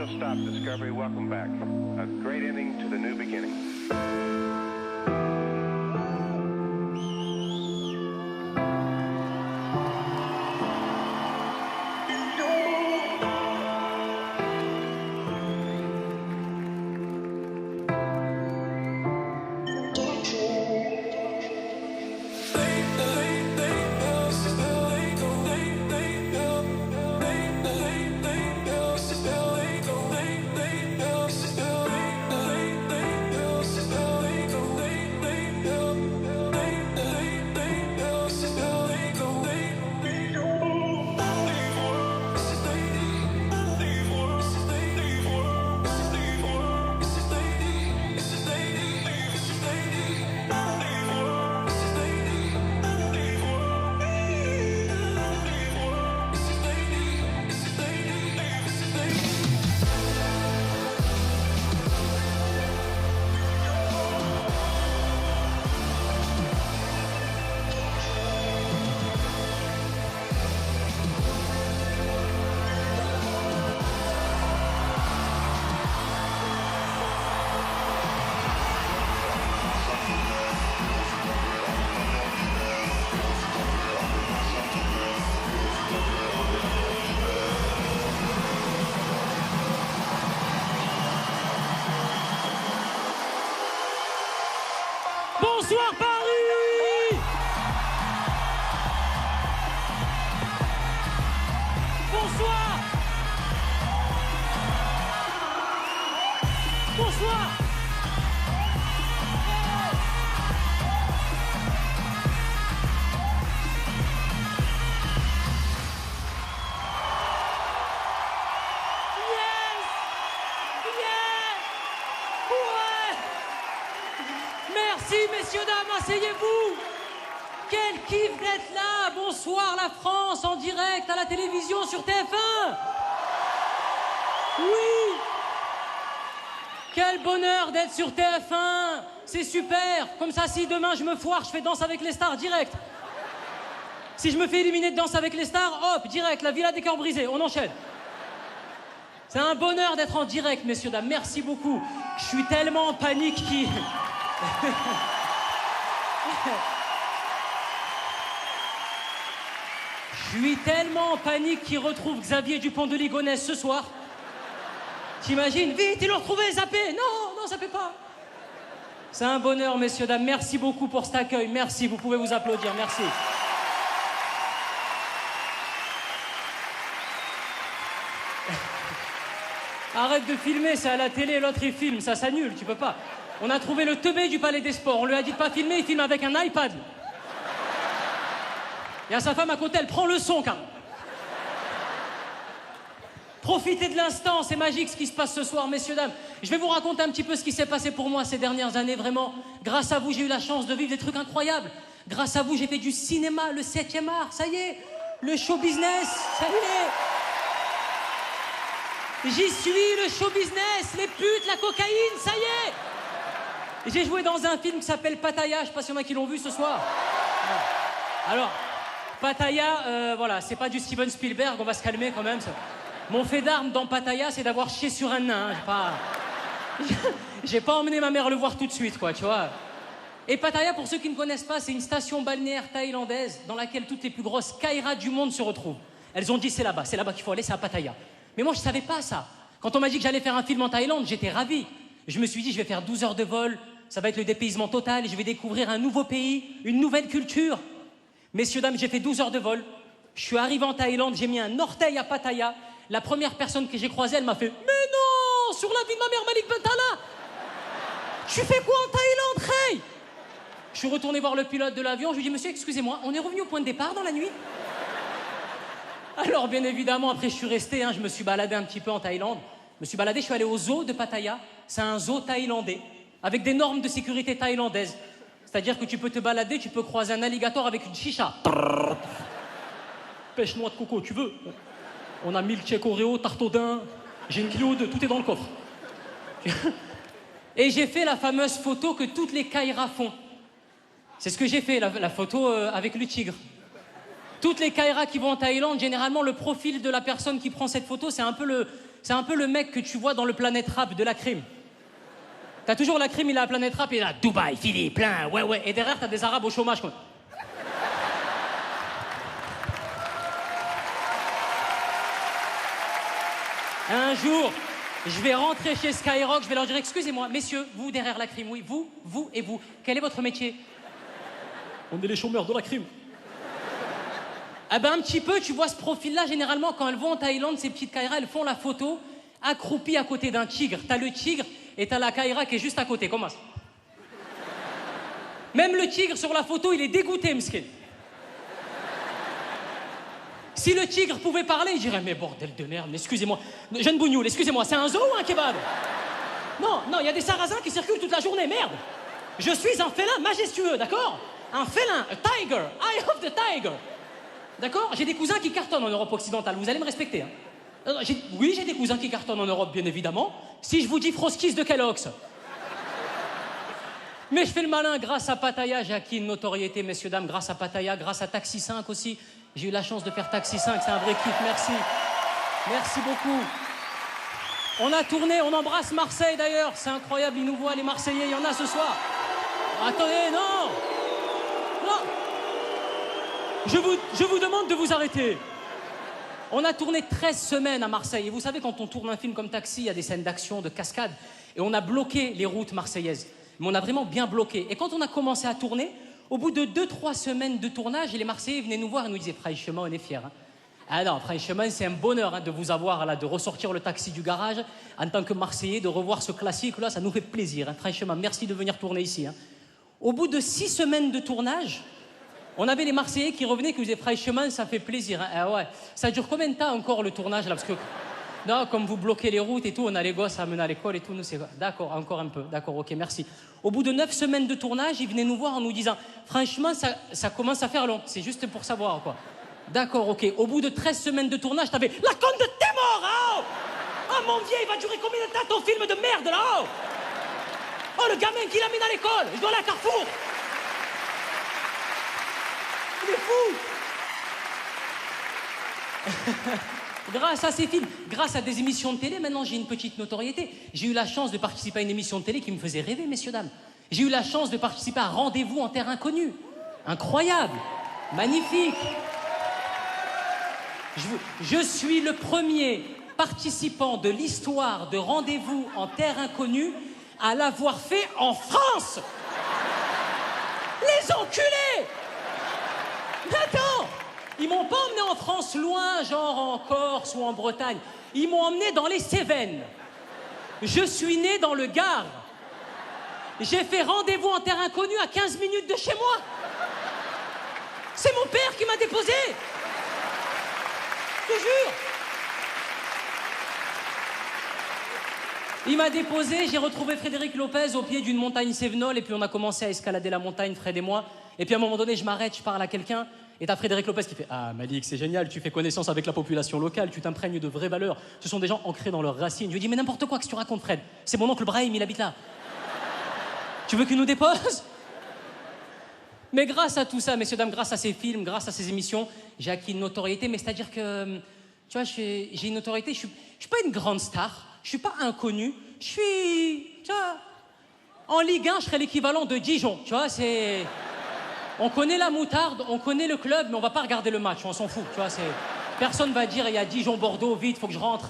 Don't stop, Discovery. Welcome back. A great ending to the new beginning. Bonsoir Paris! Bonsoir! Bonsoir! Yes! Yes! Ouais! Merci messieurs, dames, asseyez-vous! Quel kiff d'être là! Bonsoir la France en direct à la télévision sur TF1! Oui! Quel bonheur d'être sur TF1! C'est super! Comme ça, si demain je me foire, je fais Danse avec les stars direct. Si je me fais éliminer de Danse avec les stars, hop, direct, la Villa des Cœurs Brisés, on enchaîne. C'est un bonheur d'être en direct, messieurs, dames. Merci beaucoup. Je suis tellement en panique qui... Je suis tellement en panique qu'il retrouve Xavier Dupont de Ligonnès ce soir. T'imagines? Vite, il l'a retrouvé, zappé. Non, zappez pas. C'est un bonheur, messieurs, dames. Merci beaucoup pour cet accueil. Merci, vous pouvez vous applaudir. Merci. Arrête de filmer, c'est à la télé, l'autre il filme, ça s'annule, tu peux pas. On a trouvé le teubé du Palais des Sports, on lui a dit de pas filmer, il filme avec un iPad. Il y a sa femme à côté, elle prend le son, car... Profitez de l'instant, c'est magique ce qui se passe ce soir, messieurs, dames. Je vais vous raconter un petit peu ce qui s'est passé pour moi ces dernières années, vraiment. Grâce à vous, j'ai eu la chance de vivre des trucs incroyables. Grâce à vous, j'ai fait du cinéma, le 7e art, ça y est. Le show business, ça y est. J'y suis, le show business, les putes, la cocaïne, ça y est. J'ai joué dans un film qui s'appelle Pattaya, je sais pas s'il y en a qui l'ont vu ce soir. Alors, Pattaya, voilà, c'est pas du Steven Spielberg, on va se calmer quand même. Mon fait d'arme dans Pattaya, c'est d'avoir chié sur un nain. J'ai pas emmené ma mère le voir tout de suite, quoi, tu vois. Et Pattaya, pour ceux qui ne connaissent pas, c'est une station balnéaire thaïlandaise dans laquelle toutes les plus grosses kairas du monde se retrouvent. Elles ont dit c'est là-bas qu'il faut aller, c'est à Pattaya. Mais moi, je savais pas ça. Quand on m'a dit que j'allais faire un film en Thaïlande, j'étais ravi. Je me suis dit, je vais faire 12 heures de vol, ça va être le dépaysement total, et je vais découvrir un nouveau pays, une nouvelle culture. Messieurs, dames, j'ai fait 12 heures de vol. Je suis arrivé en Thaïlande, j'ai mis un orteil à Pattaya. La première personne que j'ai croisée, elle m'a fait « Mais non, sur la vie de ma mère, Malik Bentala, tu fais quoi en Thaïlande, Ray ?» Je suis retourné voir le pilote de l'avion, je lui ai dit « Monsieur, excusez-moi, on est revenu au point de départ dans la nuit ?» Alors, bien évidemment, après, je suis resté, je me suis baladé un petit peu en Thaïlande. Je suis allé au zoo de Pattaya. C'est un zoo thaïlandais, avec des normes de sécurité thaïlandaises. C'est-à-dire que tu peux te balader, tu peux croiser un alligator avec une chicha. Pêche noix de coco, tu veux. On a milkshake Oreo, tarte au daim, j'ai une kilo de tout est dans le coffre. Et j'ai fait la fameuse photo que toutes les kairas font. C'est ce que j'ai fait, la photo avec le tigre. Toutes les Kaira qui vont en Thaïlande, généralement, le profil de la personne qui prend cette photo, c'est un peu le mec que tu vois dans le Planète Rap de la crime. T'as toujours la crime, il a la Planète Rap, et il est là, Dubaï, Philippe, plein, ouais. Et derrière, t'as des Arabes au chômage, quoi. Un jour, je vais rentrer chez Skyrock, je vais leur dire, excusez-moi, messieurs, vous derrière la crime, oui, vous et vous, quel est votre métier? On est les chômeurs de la crime. Ah ben un petit peu, tu vois ce profil-là, généralement, quand elles vont en Thaïlande, ces petites Kaira, elles font la photo accroupies à côté d'un tigre. T'as le tigre et t'as la Kaira qui est juste à côté, comment ça? Même le tigre sur la photo, il est dégoûté, m'skin. Si le tigre pouvait parler, il dirait, mais bordel de merde, excusez-moi. Jeune bougnoule, excusez-moi, c'est un zoo ou un kebab? Non, il y a des sarrasins qui circulent toute la journée, merde. Je suis un félin majestueux, d'accord? Un félin, a tiger, eye of the tiger. D'accord? J'ai des cousins qui cartonnent en Europe occidentale, vous allez me respecter. Hein? Oui, j'ai des cousins qui cartonnent en Europe, bien évidemment. Si je vous dis Froskis de Kellogg's. Mais je fais le malin grâce à Pattaya, j'ai acquis une notoriété, messieurs, dames, grâce à Pattaya, grâce à Taxi 5 aussi. J'ai eu la chance de faire Taxi 5, c'est un vrai kiff, merci. Merci beaucoup. On a tourné, on embrasse Marseille d'ailleurs, c'est incroyable, ils nous voient les Marseillais, il y en a ce soir. Attendez, non. Je vous demande de vous arrêter. On a tourné 13 semaines à Marseille. Et vous savez, quand on tourne un film comme Taxi, il y a des scènes d'action, de cascade. Et on a bloqué les routes marseillaises. Mais on a vraiment bien bloqué. Et quand on a commencé à tourner, au bout de 2-3 semaines de tournage, les Marseillais venaient nous voir et nous disaient « Franchement, on est fiers. Hein. Ah non, franchement, c'est un bonheur hein, de vous avoir, là, de ressortir le taxi du garage. En tant que Marseillais, de revoir ce classique-là, ça nous fait plaisir. Hein. Franchement, merci de venir tourner ici. Hein. » Au bout de 6 semaines de tournage, on avait les Marseillais qui revenaient, qui nous disaient « Franchement, ça fait plaisir. Hein. Ah ouais. Ça dure combien de temps encore le tournage là? Parce que non, comme vous bloquez les routes et tout, on a les gosses à amener à l'école et tout. Nous, c'est d'accord, encore un peu. D'accord, ok, merci. Au bout de 9 semaines de tournage, ils venaient nous voir en nous disant « Franchement, ça commence à faire long. C'est juste pour savoir, quoi. » D'accord, ok. Au bout de 13 semaines de tournage, t'avais « La conne de t'es mort, hein. Oh mon vieux, il va durer combien de temps ton film de merde, là? Oh, le gamin qui l'amène à l'école. Je dois aller à Carrefour. Il est fou. » Grâce à ces films, grâce à des émissions de télé, maintenant j'ai une petite notoriété. J'ai eu la chance de participer à une émission de télé qui me faisait rêver, messieurs, dames. J'ai eu la chance de participer à Rendez-vous en terre inconnue. Incroyable, magnifique. Je suis le premier participant de l'histoire de Rendez-vous en terre inconnue à l'avoir fait en France. Les enculés. Mais attends, ils m'ont pas emmené en France loin, genre en Corse ou en Bretagne. Ils m'ont emmené dans les Cévennes. Je suis né dans le Gard. J'ai fait Rendez-vous en terre inconnue à 15 minutes de chez moi. C'est mon père qui m'a déposé. Je te jure. Il m'a déposé, j'ai retrouvé Frédéric Lopez au pied d'une montagne Cévenol et puis on a commencé à escalader la montagne, Fred et moi. Et puis à un moment donné, je m'arrête, je parle à quelqu'un et t'as Frédéric Lopez qui fait « Ah Malik, c'est génial, tu fais connaissance avec la population locale, tu t'imprègnes de vraies valeurs. Ce sont des gens ancrés dans leurs racines. » Je lui dis « Mais n'importe quoi que tu racontes, Fred. C'est mon oncle Brahim, il habite là. Tu veux qu'il nous dépose ?» Mais grâce à tout ça, messieurs, dames, grâce à ces films, grâce à ces émissions, j'ai acquis une notoriété. Mais c'est-à-dire que, tu vois, j'ai une notoriété. Je suis pas une grande star. Je suis pas inconnu. Je suis, tu vois, en Ligue 1, je serais l'équivalent de Dijon. Tu vois, c'est... On connaît la moutarde, on connaît le club, mais on va pas regarder le match, on s'en fout. Tu vois, c'est... Personne va dire, il y a Dijon-Bordeaux, vite, faut que je rentre.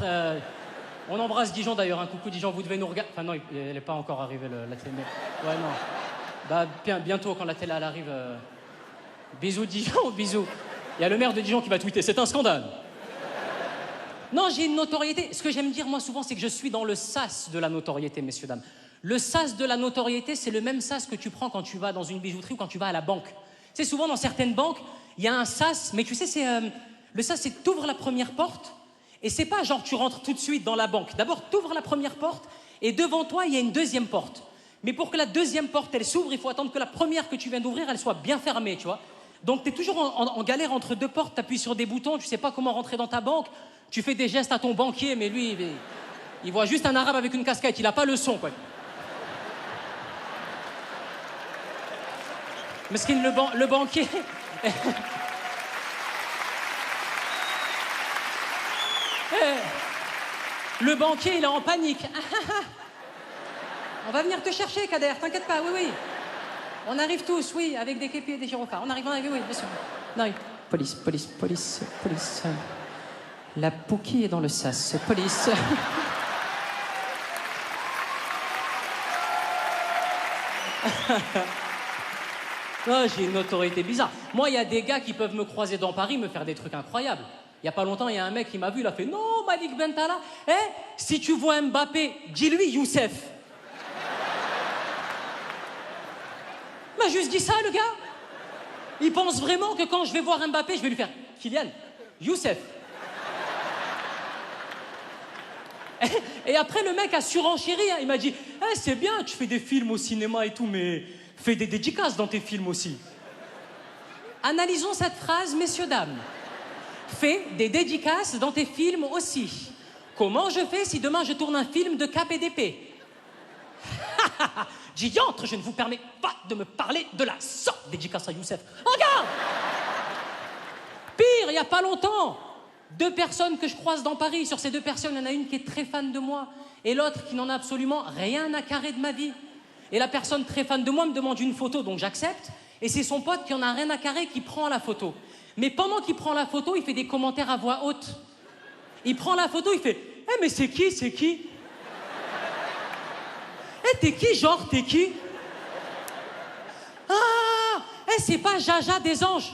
On embrasse Dijon d'ailleurs, un coucou Dijon, vous devez nous regarder. Enfin non, elle n'est pas encore arrivée, la télé. Ouais, non. Bah, bientôt, quand la télé elle arrive. Bisous Dijon, bisous. Il y a le maire de Dijon qui va tweeter, c'est un scandale. Non, j'ai une notoriété. Ce que j'aime dire, moi, souvent, c'est que je suis dans le sas de la notoriété, messieurs, dames. Le sas de la notoriété, c'est le même sas que tu prends quand tu vas dans une bijouterie ou quand tu vas à la banque. Tu sais, souvent, dans certaines banques, il y a un sas, mais tu sais, c'est... le sas, c'est que tu ouvres la première porte, et c'est pas genre tu rentres tout de suite dans la banque. D'abord, tu ouvres la première porte, et devant toi, il y a une deuxième porte. Mais pour que la deuxième porte, elle s'ouvre, il faut attendre que la première que tu viens d'ouvrir, elle soit bien fermée, tu vois. Donc, tu es toujours en galère entre deux portes, tu appuies sur des boutons, tu sais pas comment rentrer dans ta banque, tu fais des gestes à ton banquier, mais lui, il voit juste un arabe avec une casquette, il a pas le son, quoi. Mesquine, le banquier... Le banquier, il est en panique. On va venir te chercher, Kader, t'inquiète pas, oui, oui. On arrive tous, oui, avec des képis et des gyrophares. On arrive, oui, bien sûr. On arrive. Police, police, police, police. La Pookie est dans le sas. Police. Oh, j'ai une autorité bizarre. Moi, il y a des gars qui peuvent me croiser dans Paris, me faire des trucs incroyables. Il y a pas longtemps, il y a un mec qui m'a vu, il a fait « Non, Malik Bentala, si tu vois Mbappé, dis-lui Youssef. » Il m'a juste dit ça, le gars. Il pense vraiment que quand je vais voir Mbappé, je vais lui faire « Kylian, Youssef. » Et après, le mec a surenchéri. Hein. Il m'a dit c'est bien, tu fais des films au cinéma et tout, mais fais des dédicaces dans tes films aussi. Analysons cette phrase, messieurs, dames. Fais des dédicaces dans tes films aussi. Comment je fais si demain je tourne un film de cap et d'épée? Diantre, je ne vous permets pas de me parler de la sorte. Dédicace à Youssef. Regarde. Pire, il n'y a pas longtemps, 2 personnes que je croise dans Paris. Sur ces 2 personnes, il y en a une qui est très fan de moi et l'autre qui n'en a absolument rien à carrer de ma vie. Et la personne très fan de moi me demande une photo, donc j'accepte. Et c'est son pote qui en a rien à carrer qui prend la photo. Mais pendant qu'il prend la photo, il fait des commentaires à voix haute. Il prend la photo, il fait « mais c'est qui, c'est qui ?» t'es qui, genre, t'es qui? Ah, c'est pas Jaja des Anges.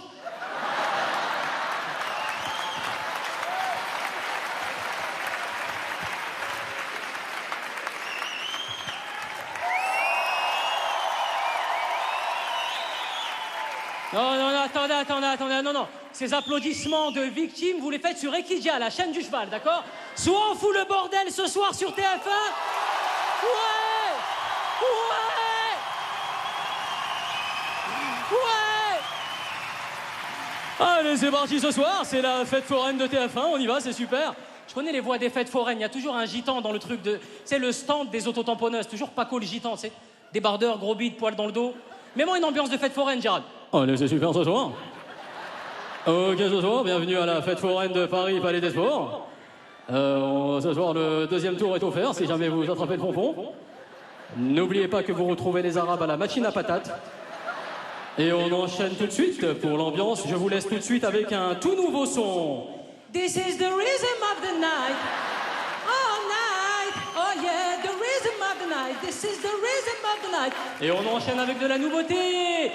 Non, attendez, non. Ces applaudissements de victimes, vous les faites sur Equidia, la chaîne du cheval, d'accord? Soit on fout le bordel ce soir sur TF1, ouais! Allez, c'est parti ce soir, c'est la fête foraine de TF1, on y va, c'est super. Je connais les voix des fêtes foraines, il y a toujours un gitan dans le truc de... C'est le stand des autotamponneuses, toujours Paco le gitan, c'est débardeur, gros bide, poil dans le dos. Mets-moi une ambiance de fête foraine, Gérald. Allez, c'est super ce soir. Ok, ce soir, bienvenue à la fête foraine de Paris, Palais des Sports. Ce soir, le 2e tour est offert, si jamais vous attrapez le pompon. N'oubliez pas que vous retrouvez les Arabes à la machine à patates. Et on enchaîne tout de suite pour l'ambiance. Je vous laisse tout de suite avec un tout nouveau son. This is the rhythm of the night. All night. Oh yeah, the rhythm of the night. This is the rhythm of the night. Et on enchaîne avec de la nouveauté.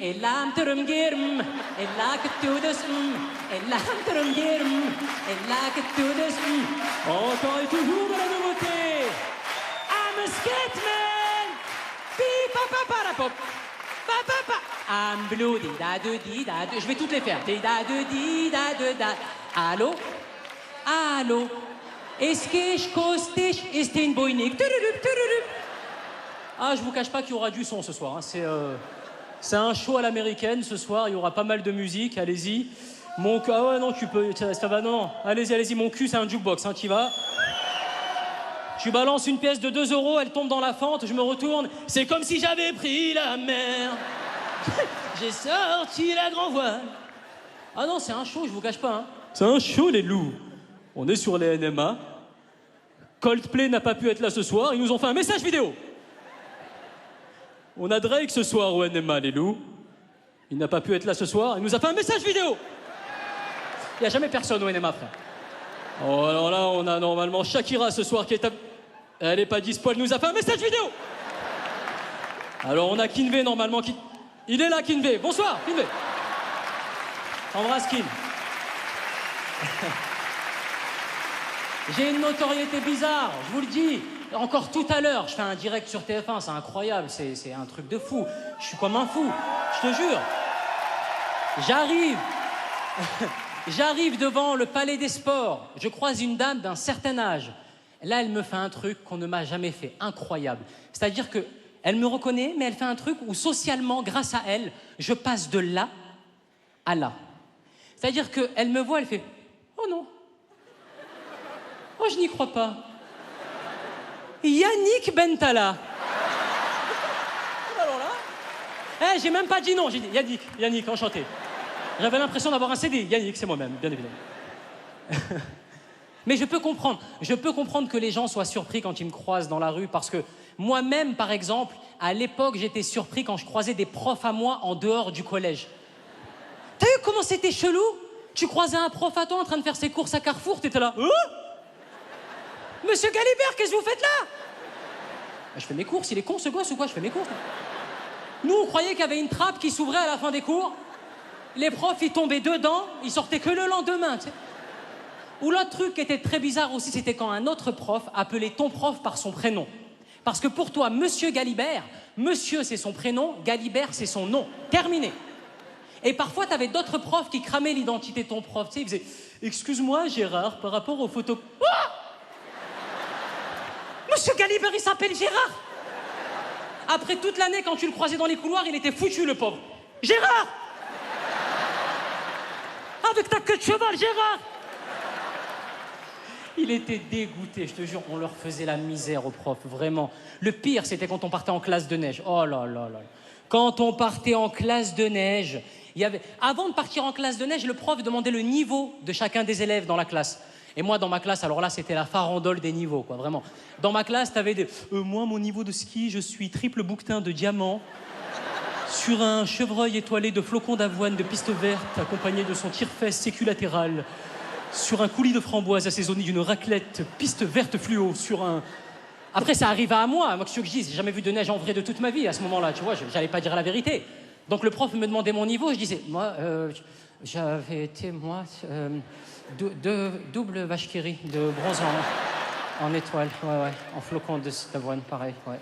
Et l'âme te remgirm. Et là que tout de et l'âme te remgirm. Et là que tout de encore et toujours de la nouveauté. I'm a skatman. Pi pa pa pa pop. I'm blue, di da di da. Je vais toutes les faire. Di da di da. Allô? Allô? Est-ce que je kostig ist in Boinik? Ah, je vous cache pas qu'il y aura du son ce soir. Hein. C'est un show à l'américaine ce soir. Il y aura pas mal de musique. Allez-y. Mon cul. Ah ouais, non, tu peux. Ça va, non. Allez-y. Mon cul, c'est un jukebox. Hein, tu vas. Tu balances une pièce de 2 €, elle tombe dans la fente, je me retourne. C'est comme si j'avais pris la mer. J'ai sorti la grand voile. Ah non, c'est un show, je vous cache pas. Hein. C'est un show, les loups. On est sur les NMA. Coldplay n'a pas pu être là ce soir. Ils nous ont fait un message vidéo. On a Drake ce soir au NMA, les loups. Il n'a pas pu être là ce soir. Il nous a fait un message vidéo. Il n'y a jamais personne au NMA, frère. Oh, alors là, on a normalement Shakira ce soir qui est... Elle n'est pas dispo, elle nous a fait un message vidéo. Alors on a Kinvé normalement qui... Il est là, Kinvé. Bonsoir, Kinvé. Embrasse, Kin. J'ai une notoriété bizarre, je vous le dis. Encore tout à l'heure, je fais un direct sur TF1, c'est incroyable, c'est un truc de fou. Je suis comme un fou, je te jure. J'arrive devant le Palais des Sports, je croise une dame d'un certain âge. Là, elle me fait un truc qu'on ne m'a jamais fait, incroyable. C'est-à-dire qu'elle me reconnaît, mais elle fait un truc où socialement, grâce à elle, je passe de là à là. C'est-à-dire qu'elle me voit, elle fait « Oh non, oh je n'y crois pas. Yannick Bentala. » Alors là, j'ai même pas dit non, j'ai dit Yannick, enchanté. J'avais l'impression d'avoir un CD. Yannick, c'est moi-même, bien évidemment. Mais je peux comprendre que les gens soient surpris quand ils me croisent dans la rue parce que moi-même, par exemple, à l'époque, j'étais surpris quand je croisais des profs à moi en dehors du collège. T'as vu comment c'était chelou? Tu croisais un prof à toi en train de faire ses courses à Carrefour, t'étais là. Monsieur Galibert, qu'est-ce que vous faites là? Je fais mes courses, il est con ce gosse ou quoi? Je fais mes courses. Nous, on croyait qu'il y avait une trappe qui s'ouvrait à la fin des cours. Les profs, ils tombaient dedans, ils sortaient que le lendemain, tu sais. Ou l'autre truc qui était très bizarre aussi, c'était quand un autre prof appelait ton prof par son prénom. Parce que pour toi, Monsieur Galibert, Monsieur c'est son prénom, Galibert c'est son nom. Terminé. Et parfois, t'avais d'autres profs qui cramaient l'identité de ton prof. Tu sais, ils faisaient « Excuse-moi, Gérard, par rapport aux photos... » Monsieur Galibert, il s'appelle Gérard. Après toute l'année, quand tu le croisais dans les couloirs, il était foutu, le pauvre. Gérard! Avec ta queue de cheval, Gérard! Il était dégoûté, je te jure, on leur faisait la misère aux profs, vraiment. Le pire, c'était quand on partait en classe de neige. Oh là là là. Quand on partait en classe de neige, avant de partir en classe de neige, le prof demandait le niveau de chacun des élèves dans la classe. Et moi, dans ma classe, alors là, c'était la farandole des niveaux, quoi, vraiment. Dans ma classe, t'avais des... moi, mon niveau de ski, je suis triple bouquetin de diamant sur un chevreuil étoilé de flocons d'avoine de piste verte accompagné de son tire-fesse séculatéral sur un coulis de framboise assaisonné d'une raclette piste verte fluo sur un... Après, ça arriva à moi. Moi, qu'est-ce que je dis? J'ai jamais vu de neige en vrai de toute ma vie à ce moment-là, tu vois. J'allais pas dire la vérité. Donc, le prof me demandait mon niveau. Je disais, moi, j'avais été, moi... double vache qui rit de bronze en étoile, ouais, en flocon d'avoine, pareil, ouais.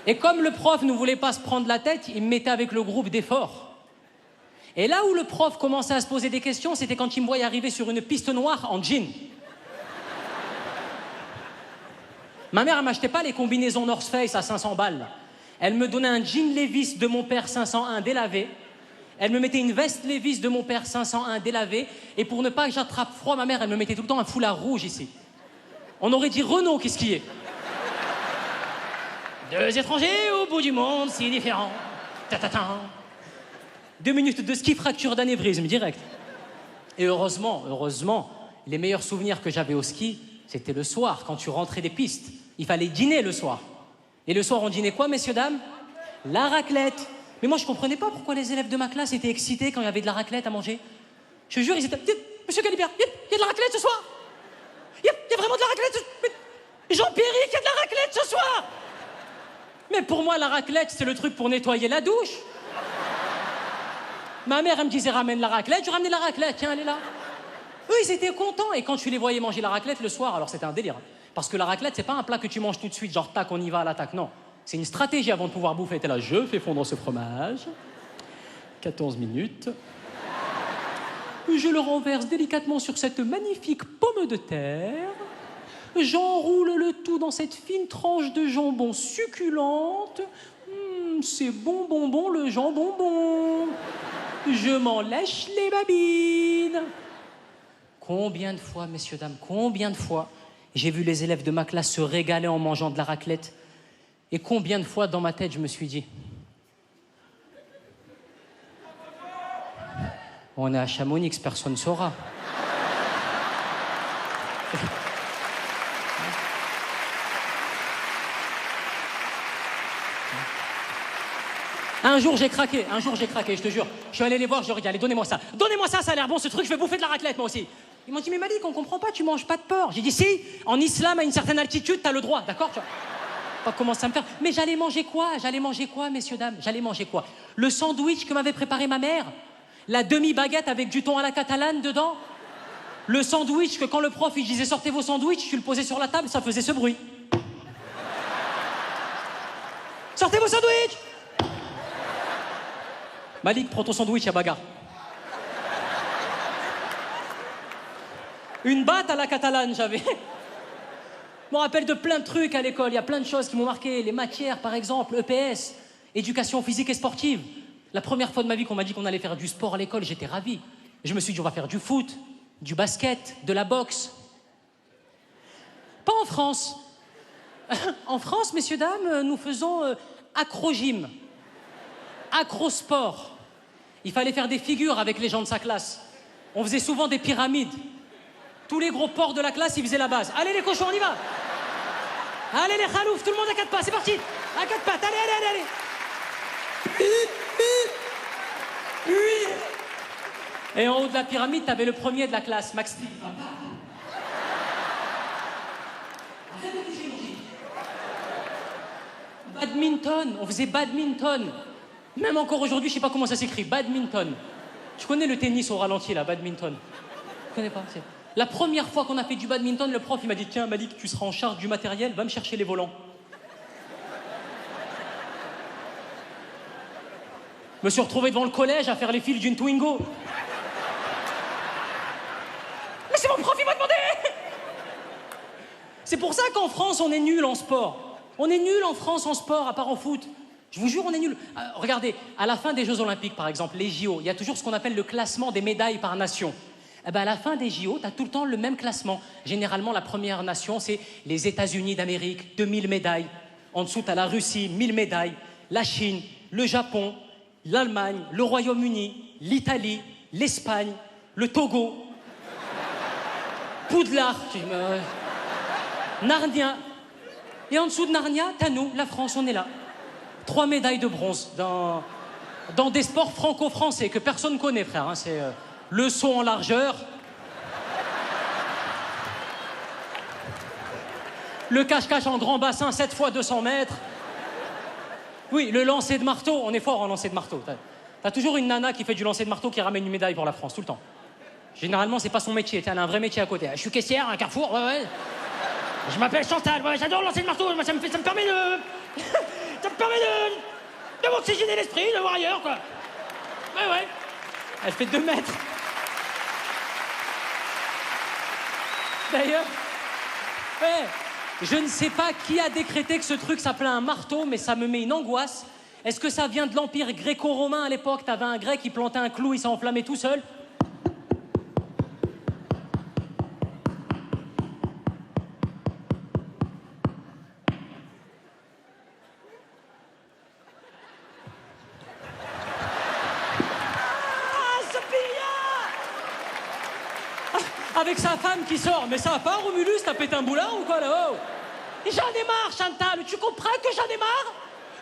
Et comme le prof ne voulait pas se prendre la tête, il me mettait avec le groupe d'efforts. Et là où le prof commençait à se poser des questions, c'était quand il me voyait arriver sur une piste noire en jean. Ma mère, elle m'achetait pas les combinaisons North Face à 500 balles. Elle me donnait un jean Levi's de mon père 501 délavé. Elle me mettait une veste Levi's de mon père 501 délavée. Et pour ne pas que j'attrape froid, ma mère, elle me mettait tout le temps un foulard rouge ici. On aurait dit Renault, qu'est-ce qui est? Deux étrangers au bout du monde, si différents. Ta-ta-ta. 2 minutes de ski, fracture d'anévrisme, direct. Et heureusement, les meilleurs souvenirs que j'avais au ski, c'était le soir, quand tu rentrais des pistes. Il fallait dîner le soir. Et le soir, on dînait quoi, messieurs, dames? La raclette. Mais moi, je comprenais pas pourquoi les élèves de ma classe étaient excités quand il y avait de la raclette à manger. Je te jure, ils étaient... Monsieur Galibert, il y a de la raclette ce soir? Il y a vraiment de la raclette Jean-Pierre, il y a de la raclette ce soir? Mais pour moi, la raclette, c'est le truc pour nettoyer la douche. Ma mère, elle me disait, ramène la raclette. Je ramenais la raclette, tiens, elle est là. Eux, ils étaient contents. Et quand tu les voyais manger la raclette le soir, alors c'était un délire. Parce que la raclette, c'est pas un plat que tu manges tout de suite, genre tac, on y va à l'attaque, non. C'est une stratégie avant de pouvoir bouffer. T'es là, je fais fondre ce fromage. 14 minutes. Je le renverse délicatement sur cette magnifique pomme de terre. J'enroule le tout dans cette fine tranche de jambon succulente. C'est bon, le jambon bon. Je m'en lèche les babines. Combien de fois, messieurs, dames, combien de fois j'ai vu les élèves de ma classe se régaler en mangeant de la raclette. Et combien de fois, dans ma tête, je me suis dit... On est à Chamonix, personne ne saura. Un jour, j'ai craqué, je te jure. Je suis allé les voir, je leur ai dit, allez, donnez-moi ça, ça a l'air bon ce truc, je vais bouffer de la raclette, moi aussi. Ils m'ont dit, mais Malik, on comprend pas, tu manges pas de porc. J'ai dit, si, en islam, à une certaine altitude, t'as le droit, d'accord? Tu vois pas commencer à me faire. Mais j'allais manger quoi, messieurs, dames? J'allais manger quoi? Le sandwich que m'avait préparé ma mère? La demi-baguette avec du thon à la catalane dedans? Le sandwich que quand le prof il disait sortez vos sandwichs, tu le posais sur la table, ça faisait ce bruit. Sortez vos sandwichs! Malik, prends ton sandwich, y'a bagarre. Une batte à la catalane, j'avais. Je me rappelle de plein de trucs à l'école, il y a plein de choses qui m'ont marqué. Les matières, par exemple, EPS, éducation physique et sportive. La première fois de ma vie qu'on m'a dit qu'on allait faire du sport à l'école, j'étais ravi. Je me suis dit, on va faire du foot, du basket, de la boxe. Pas en France. En France, messieurs, dames, nous faisons acro-gym, acro-sport. Il fallait faire des figures avec les gens de sa classe. On faisait souvent des pyramides. Tous les gros porcs de la classe, ils faisaient la base. Allez les cochons, on y va. Allez les khaloufs, tout le monde à 4 pas, c'est parti. À 4 pattes, allez. Et en haut de la pyramide, t'avais le premier de la classe, Max. Badminton, on faisait badminton. Même encore aujourd'hui, je sais pas comment ça s'écrit, badminton. Tu connais le tennis au ralenti, là, badminton? Je connais pas, c'est... La première fois qu'on a fait du badminton, le prof, il m'a dit, tiens, Malik, tu seras en charge du matériel, va me chercher les volants. Je me suis retrouvé devant le collège à faire les fils d'une Twingo. Mais c'est mon prof, il m'a demandé. C'est pour ça qu'en France, on est nul en sport. On est nul en France en sport, à part en foot. Je vous jure, on est nul. Regardez, à la fin des Jeux Olympiques, par exemple, les JO, il y a toujours ce qu'on appelle le classement des médailles par nation. Eh ben, à la fin des JO, tu as tout le temps le même classement. Généralement, la première nation, c'est les États-Unis d'Amérique, 2000 médailles. En dessous, tu as la Russie, 1000 médailles. La Chine, le Japon, l'Allemagne, le Royaume-Uni, l'Italie, l'Espagne, le Togo, Poudlard, Narnia. Et en dessous de Narnia, t'as nous, la France, on est là. 3 médailles de bronze dans des sports franco-français que personne ne connaît, frère. Hein. C'est le saut en largeur, le cache-cache en grand bassin, 7 fois 200 mètres. Oui, le lancer de marteau, on est fort en lancer de marteau. T'as toujours une nana qui fait du lancer de marteau qui ramène une médaille pour la France, tout le temps. Généralement, c'est pas son métier, elle a un vrai métier à côté. Je suis caissière à un Carrefour, ouais. Je m'appelle Chantal, ouais, j'adore lancer de marteau, moi, ça me permet de... ça me permet de m'oxygéner l'esprit, de voir ailleurs, quoi. Ouais. Elle fait 2 mètres. D'ailleurs, ouais, je ne sais pas qui a décrété que ce truc s'appelait un marteau, mais ça me met une angoisse. Est-ce que ça vient de l'Empire gréco-romain à l'époque? T'avais un grec qui plantait un clou, il s'est enflammé tout seul. Avec sa femme qui sort. Mais ça va pas, Romulus, t'as pété un boulard ou quoi là-haut? J'en ai marre, Chantal, tu comprends que j'en ai marre?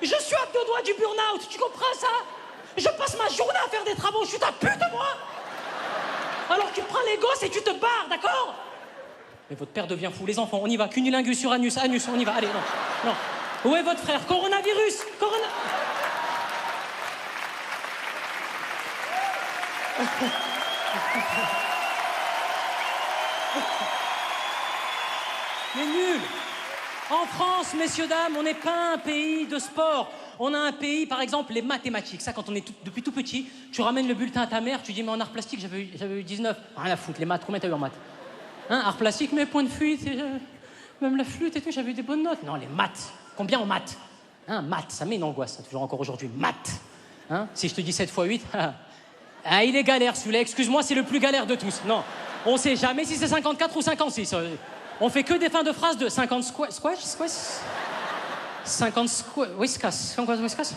Je suis à 2 doigts du burn-out, tu comprends ça? Je passe ma journée à faire des travaux, je suis ta pute, moi! Alors tu prends les gosses et tu te barres, d'accord? Mais votre père devient fou, les enfants, on y va. Cunilingus sur anus, on y va, allez, non. Où est votre frère? Coronavirus! Mais nul! En France, messieurs, dames, on n'est pas un pays de sport. On a un pays, par exemple, les mathématiques. Ça, quand on est depuis tout petit, tu ramènes le bulletin à ta mère, tu dis, mais en art plastique, j'avais eu 19. Rien à foutre, les maths, combien t'as eu en maths? Hein, art plastique, mais point de fuite, même la flûte et tout, j'avais eu des bonnes notes. Non, les maths. Combien en maths? Hein, maths, ça met une angoisse, ça, toujours encore aujourd'hui. Maths. Hein, si je te dis 7 x 8, il est galère celui-là, excuse-moi, c'est le plus galère de tous. Non, on sait jamais si c'est 54 ou 56. On fait que des fins de phrases de 50 squash 50 whiskas.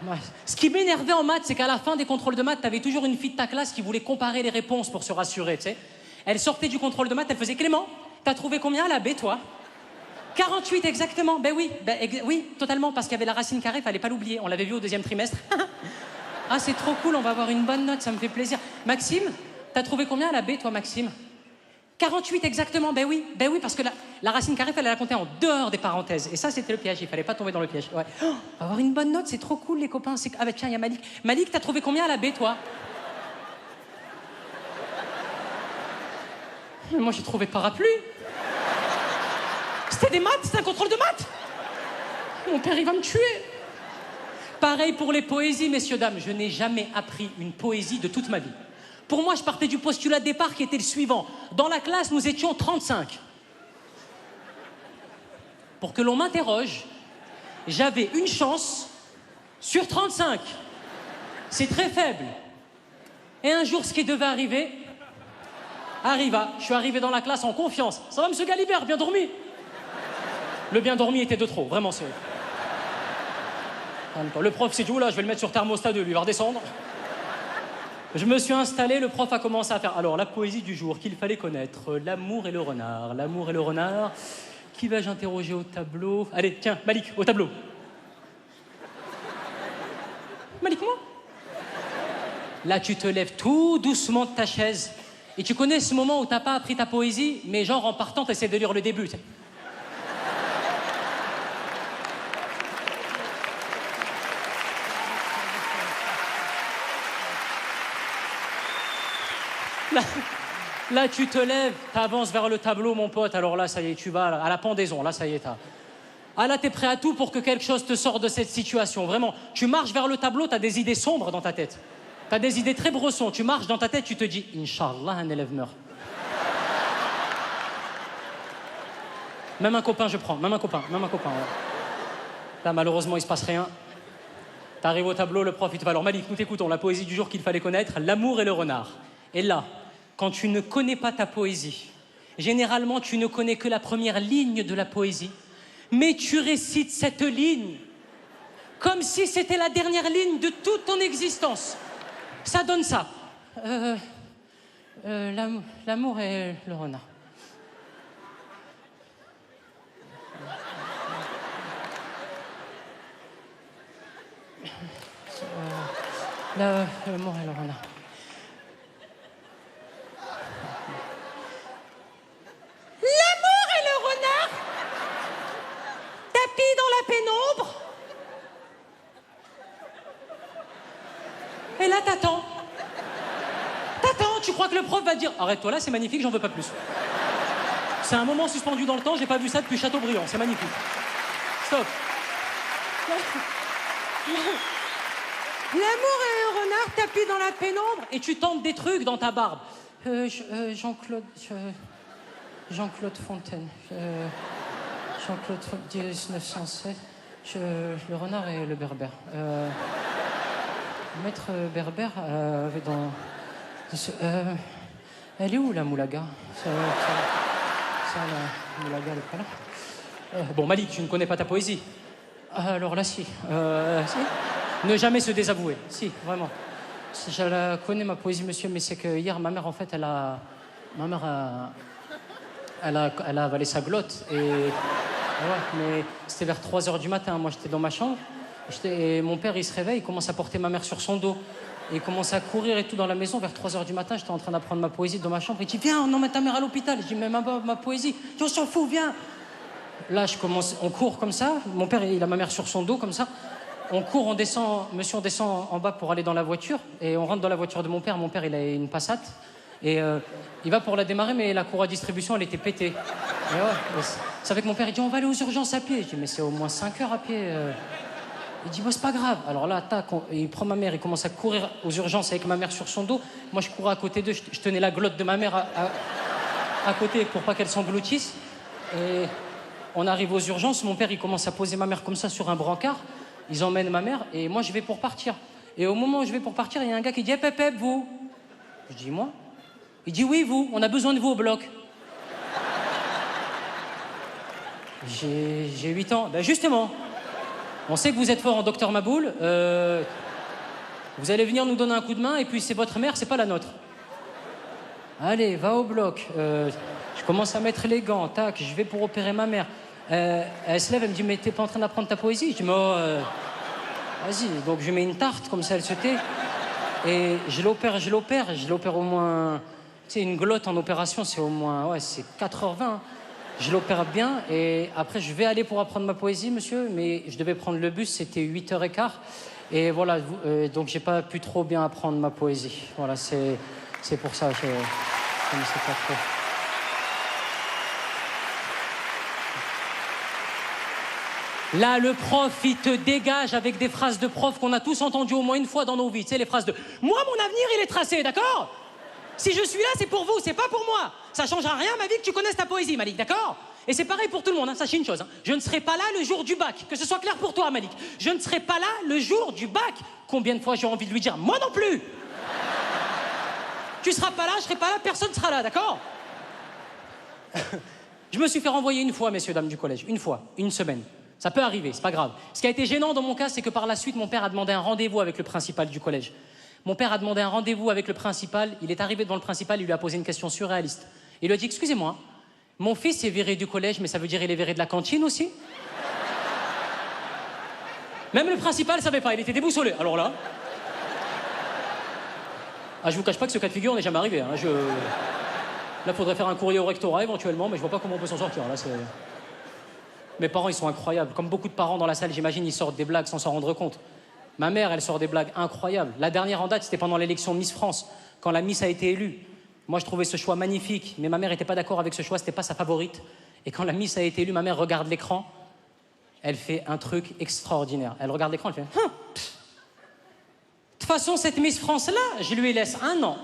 Ouais. Ce qui m'énervait en maths, c'est qu'à la fin des contrôles de maths, t'avais toujours une fille de ta classe qui voulait comparer les réponses pour se rassurer, tu sais. Elle sortait du contrôle de maths, elle faisait « Clément, t'as trouvé combien à la B, toi ?» 48 exactement, oui, totalement, parce qu'il y avait la racine carrée, fallait pas l'oublier, on l'avait vu au 2e trimestre. Ah, c'est trop cool, on va avoir une bonne note, ça me fait plaisir. Maxime, t'as trouvé combien à la B, toi, Maxime? 48 exactement, ben oui, parce que la racine carrée, fallait la compter en dehors des parenthèses. Et ça, c'était le piège, il fallait pas tomber dans le piège. Ouais. Oh, avoir une bonne note, c'est trop cool, les copains. Ah bah tiens, il y a Malik. Malik, t'as trouvé combien à la B, toi? Moi, j'ai trouvé parapluie. C'était des maths, c'était un contrôle de maths. Mon père, il va me tuer. Pareil pour les poésies, messieurs, dames. Je n'ai jamais appris une poésie de toute ma vie. Pour moi, je partais du postulat de départ qui était le suivant. Dans la classe, nous étions 35. Pour que l'on m'interroge, j'avais une chance sur 35. C'est très faible. Et un jour, ce qui devait arriver, arriva. Je suis arrivé dans la classe en confiance. Ça va, monsieur Galibert, bien dormi? Le bien dormi était de trop, vraiment, c'est... Le prof s'est dit, oula, je vais le mettre sur thermostat 2, lui, il va redescendre. Je me suis installé, le prof a commencé à faire. Alors, la poésie du jour qu'il fallait connaître. L'amour et le renard. L'amour et le renard. Qui vais-je interroger au tableau? Allez, tiens, Malik, au tableau. Malik, moi. Là, tu te lèves tout doucement de ta chaise. Et tu connais ce moment où t'as pas appris ta poésie, mais genre en partant, t'essaies de lire le début. Là, tu te lèves, t'avances vers le tableau, mon pote. Alors là, ça y est, tu vas à la pendaison. Là, ça y est, t'as... Ah là, t'es prêt à tout pour que quelque chose te sorte de cette situation. Vraiment, tu marches vers le tableau, t'as des idées sombres dans ta tête. T'as des idées très bressons. Tu marches dans ta tête, tu te dis « Inch'Allah, un élève meurt. » Même un copain, je prends. Même un copain. Ouais. Là, malheureusement, il se passe rien. T'arrives au tableau, le prof, il te va. Alors, Malik, nous t'écoutons. La poésie du jour qu'il fallait connaître, l'amour et le renard. Et là, quand tu ne connais pas ta poésie, généralement, tu ne connais que la première ligne de la poésie, mais tu récites cette ligne comme si c'était la dernière ligne de toute ton existence. Ça donne ça. L'amour et le renard. L'amour et le renard. L'amour et le renard, tapis dans la pénombre. Et là, t'attends. Tu crois que le prof va dire « Arrête-toi là, c'est magnifique, j'en veux pas plus. » C'est un moment suspendu dans le temps, j'ai pas vu ça depuis Chateaubriand, c'est magnifique. Stop. L'amour et le renard tapis dans la pénombre et tu tentes des trucs dans ta barbe. Jean-Claude Fontaine. Jean-Claude Fontaine, 1907. Le renard et le berbère. Maître Berbère dans... elle est où la moulaga? Ça, la moulaga, elle est pas là. Bon, Malik, tu ne connais pas ta poésie. Alors là, si. Si. Ne jamais se désavouer. Si, vraiment. Je la connais, ma poésie, monsieur, mais c'est que hier, ma mère, en fait, elle a avalé sa glotte. Et ouais, mais c'était vers 3h du matin. Moi, j'étais dans ma chambre. Et mon père, il se réveille, il commence à porter ma mère sur son dos. Et il commence à courir et tout dans la maison. Vers 3h du matin, j'étais en train d'apprendre ma poésie dans ma chambre. Il dit, viens, on emmène ta mère à l'hôpital. Je dis, mais ma poésie. Il dit, on s'en fout, viens. Là, on court comme ça. Mon père, il a ma mère sur son dos, comme ça. On court, on descend en bas pour aller dans la voiture. Et on rentre dans la voiture de mon père. Mon père, il a une Passat. Et il va pour la démarrer, mais la cour à distribution, elle était pétée. Et ouais, c'est avec mon père, il dit, on va aller aux urgences à pied. Je dis, mais c'est au moins 5 heures à pied. Il dit, c'est pas grave. Alors là, tac, il prend ma mère, il commence à courir aux urgences avec ma mère sur son dos. Moi, je courais à côté d'eux, je tenais la glotte de ma mère à côté pour pas qu'elle s'engloutisse. Et on arrive aux urgences, mon père, il commence à poser ma mère comme ça sur un brancard. Ils emmènent ma mère et moi, je vais pour partir. Et au moment où je vais pour partir, il y a un gars qui dit, hep, vous. Je dis, moi? Il dit, oui, vous, on a besoin de vous au bloc. J'ai 8 ans. Ben justement. On sait que vous êtes fort en docteur Maboul. Vous allez venir nous donner un coup de main et puis c'est votre mère, c'est pas la nôtre. Allez, va au bloc. Je commence à mettre les gants, tac, je vais pour opérer ma mère. Elle se lève, elle me dit, mais t'es pas en train d'apprendre ta poésie? Je dis, mais vas-y. Donc je mets une tarte, comme ça elle se tait. Et je l'opère au moins... Tu sais, une glotte en opération, c'est au moins... Ouais, c'est 4h20. Je l'opère bien et après je vais aller pour apprendre ma poésie, monsieur, mais je devais prendre le bus, c'était 8h15 et voilà, donc j'ai pas pu trop bien apprendre ma poésie. Voilà, c'est pour ça que je ne sais pas trop. Là, le prof, il te dégage avec des phrases de prof qu'on a tous entendues au moins une fois dans nos vies. Tu sais, les phrases de « Moi, mon avenir, il est tracé, d'accord ? Si je suis là, c'est pour vous, c'est pas pour moi. Ça changera rien, ma vie, que tu connaisses ta poésie, Malik, d'accord ? Et c'est pareil pour tout le monde, hein. Sachez une chose, hein. Je ne serai pas là le jour du bac. Que ce soit clair pour toi, Malik. Je ne serai pas là le jour du bac. Combien de fois j'ai envie de lui dire « Moi non plus !» Tu seras pas là, je serai pas là, personne sera là, d'accord ? Je me suis fait renvoyer une fois, messieurs, dames du collège. Une fois, une semaine. Ça peut arriver, c'est pas grave. Ce qui a été gênant dans mon cas, c'est que par la suite, mon père a demandé un rendez-vous avec le principal du collège. Mon père a demandé un rendez-vous avec le principal. Il est arrivé devant le principal, il lui a posé une question surréaliste. Il lui a dit, excusez-moi, mon fils est viré du collège, mais ça veut dire qu'il est viré de la cantine aussi? Même le principal ne savait pas, il était déboussolé. Alors là... Ah, je vous cache pas que ce cas de figure n'est jamais arrivé. Hein. Là, faudrait faire un courrier au rectorat éventuellement, mais je vois pas comment on peut s'en sortir. Là, mes parents, ils sont incroyables. Comme beaucoup de parents dans la salle, j'imagine, ils sortent des blagues sans s'en rendre compte. Ma mère, elle sort des blagues incroyables. La dernière en date, c'était pendant l'élection de Miss France, quand la Miss a été élue. Moi, je trouvais ce choix magnifique, mais ma mère n'était pas d'accord avec ce choix, c'était pas sa favorite. Et quand la Miss a été élue, ma mère regarde l'écran, elle fait un truc extraordinaire. Elle regarde l'écran, elle fait... De toute façon, cette Miss France-là, je lui laisse 1 an.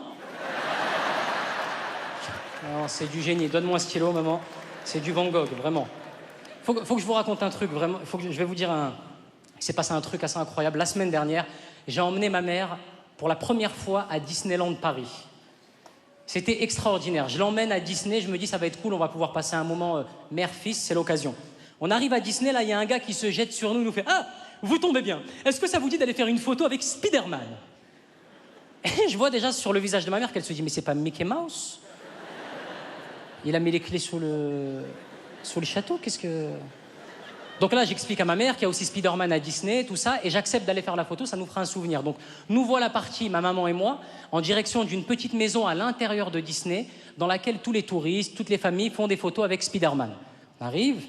Non, c'est du génie. Donne-moi un stylo, maman. C'est du Van Gogh, vraiment. Faut que je vous raconte un truc, vraiment. Je vais vous dire un... Il s'est passé un truc assez incroyable. La semaine dernière, j'ai emmené ma mère pour la première fois à Disneyland Paris. C'était extraordinaire. Je l'emmène à Disney, je me dis ça va être cool, on va pouvoir passer un moment mère-fils, c'est l'occasion. On arrive à Disney, là, il y a un gars qui se jette sur nous, il nous fait « Ah, vous tombez bien. Est-ce que ça vous dit d'aller faire une photo avec Spider-Man » Et je vois déjà sur le visage de ma mère qu'elle se dit « Mais c'est pas Mickey Mouse ?» Il a mis les clés sous le château, qu'est-ce que... Donc là, j'explique à ma mère qu'il y a aussi Spider-Man à Disney, tout ça, et j'accepte d'aller faire la photo, ça nous fera un souvenir. Donc, nous voilà partis, ma maman et moi, en direction d'une petite maison à l'intérieur de Disney, dans laquelle tous les touristes, toutes les familles font des photos avec Spider-Man. On arrive,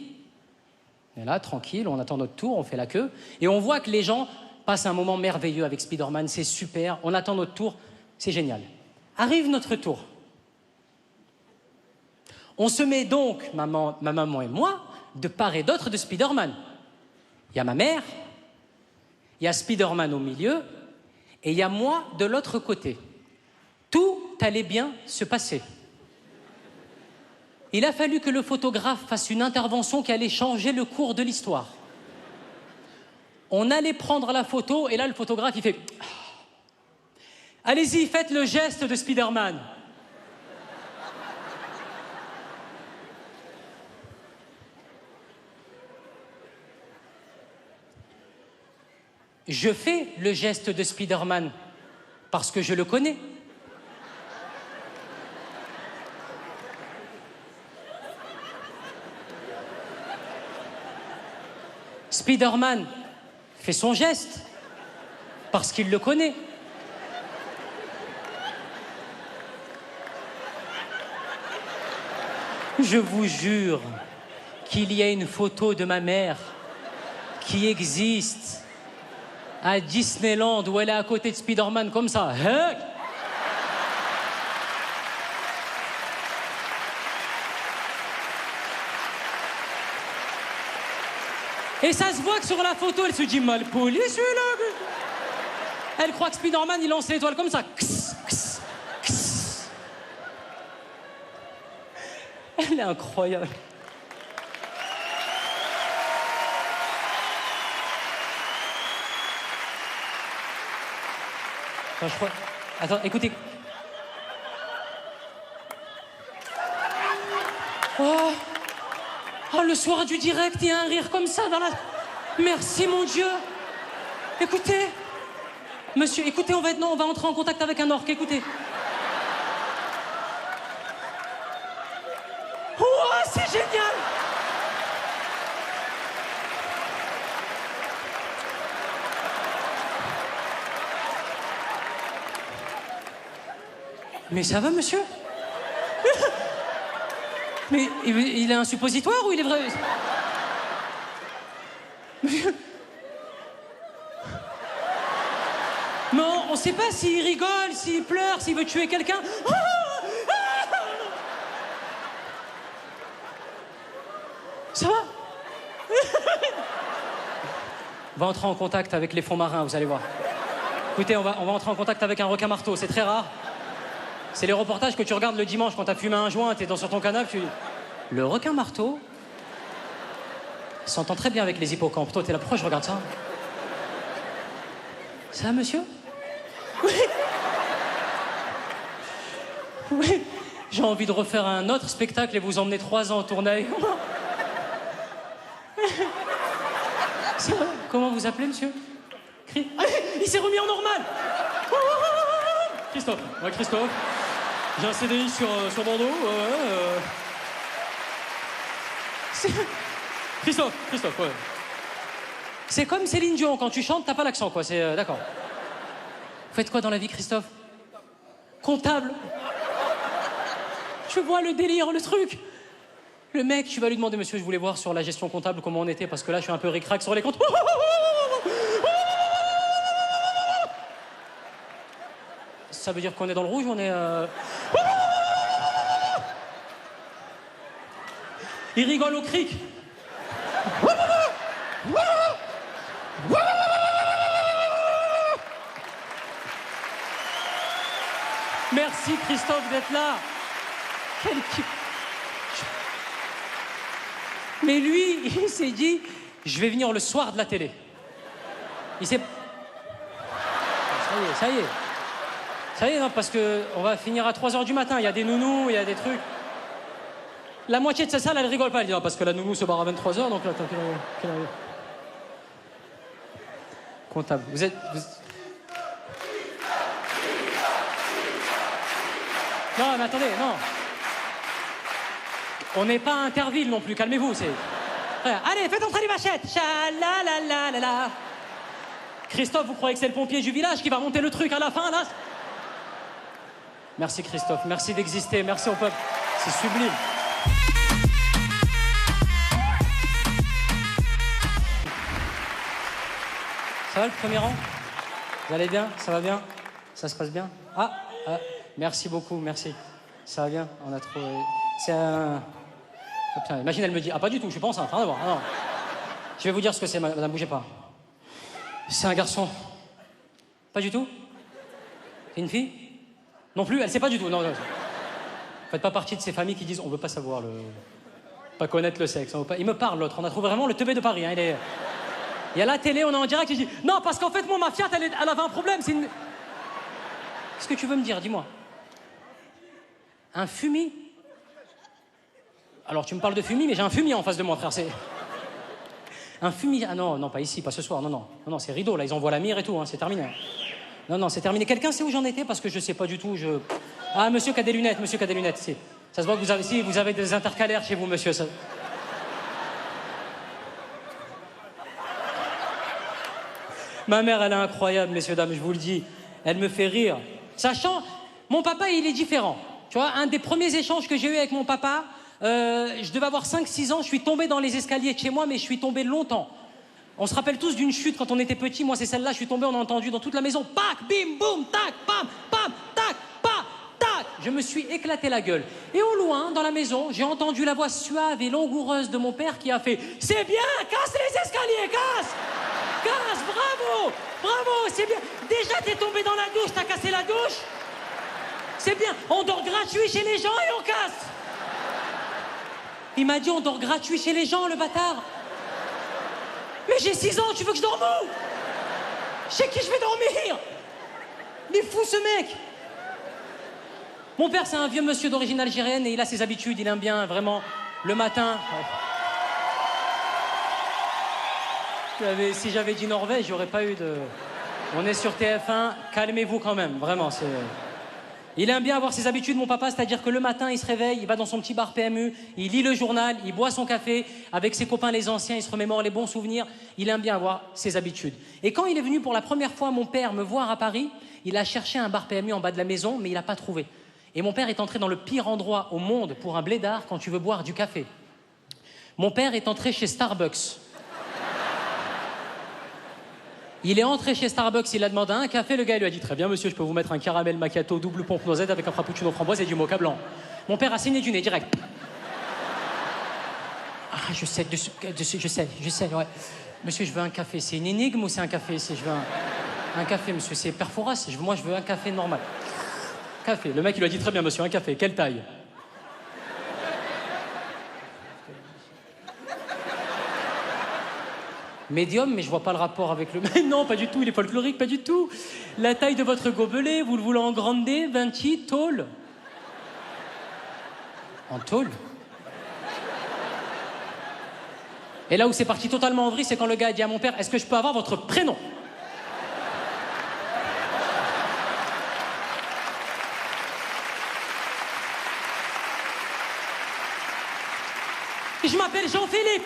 on est là, tranquille, on attend notre tour, on fait la queue, et on voit que les gens passent un moment merveilleux avec Spider-Man, c'est super, on attend notre tour, c'est génial. Arrive notre tour. On se met donc, ma maman et moi, de part et d'autre de Spider-Man. Il y a ma mère, il y a Spider-Man au milieu, et il y a moi de l'autre côté. Tout allait bien se passer. Il a fallu que le photographe fasse une intervention qui allait changer le cours de l'histoire. On allait prendre la photo, et là, le photographe, il fait... Allez-y, faites le geste de Spider-Man. Je fais le geste de Spider-Man parce que je le connais. Spider-Man fait son geste parce qu'il le connaît. Je vous jure qu'il y a une photo de ma mère qui existe à Disneyland où elle est à côté de Spider-Man comme ça. Hein? Et ça se voit que sur la photo, elle se dit mal poli celui-là. Elle croit que Spider-Man, il lance l'étoile comme ça. Kss, kss, kss. Elle est incroyable. Attends, je crois... Attends, écoutez. Oh, le soir du direct, il y a un rire comme ça dans la... Merci, mon Dieu. Écoutez. Monsieur, écoutez, on va entrer en contact avec un orque, écoutez. Oh, c'est génial. Mais ça va, monsieur? Mais il a un suppositoire ou il est vrai? Non, on sait pas s'il rigole, s'il pleure, s'il veut tuer quelqu'un. Ça va? On va entrer en contact avec les fonds marins, vous allez voir. Écoutez, on va entrer en contact avec un requin-marteau, c'est très rare. C'est les reportages que tu regardes le dimanche quand t'as fumé un joint, t'es sur ton canapé, tu dis... Le requin-marteau s'entend très bien avec les hippocampes. Toi, t'es là, pourquoi je regarde ça? Ça va, monsieur? Oui. Oui. J'ai envie de refaire un autre spectacle et vous emmener 3 ans au tournée. Ça va? Comment vous appelez, monsieur? Il s'est remis en normal. Christophe. Ouais, Christophe. J'ai un CDI sur Bordeaux. Christophe, ouais. C'est comme Céline Dion, quand tu chantes, t'as pas l'accent, quoi. C'est d'accord. Vous faites quoi dans la vie, Christophe? Comptable. Je vois le délire, le truc. Le mec, tu vas lui demander, monsieur, je voulais voir sur la gestion comptable comment on était, parce que là, je suis un peu ric-rac sur les comptes. Ça veut dire qu'on est dans le rouge, on est... Il rigole au cric. Merci Christophe d'être là. Mais lui, il s'est dit, je vais venir le soir de la télé. Il s'est... Ça y est, non, parce qu'on va finir à 3h du matin. Il y a des nounous, il y a des trucs. La moitié de sa salle, elle rigole pas. Elle dit, non, parce que la nounou se barre à 23h, donc là, attends, quelle heure il est Comptable. Vous êtes... Non, mais attendez, non. On n'est pas à Interville non plus, calmez-vous, c'est... Allez, faites entrer les vachettes. Cha-la-la-la-la-la. Christophe, vous croyez que c'est le pompier du village qui va monter le truc à la fin, là? Merci Christophe, merci d'exister, merci au peuple. C'est sublime. Ça va le premier rang? Vous allez bien? Ça va bien? Ça se passe bien? Merci beaucoup, merci. Ça va bien? On a trouvé... C'est un... Oh, putain, imagine, elle me dit, pas du tout, je suis pas enceinte, rien à voir. Non. Je vais vous dire ce que c'est, madame, bougez pas. C'est un garçon. Pas du tout? C'est une fille? Non plus, elle sait pas du tout, non. Faites pas partie de ces familles qui disent, on veut pas savoir pas connaître le sexe. Il me parle, l'autre, on a trouvé vraiment le teubé de Paris, hein, il y a la télé, on est en direct, il dit, non, parce qu'en fait, moi, ma Fiat, elle avait un problème, c'est une... Qu'est-ce que tu veux me dire, dis-moi? Un fumier? Alors, tu me parles de fumier, mais j'ai un fumier en face de moi, frère, c'est... Un fumier... Ah non, pas ici, pas ce soir, non, c'est rideau, là, ils envoient la mire et tout, hein, c'est terminé. Non, c'est terminé. Quelqu'un sait où j'en étais? Parce que je sais pas du tout, Ah, monsieur qui a des lunettes, si. Ça se voit que vous avez des intercalaires chez vous, monsieur, ça... Ma mère, elle est incroyable, messieurs, dames, je vous le dis. Elle me fait rire. Sachant, mon papa, il est différent. Tu vois, un des premiers échanges que j'ai eu avec mon papa, je devais avoir 5-6 ans, je suis tombé dans les escaliers de chez moi, mais je suis tombé longtemps. On se rappelle tous d'une chute quand on était petit. Moi, c'est celle-là, je suis tombé, on a entendu dans toute la maison. Pac, bim, boum, tac, pam, pam, tac, pa, tac. Je me suis éclaté la gueule. Et au loin, dans la maison, j'ai entendu la voix suave et langoureuse de mon père qui a fait « C'est bien, casse les escaliers, casse ! Casse, bravo, c'est bien. Déjà, t'es tombé dans la douche, t'as cassé la douche. C'est bien, on dort gratuit chez les gens et on casse. » Il m'a dit, on dort gratuit chez les gens, le bâtard. Mais j'ai 6 ans, tu veux que je dorme où? Chez qui je vais dormir? Il est fou, ce mec. Mon père, c'est un vieux monsieur d'origine algérienne et il a ses habitudes, il aime bien, vraiment, le matin... Si j'avais dit Norvège, j'aurais pas eu de... On est sur TF1, calmez-vous quand même, vraiment, c'est... Il aime bien avoir ses habitudes, mon papa, c'est-à-dire que le matin, il se réveille, il va dans son petit bar PMU, il lit le journal, il boit son café, avec ses copains les anciens, il se remémore les bons souvenirs, il aime bien avoir ses habitudes. Et quand il est venu pour la première fois, mon père, me voir à Paris, il a cherché un bar PMU en bas de la maison, mais il n'a pas trouvé. Et mon père est entré dans le pire endroit au monde pour un blédard quand tu veux boire du café. Mon père est entré chez Starbucks. Il est entré chez Starbucks, il a demandé un café, le gars lui a dit « Très bien monsieur, je peux vous mettre un caramel macchiato double pompe noisette avec un frappuccino framboise et du mocha blanc. » Mon père a saigné du nez, direct. Ah, je sais, ouais. Monsieur, je veux un café. C'est une énigme ou c'est un café? Je veux un café, monsieur, c'est Perforas. Moi, je veux un café normal. Café. Le mec, il lui a dit « Très bien monsieur, un café. Quelle taille ?» Médium, mais je vois pas le rapport avec le... Mais non, pas du tout, il est folklorique, pas du tout. La taille de votre gobelet, vous le voulez en grande, 20, tôle. En tôle? Et là où c'est parti totalement en vrille, c'est quand le gars a dit à mon père, est-ce que je peux avoir votre prénom? Je m'appelle Jean-Philippe.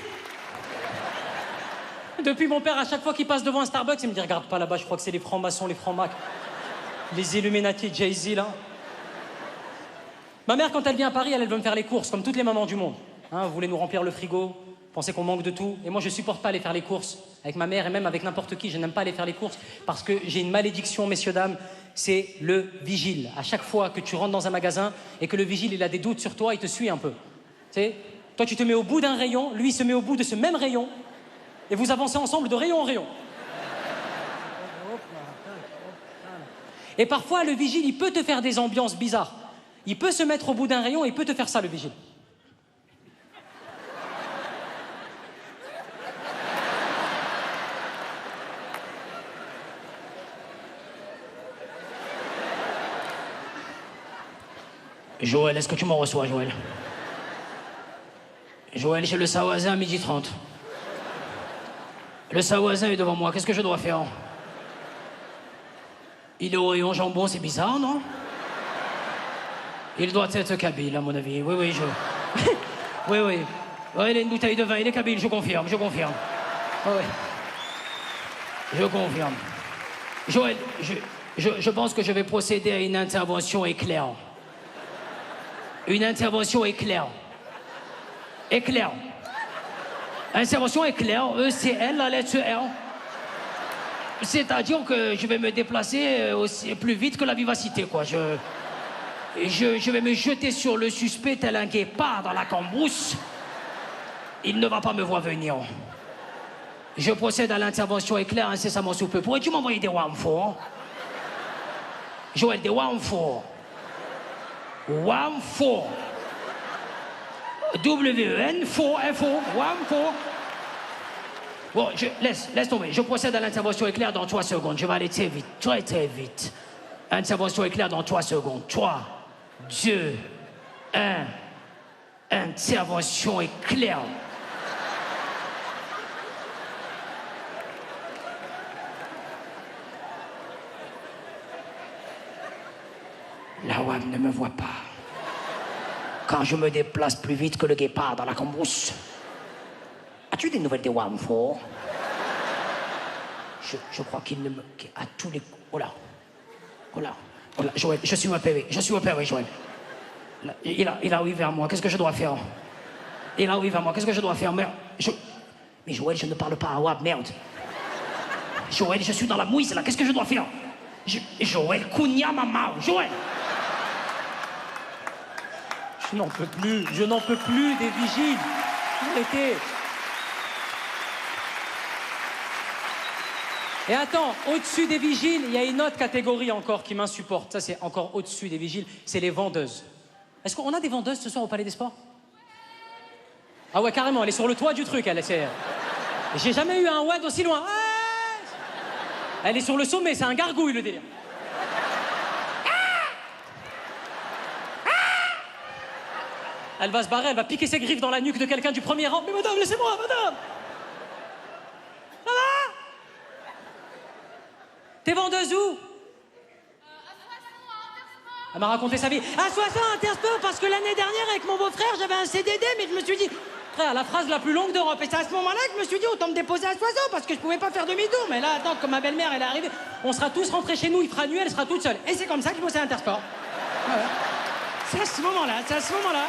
Depuis, mon père, à chaque fois qu'il passe devant un Starbucks, il me dit, regarde pas là-bas, je crois que c'est les francs-maçons, les francs-macs. Les Illuminati, Jay-Z, là. Ma mère, quand elle vient à Paris, elle veut me faire les courses, comme toutes les mamans du monde. Hein, vous voulez nous remplir le frigo, pensez qu'on manque de tout. Et moi, je supporte pas aller faire les courses avec ma mère et même avec n'importe qui. Je n'aime pas aller faire les courses parce que j'ai une malédiction, messieurs, dames, c'est le vigile. À chaque fois que tu rentres dans un magasin et que le vigile, il a des doutes sur toi, il te suit un peu. Tu sais, toi, tu te mets au bout d'un rayon, lui, il se met au bout de ce même rayon et vous avancez ensemble de rayon en rayon. Et parfois, le vigile, il peut te faire des ambiances bizarres. Il peut se mettre au bout d'un rayon et il peut te faire ça, le vigile. Joël, est-ce que tu m'en reçois, Joël? Joël, j'ai le Sawasin à 12h30. Le Sawasin est devant moi, qu'est-ce que je dois faire? Il est au rayon jambon, c'est bizarre, non? Il doit être kabyle, à mon avis. Oui, oui, oui, oui. Ouais, il a une bouteille de vin, il est kabyle, je confirme, je confirme. Oui. Je confirme. Joël, je pense que je vais procéder à une intervention éclair. Une intervention éclair. Éclair. Intervention éclair, ECL, la lettre R. C'est-à-dire que je vais me déplacer aussi plus vite que la vivacité, quoi. Je vais me jeter sur le suspect tel un guépard dans la cambrousse. Il ne va pas me voir venir. Je procède à l'intervention éclair incessamment sous peu. Pourrais-tu m'envoyer des renforts? Joël, des renforts. Renforts. W-E-N, faux, F-O, renforts. Bon, laisse tomber. Je procède à l'intervention éclair dans 3 secondes. Je vais aller très vite, très très vite. Intervention éclair dans 3 secondes. 3, 2, 1. Intervention éclair. La WAM ne me voit pas. Quand je me déplace plus vite que le guépard dans la cambrousse. As-tu des nouvelles des WAM, fort? Je crois qu'il ne me... À tous les coups... Oh là. Oh là. Oh là. Joël, je suis opéré. Je suis opéré, Joël. Là, il arrive vers moi. Qu'est-ce que je dois faire? Il arrive vers moi. Qu'est-ce que je dois faire? Merde. Mais Joël, je ne parle pas à WAM, merde. Joël, je suis dans la mouise, là. Qu'est-ce que je dois faire? Joël, Kounia Mama. Joël. Je n'en peux plus. Je n'en peux plus des vigiles. Arrêtez. Et attends, au-dessus des vigiles, il y a une autre catégorie encore qui m'insupporte. Ça, c'est encore au-dessus des vigiles, c'est les vendeuses. Est-ce qu'on a des vendeuses ce soir au Palais des Sports? Ah ouais, carrément, elle est sur le toit du truc, elle. J'ai jamais eu un WAD aussi loin. Ah, elle est sur le sommet, c'est un gargouille, le délire. Elle va se barrer, elle va piquer ses griffes dans la nuque de quelqu'un du premier rang. Mais madame, laissez-moi, madame! T'es vendeuse où? Elle m'a raconté sa vie. À Soissons, Intersport, parce que l'année dernière, avec mon beau-frère, j'avais un CDD, mais je me suis dit, frère, la phrase la plus longue d'Europe. Et c'est à ce moment-là que je me suis dit, autant me déposer à Soissons, parce que je pouvais pas faire demi-tour. Mais là, attends, comme ma belle-mère, elle est arrivée, on sera tous rentrés chez nous, il fera nuit, elle sera toute seule. Et c'est comme ça que je bossais à Intersport. Voilà. C'est à ce moment-là, c'est à ce moment-là.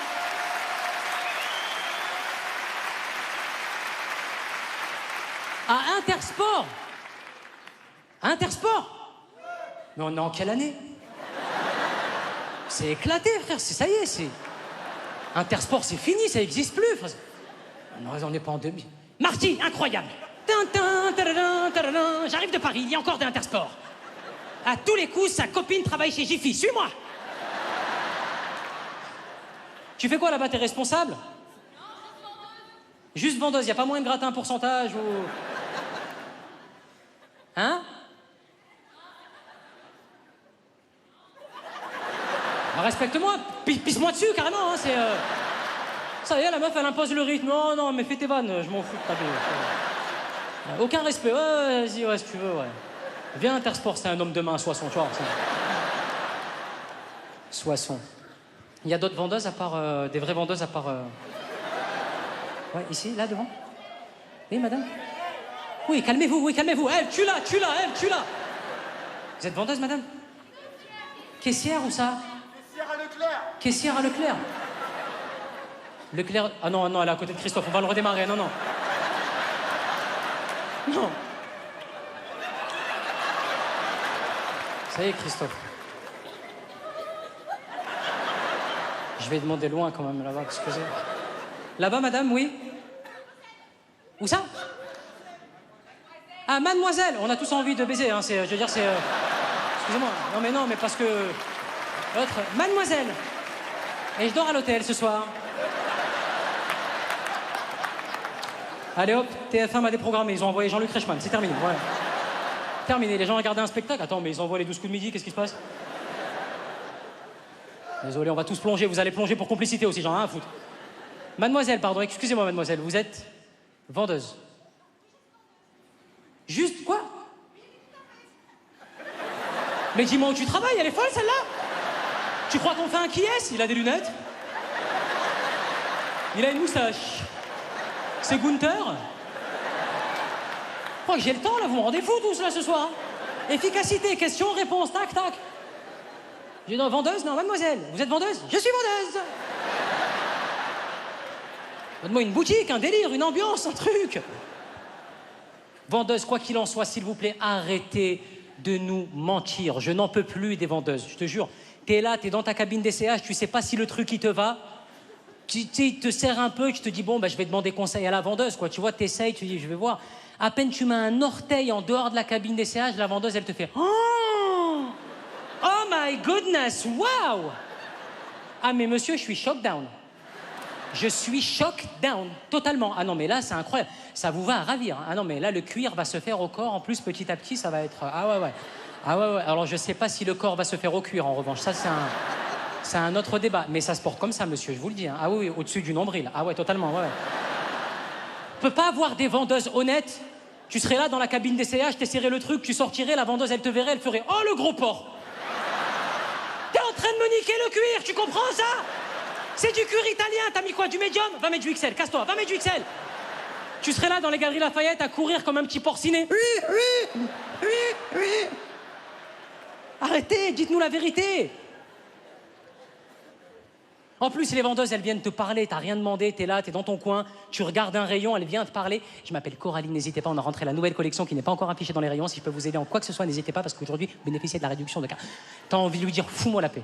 À Intersport. Intersport. Mais on est en quelle année? C'est éclaté, frère, ça y est, c'est... Intersport, c'est fini, ça n'existe plus. Frère. Non, on n'est pas en 2000. Marty, incroyable. J'arrive de Paris, il y a encore des Intersport. À tous les coups, sa copine travaille chez Jiffy. Suis-moi. Tu fais quoi là-bas? T'es responsable? Non, juste vendeuse. Il n'y a pas moyen de gratter un pourcentage ou... Hein? Bah, respecte-moi, pisse-moi dessus carrément, hein, c'est... Ça y est, la meuf, elle impose le rythme. Non, non, mais fais tes vannes, je m'en fous de ta vie. Aucun respect, ouais, vas-y, ouais, si tu veux, ouais. Viens, Intersport, c'est un homme de main, Soissons, tu vois. Soissons. Il y a d'autres vendeuses à part... des vraies vendeuses à part... Ouais, ici, là, devant. Oui, madame? Oui, calmez-vous, oui, calmez-vous. Elle, tue-la, tue-la, elle, tue-la. Vous êtes vendeuse, madame? Caissière ou ça? Caissière à Leclerc. Caissière à Leclerc. Leclerc... Ah non, non, elle est à côté de Christophe, on va le redémarrer, non, non. Non. Ça y est, Christophe. Je vais demander loin quand même, là-bas, excusez. Là-bas, madame, oui? Où ça? Ah, mademoiselle, on a tous envie de baiser, hein, je veux dire, c'est... Excusez-moi, non, mais parce que... L'autre, mademoiselle. Et je dors à l'hôtel ce soir. Allez hop, TF1 m'a déprogrammé, ils ont envoyé Jean-Luc Reichmann, c'est terminé, voilà. Terminé, les gens regardaient un spectacle. Attends, mais ils envoient les 12 coups de midi, qu'est-ce qui se passe? Désolé, on va tous plonger, vous allez plonger pour complicité aussi, j'en ai rien à foutre. Mademoiselle, pardon, excusez-moi mademoiselle, vous êtes vendeuse. Juste quoi? Mais dis-moi où tu travailles, elle est folle celle-là? Tu crois qu'on fait un qui est? Il a des lunettes. Il a une moustache. C'est Gunther? Je crois que j'ai le temps là, vous me rendez fou tous là ce soir. Efficacité, question, réponse, tac, tac. J'ai une vendeuse? Non, mademoiselle, vous êtes vendeuse? Je suis vendeuse. Donne-moi une boutique, un délire, une ambiance, un truc. Vendeuse, quoi qu'il en soit, s'il vous plaît, arrêtez de nous mentir. Je n'en peux plus des vendeuses, je te jure. T'es là, t'es dans ta cabine d'essayage, tu sais pas si le truc il te va. Tu te sers un peu, tu te dis bon, bah, je vais demander conseil à la vendeuse, quoi. Tu vois, t'essayes, tu dis je vais voir. À peine tu mets un orteil en dehors de la cabine d'essayage, la vendeuse elle te fait oh, oh my goodness, wow. Ah mais monsieur, je suis shock down. Je suis shock down, totalement. Ah non mais là c'est incroyable, ça vous va à ravir. Ah non mais là le cuir va se faire au corps, en plus petit à petit ça va être... Ah ouais ouais. Ah ouais ouais, alors je sais pas si le corps va se faire au cuir en revanche, ça c'est un autre débat. Mais ça se porte comme ça monsieur, je vous le dis. Hein. Ah oui, oui, au-dessus du nombril. Ah ouais, totalement, ouais. On peut pas avoir des vendeuses honnêtes. Tu serais là dans la cabine d'essayage, t'essaierais le truc, tu sortirais, la vendeuse elle te verrait, elle ferait oh le gros porc. T'es en train de me niquer le cuir, tu comprends ça? C'est du cuir italien, t'as mis quoi? Du médium? Va mettre du XL, casse-toi, va mettre du XL. Tu serais là dans les galeries Lafayette à courir comme un petit porcinet. Oui, oui, oui, oui. Arrêtez, dites-nous la vérité. En plus, les vendeuses, elles viennent te parler, t'as rien demandé, t'es là, t'es dans ton coin, tu regardes un rayon, elle vient te parler. Je m'appelle Coralie, n'hésitez pas, on a rentré la nouvelle collection qui n'est pas encore affichée dans les rayons. Si je peux vous aider en quoi que ce soit, n'hésitez pas, parce qu'aujourd'hui, vous bénéficiez de la réduction de 15%. T'as envie de lui dire, fous-moi la paix.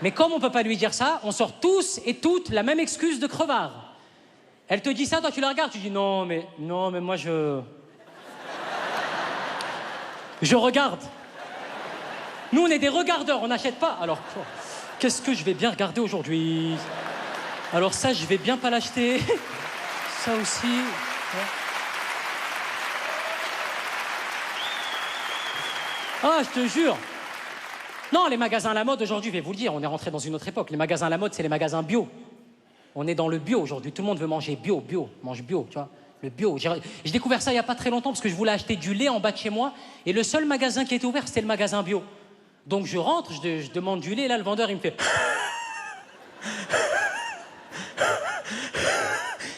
Mais comme on peut pas lui dire ça, on sort tous et toutes la même excuse de crevard. Elle te dit ça, toi tu la regardes, tu dis, non, mais moi je regarde. Nous, on est des regardeurs, on n'achète pas. Alors, qu'est-ce que je vais bien regarder aujourd'hui? Alors ça, je vais bien pas l'acheter. Ça aussi. Ouais. Ah, je te jure. Non, les magasins à la mode aujourd'hui, je vais vous le dire, on est rentré dans une autre époque. Les magasins à la mode, c'est les magasins bio. On est dans le bio aujourd'hui. Tout le monde veut manger bio, mange bio, tu vois. Le bio. J'ai découvert ça il y a pas très longtemps parce que je voulais acheter du lait en bas de chez moi et le seul magasin qui était ouvert, c'était le magasin bio. Donc je rentre, je demande du lait, là le vendeur il me fait...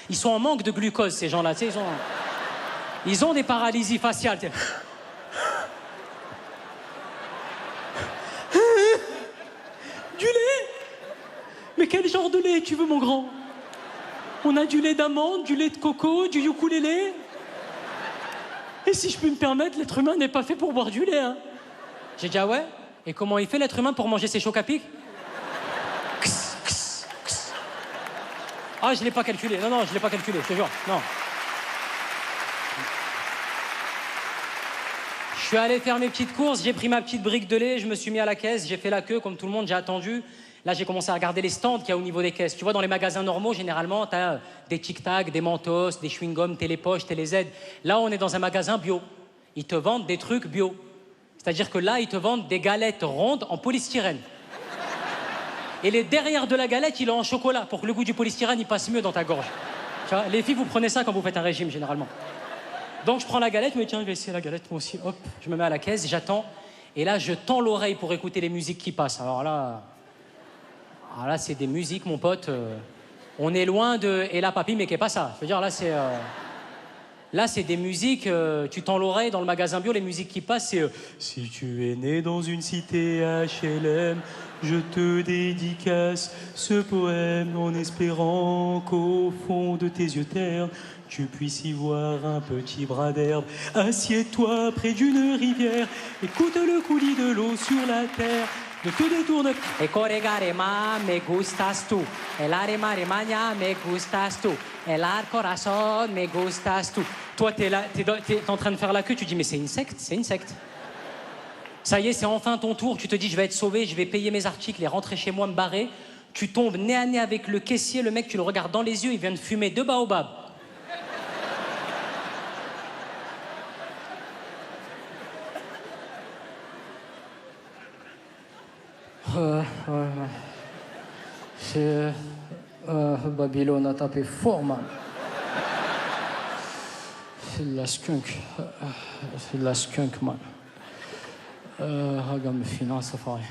Ils sont en manque de glucose ces gens-là, tu sais, ils ont des paralysies faciales. Tu sais. Du lait? Mais quel genre de lait tu veux mon grand? On a du lait d'amande, du lait de coco, du ukulélé. Et si je peux me permettre, l'être humain n'est pas fait pour boire du lait, hein. J'ai dit ah ouais? Et comment il fait l'être humain pour manger ses chocs à pic? Ah, je l'ai pas calculé. Non, je l'ai pas calculé, je te jure. Non. Je suis allé faire mes petites courses, j'ai pris ma petite brique de lait, je me suis mis à la caisse, j'ai fait la queue comme tout le monde, j'ai attendu. Là, j'ai commencé à regarder les stands qu'il y a au niveau des caisses. Tu vois, dans les magasins normaux, généralement, tu as des tic-tac, des mentos, des chewing-gums, Télépoche, Télé-Z. Là, on est dans un magasin bio. Ils te vendent des trucs bio. C'est-à-dire que là, ils te vendent des galettes rondes en polystyrène. Et les derrière de la galette, il est en chocolat pour que le goût du polystyrène, il passe mieux dans ta gorge. Tu vois, les filles, vous prenez ça quand vous faites un régime, généralement. Donc, je prends la galette, mais tiens, je vais essayer la galette, moi aussi. Hop, je me mets à la caisse, j'attends. Et là, je tends l'oreille pour écouter les musiques qui passent. Alors là, c'est des musiques, mon pote. On est loin de... Et là, papy, mais qu'est pas ça? Je veux dire, là, c'est... Là, c'est des musiques, tu tends l'oreille dans le magasin bio, les musiques qui passent, c'est si tu es né dans une cité HLM, je te dédicace ce poème en espérant qu'au fond de tes yeux ternes, tu puisses y voir un petit bras d'herbe. Assieds-toi près d'une rivière, écoute le coulis de l'eau sur la terre. Ne te détourne pas. E corregarema me gustas tu. El arema remagna me gustas tu. El corazon me gustas tu. Toi, t'es là, t'es en train de faire la queue, tu dis mais c'est une secte, c'est une secte. Ça y est, c'est enfin ton tour. Tu te dis je vais être sauvé, je vais payer mes articles et rentrer chez moi, me barrer. Tu tombes nez à nez avec le caissier, le mec, tu le regardes dans les yeux, il vient de fumer 2 baobabs. Ouais. C'est... Babylone a tapé fort, man. C'est de la skunk. C'est de la skunk, man. Regarde, me finance, ça fait rien.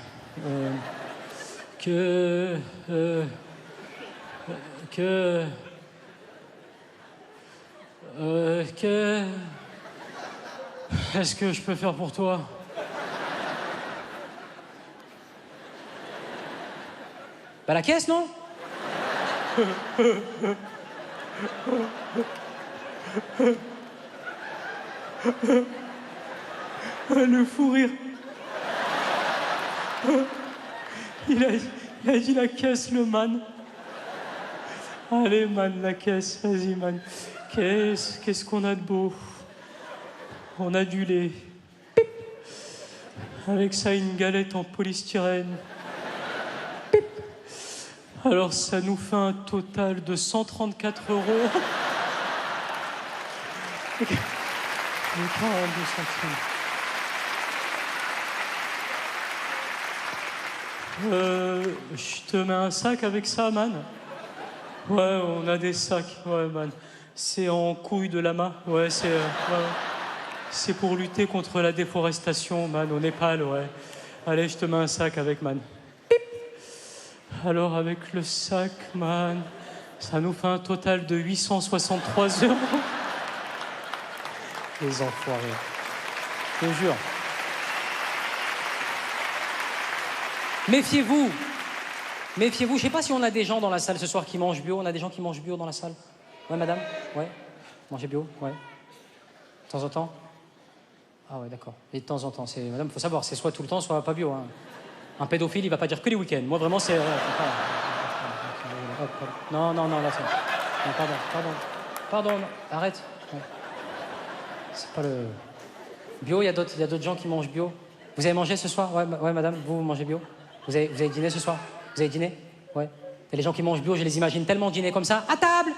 Qu'est-ce que je peux faire pour toi? Bah la caisse, non? Le fou rire. Il a dit la caisse, le man. Allez, man, la caisse, vas-y, man. Qu'est-ce qu'on a de beau? On a du lait. Pip. Avec ça, une galette en polystyrène. Alors, ça nous fait un total de 134 €. Et 42 centimes. Je te mets un sac avec ça, man. Ouais, on a des sacs. Ouais, man. C'est en couille de lama. Ouais, c'est... C'est pour lutter contre la déforestation, man, au Népal, ouais. Allez, je te mets un sac avec, man. Alors, avec le sac, man, ça nous fait un total de 863 €. Les enfoirés. Je te jure. Méfiez-vous. Méfiez-vous. Je sais pas si on a des gens dans la salle ce soir qui mangent bio. On a des gens qui mangent bio dans la salle? Ouais, madame? Ouais. Mangez bio? Ouais. De temps en temps? Ah ouais, d'accord. Et de temps en temps, c'est... Madame, faut savoir, c'est soit tout le temps, soit pas bio, hein. Un pédophile, il va pas dire que les week-ends. Moi, vraiment, c'est... Non, là, c'est... Non, pardon, non. Arrête. Ouais. C'est pas le... Bio, il y a d'autres gens qui mangent bio. Vous avez mangé ce soir? Ouais, madame, vous mangez bio? Vous avez dîné ce soir? Vous avez dîné? Ouais. Et les gens qui mangent bio, je les imagine tellement dîner comme ça. À table!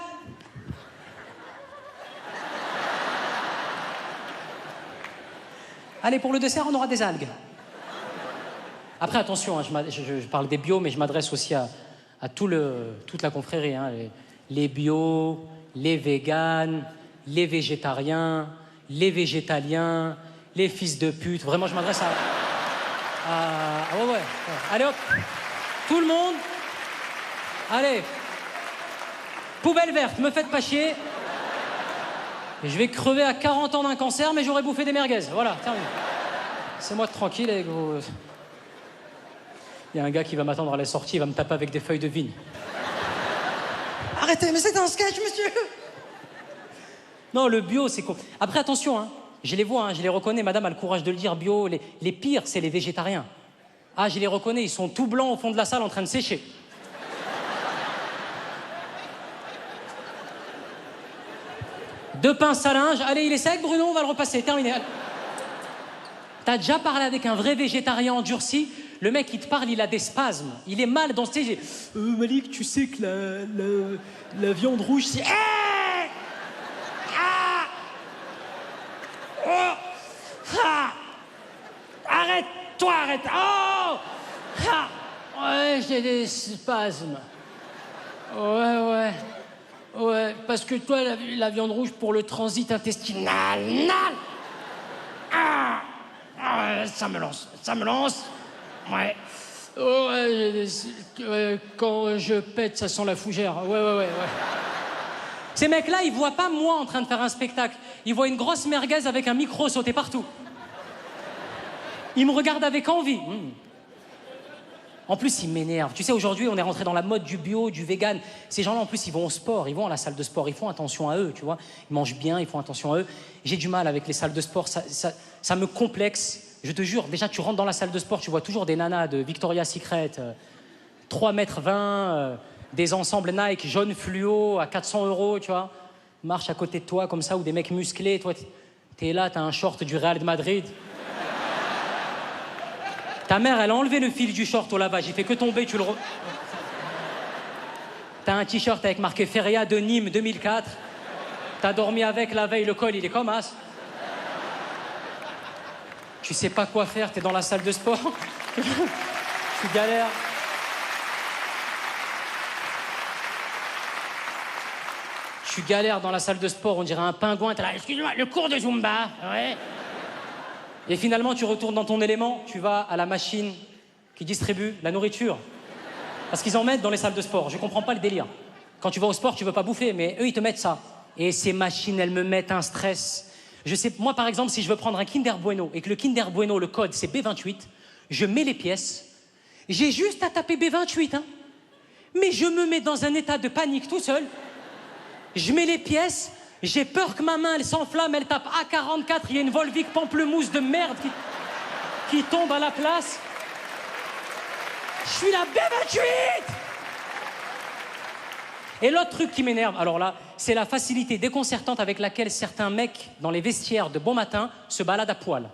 Allez, pour le dessert, on aura des algues. Après, attention, hein, je parle des bio, mais je m'adresse aussi à toute la confrérie. Hein, les bio, les véganes, les végétariens, les végétaliens, les fils de pute. Vraiment, je m'adresse ouais. Allez, hop. Tout le monde. Allez. Poubelle verte, me faites pas chier. Et je vais crever à 40 ans d'un cancer, mais j'aurais bouffé des merguez. Voilà, terminé. C'est moi tranquille avec vos... Il y a un gars qui va m'attendre à la sortie, il va me taper avec des feuilles de vigne. Arrêtez, mais c'est un sketch, monsieur! Non, le bio, c'est quoi? Après, attention, hein, je les vois, hein, je les reconnais, madame a le courage de le dire, bio. Les pires, c'est les végétariens. Ah, je les reconnais, ils sont tout blancs au fond de la salle en train de sécher. Deux pinces à linge. Allez, il est sec, Bruno, on va le repasser. Terminé. T'as déjà parlé avec un vrai végétarien endurci? Le mec, il te parle, il a des spasmes. Il est mal dans ce stage. Malik, tu sais que la viande rouge, c'est... Arrête-toi, arrête. Oh ah. Ouais, j'ai des spasmes. Ouais. Ouais, parce que toi, la viande rouge pour le transit intestinal. Ça me lance. Ouais. Oh, quand je pète, ça sent la fougère. Ouais. Ces mecs-là, ils voient pas moi en train de faire un spectacle. Ils voient une grosse merguez avec un micro sauter partout. Ils me regardent avec envie. En plus, ils m'énervent. Tu sais, aujourd'hui, on est rentré dans la mode du bio, du vegan. Ces gens-là, en plus, ils vont au sport, ils vont à la salle de sport, ils font attention à eux, tu vois. Ils mangent bien, ils font attention à eux. J'ai du mal avec les salles de sport, ça me complexe. Je te jure, déjà, tu rentres dans la salle de sport, tu vois toujours des nanas de Victoria's Secret, 3,20 m, des ensembles Nike jaune fluo à 400 €, tu vois. Marche à côté de toi comme ça, ou des mecs musclés. Toi, t'es là, t'as un short du Real de Madrid. Ta mère, elle a enlevé le fil du short au lavage. Il fait que tomber, tu le... T'as un t-shirt avec marqué Feria de Nîmes 2004. T'as dormi avec la veille, le col, il est comme as. Tu sais pas quoi faire, t'es dans la salle de sport. Tu galères. Tu galères dans la salle de sport, on dirait un pingouin. T'es là, excuse-moi, le cours de Zumba, ouais. Et finalement, tu retournes dans ton élément, tu vas à la machine qui distribue la nourriture. Parce qu'ils en mettent dans les salles de sport. Je comprends pas le délire. Quand tu vas au sport, tu veux pas bouffer, mais eux, ils te mettent ça. Et ces machines, elles me mettent un stress. Je sais, moi, par exemple, si je veux prendre un Kinder Bueno et que le Kinder Bueno, le code, c'est B28, je mets les pièces. J'ai juste à taper B28, hein. Mais je me mets dans un état de panique tout seul. Je mets les pièces. J'ai peur que ma main, elle s'enflamme, elle tape A44, il y a une Volvic pamplemousse de merde qui tombe à la place. Je suis la B28. Et l'autre truc qui m'énerve, alors là, c'est la facilité déconcertante avec laquelle certains mecs dans les vestiaires de bon matin se baladent à poil.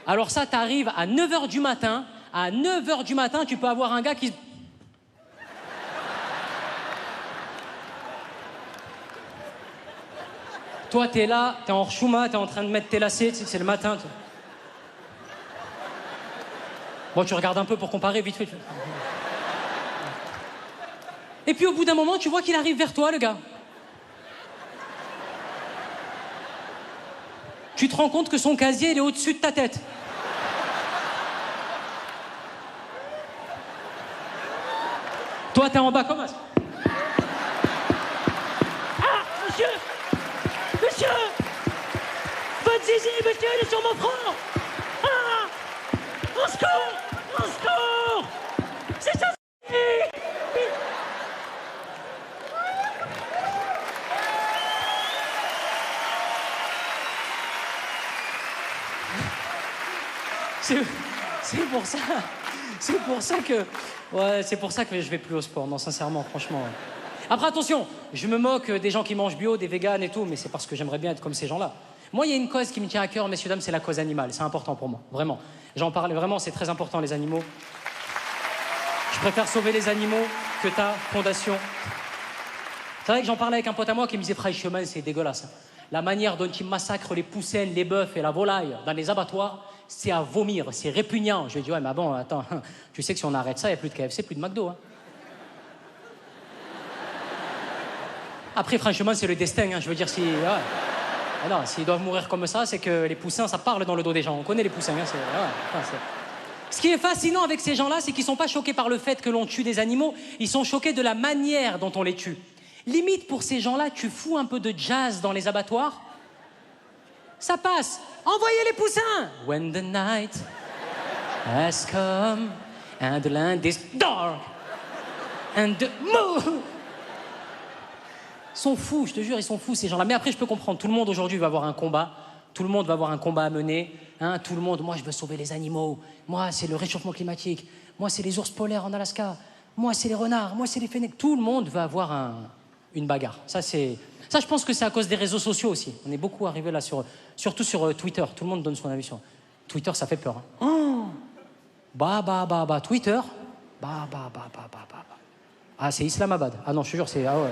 Alors ça, t'arrives à 9h du matin, à 9h du matin, tu peux avoir un gars qui... Toi, t'es là, t'es en chouma, t'es en train de mettre tes lacets, tu sais que c'est le matin. Bon, tu regardes un peu pour comparer, vite fait. Et puis au bout d'un moment, tu vois qu'il arrive vers toi, le gars. Tu te rends compte que son casier, il est au-dessus de ta tête. Toi, t'es en bas comme ça. Ah, monsieur! Monsieur! Votre zizi, monsieur, il est sur mon front! Ah! Au secours! Au secours! C'est ça! C'est pour ça que... Ouais, c'est pour ça que je vais plus au sport, non, sincèrement, franchement. Ouais. Après, attention, je me moque des gens qui mangent bio, des véganes et tout, mais c'est parce que j'aimerais bien être comme ces gens-là. Moi, il y a une cause qui me tient à cœur, messieurs, dames, c'est la cause animale. C'est important pour moi, vraiment. J'en parle vraiment, c'est très important, les animaux. Je préfère sauver les animaux que ta fondation. C'est vrai que j'en parlais avec un pote à moi qui me disait « Franchement, c'est dégueulasse. La manière dont ils massacrent les poussins, les bœufs et la volaille dans les abattoirs, c'est à vomir, c'est répugnant. » Je lui ai dit « Ouais, mais bon, attends, tu sais que si on arrête ça, il n'y a plus de KFC, plus de McDo. Hein. » Après, franchement, c'est le destin. Hein. Je veux dire, si... Ouais. Alors, s'ils doivent mourir comme ça, c'est que les poussins, ça parle dans le dos des gens. On connaît les poussins. Hein, ce qui est fascinant avec ces gens-là, c'est qu'ils ne sont pas choqués par le fait que l'on tue des animaux. Ils sont choqués de la manière dont on les tue. Limite, pour ces gens-là, tu fous un peu de jazz dans les abattoirs. Ça passe. Envoyez les poussins. When the night has come and the land is dark and the moon... Ils sont fous, je te jure, ils sont fous, ces gens-là. Mais après, je peux comprendre. Tout le monde, aujourd'hui, va avoir un combat. Tout le monde va avoir un combat à mener. Hein, tout le monde, moi, je veux sauver les animaux. Moi, c'est le réchauffement climatique. Moi, c'est les ours polaires en Alaska. Moi, c'est les renards. Moi, c'est les fennecs. Tout le monde va avoir une bagarre. Ça, je pense que c'est à cause des réseaux sociaux aussi. On est beaucoup arrivé là, surtout sur Twitter. Tout le monde donne son avis sur Twitter, ça fait peur. Hein. Oh Twitter. Ah, c'est Islamabad. Ah non, je te jure, c'est... Ah ouais.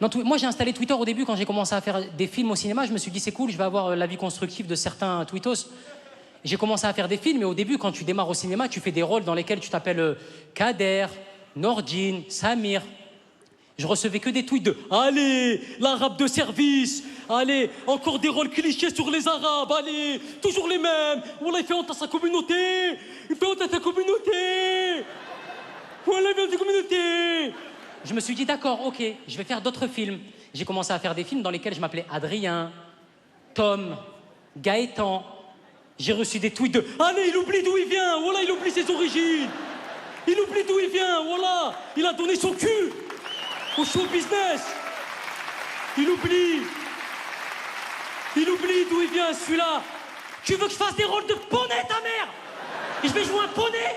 Non, moi, j'ai installé Twitter au début quand j'ai commencé à faire des films au cinéma. Je me suis dit, c'est cool, je vais avoir l'avis constructif de certains tweetos. J'ai commencé à faire des films, et au début, quand tu démarres au cinéma, tu fais des rôles dans lesquels tu t'appelles Kader, Nordine, Samir. Je recevais que des tweets de « Allez, l'arabe de service, allez, encore des rôles clichés sur les arabes, allez, toujours les mêmes. Wallah, il fait honte à sa communauté, il fait honte à sa communauté. Wallah, il fait honte à sa communauté. » Je me suis dit « D'accord, ok, je vais faire d'autres films. » J'ai commencé à faire des films dans lesquels je m'appelais Adrien, Tom, Gaëtan. J'ai reçu des tweets de « Allez, il oublie d'où il vient, voilà, il oublie ses origines. Il oublie d'où il vient, voilà, il a donné son cul au show business. Il oublie d'où il vient, celui-là. Tu veux que je fasse des rôles de poney, ta mère? Et je vais jouer un poney?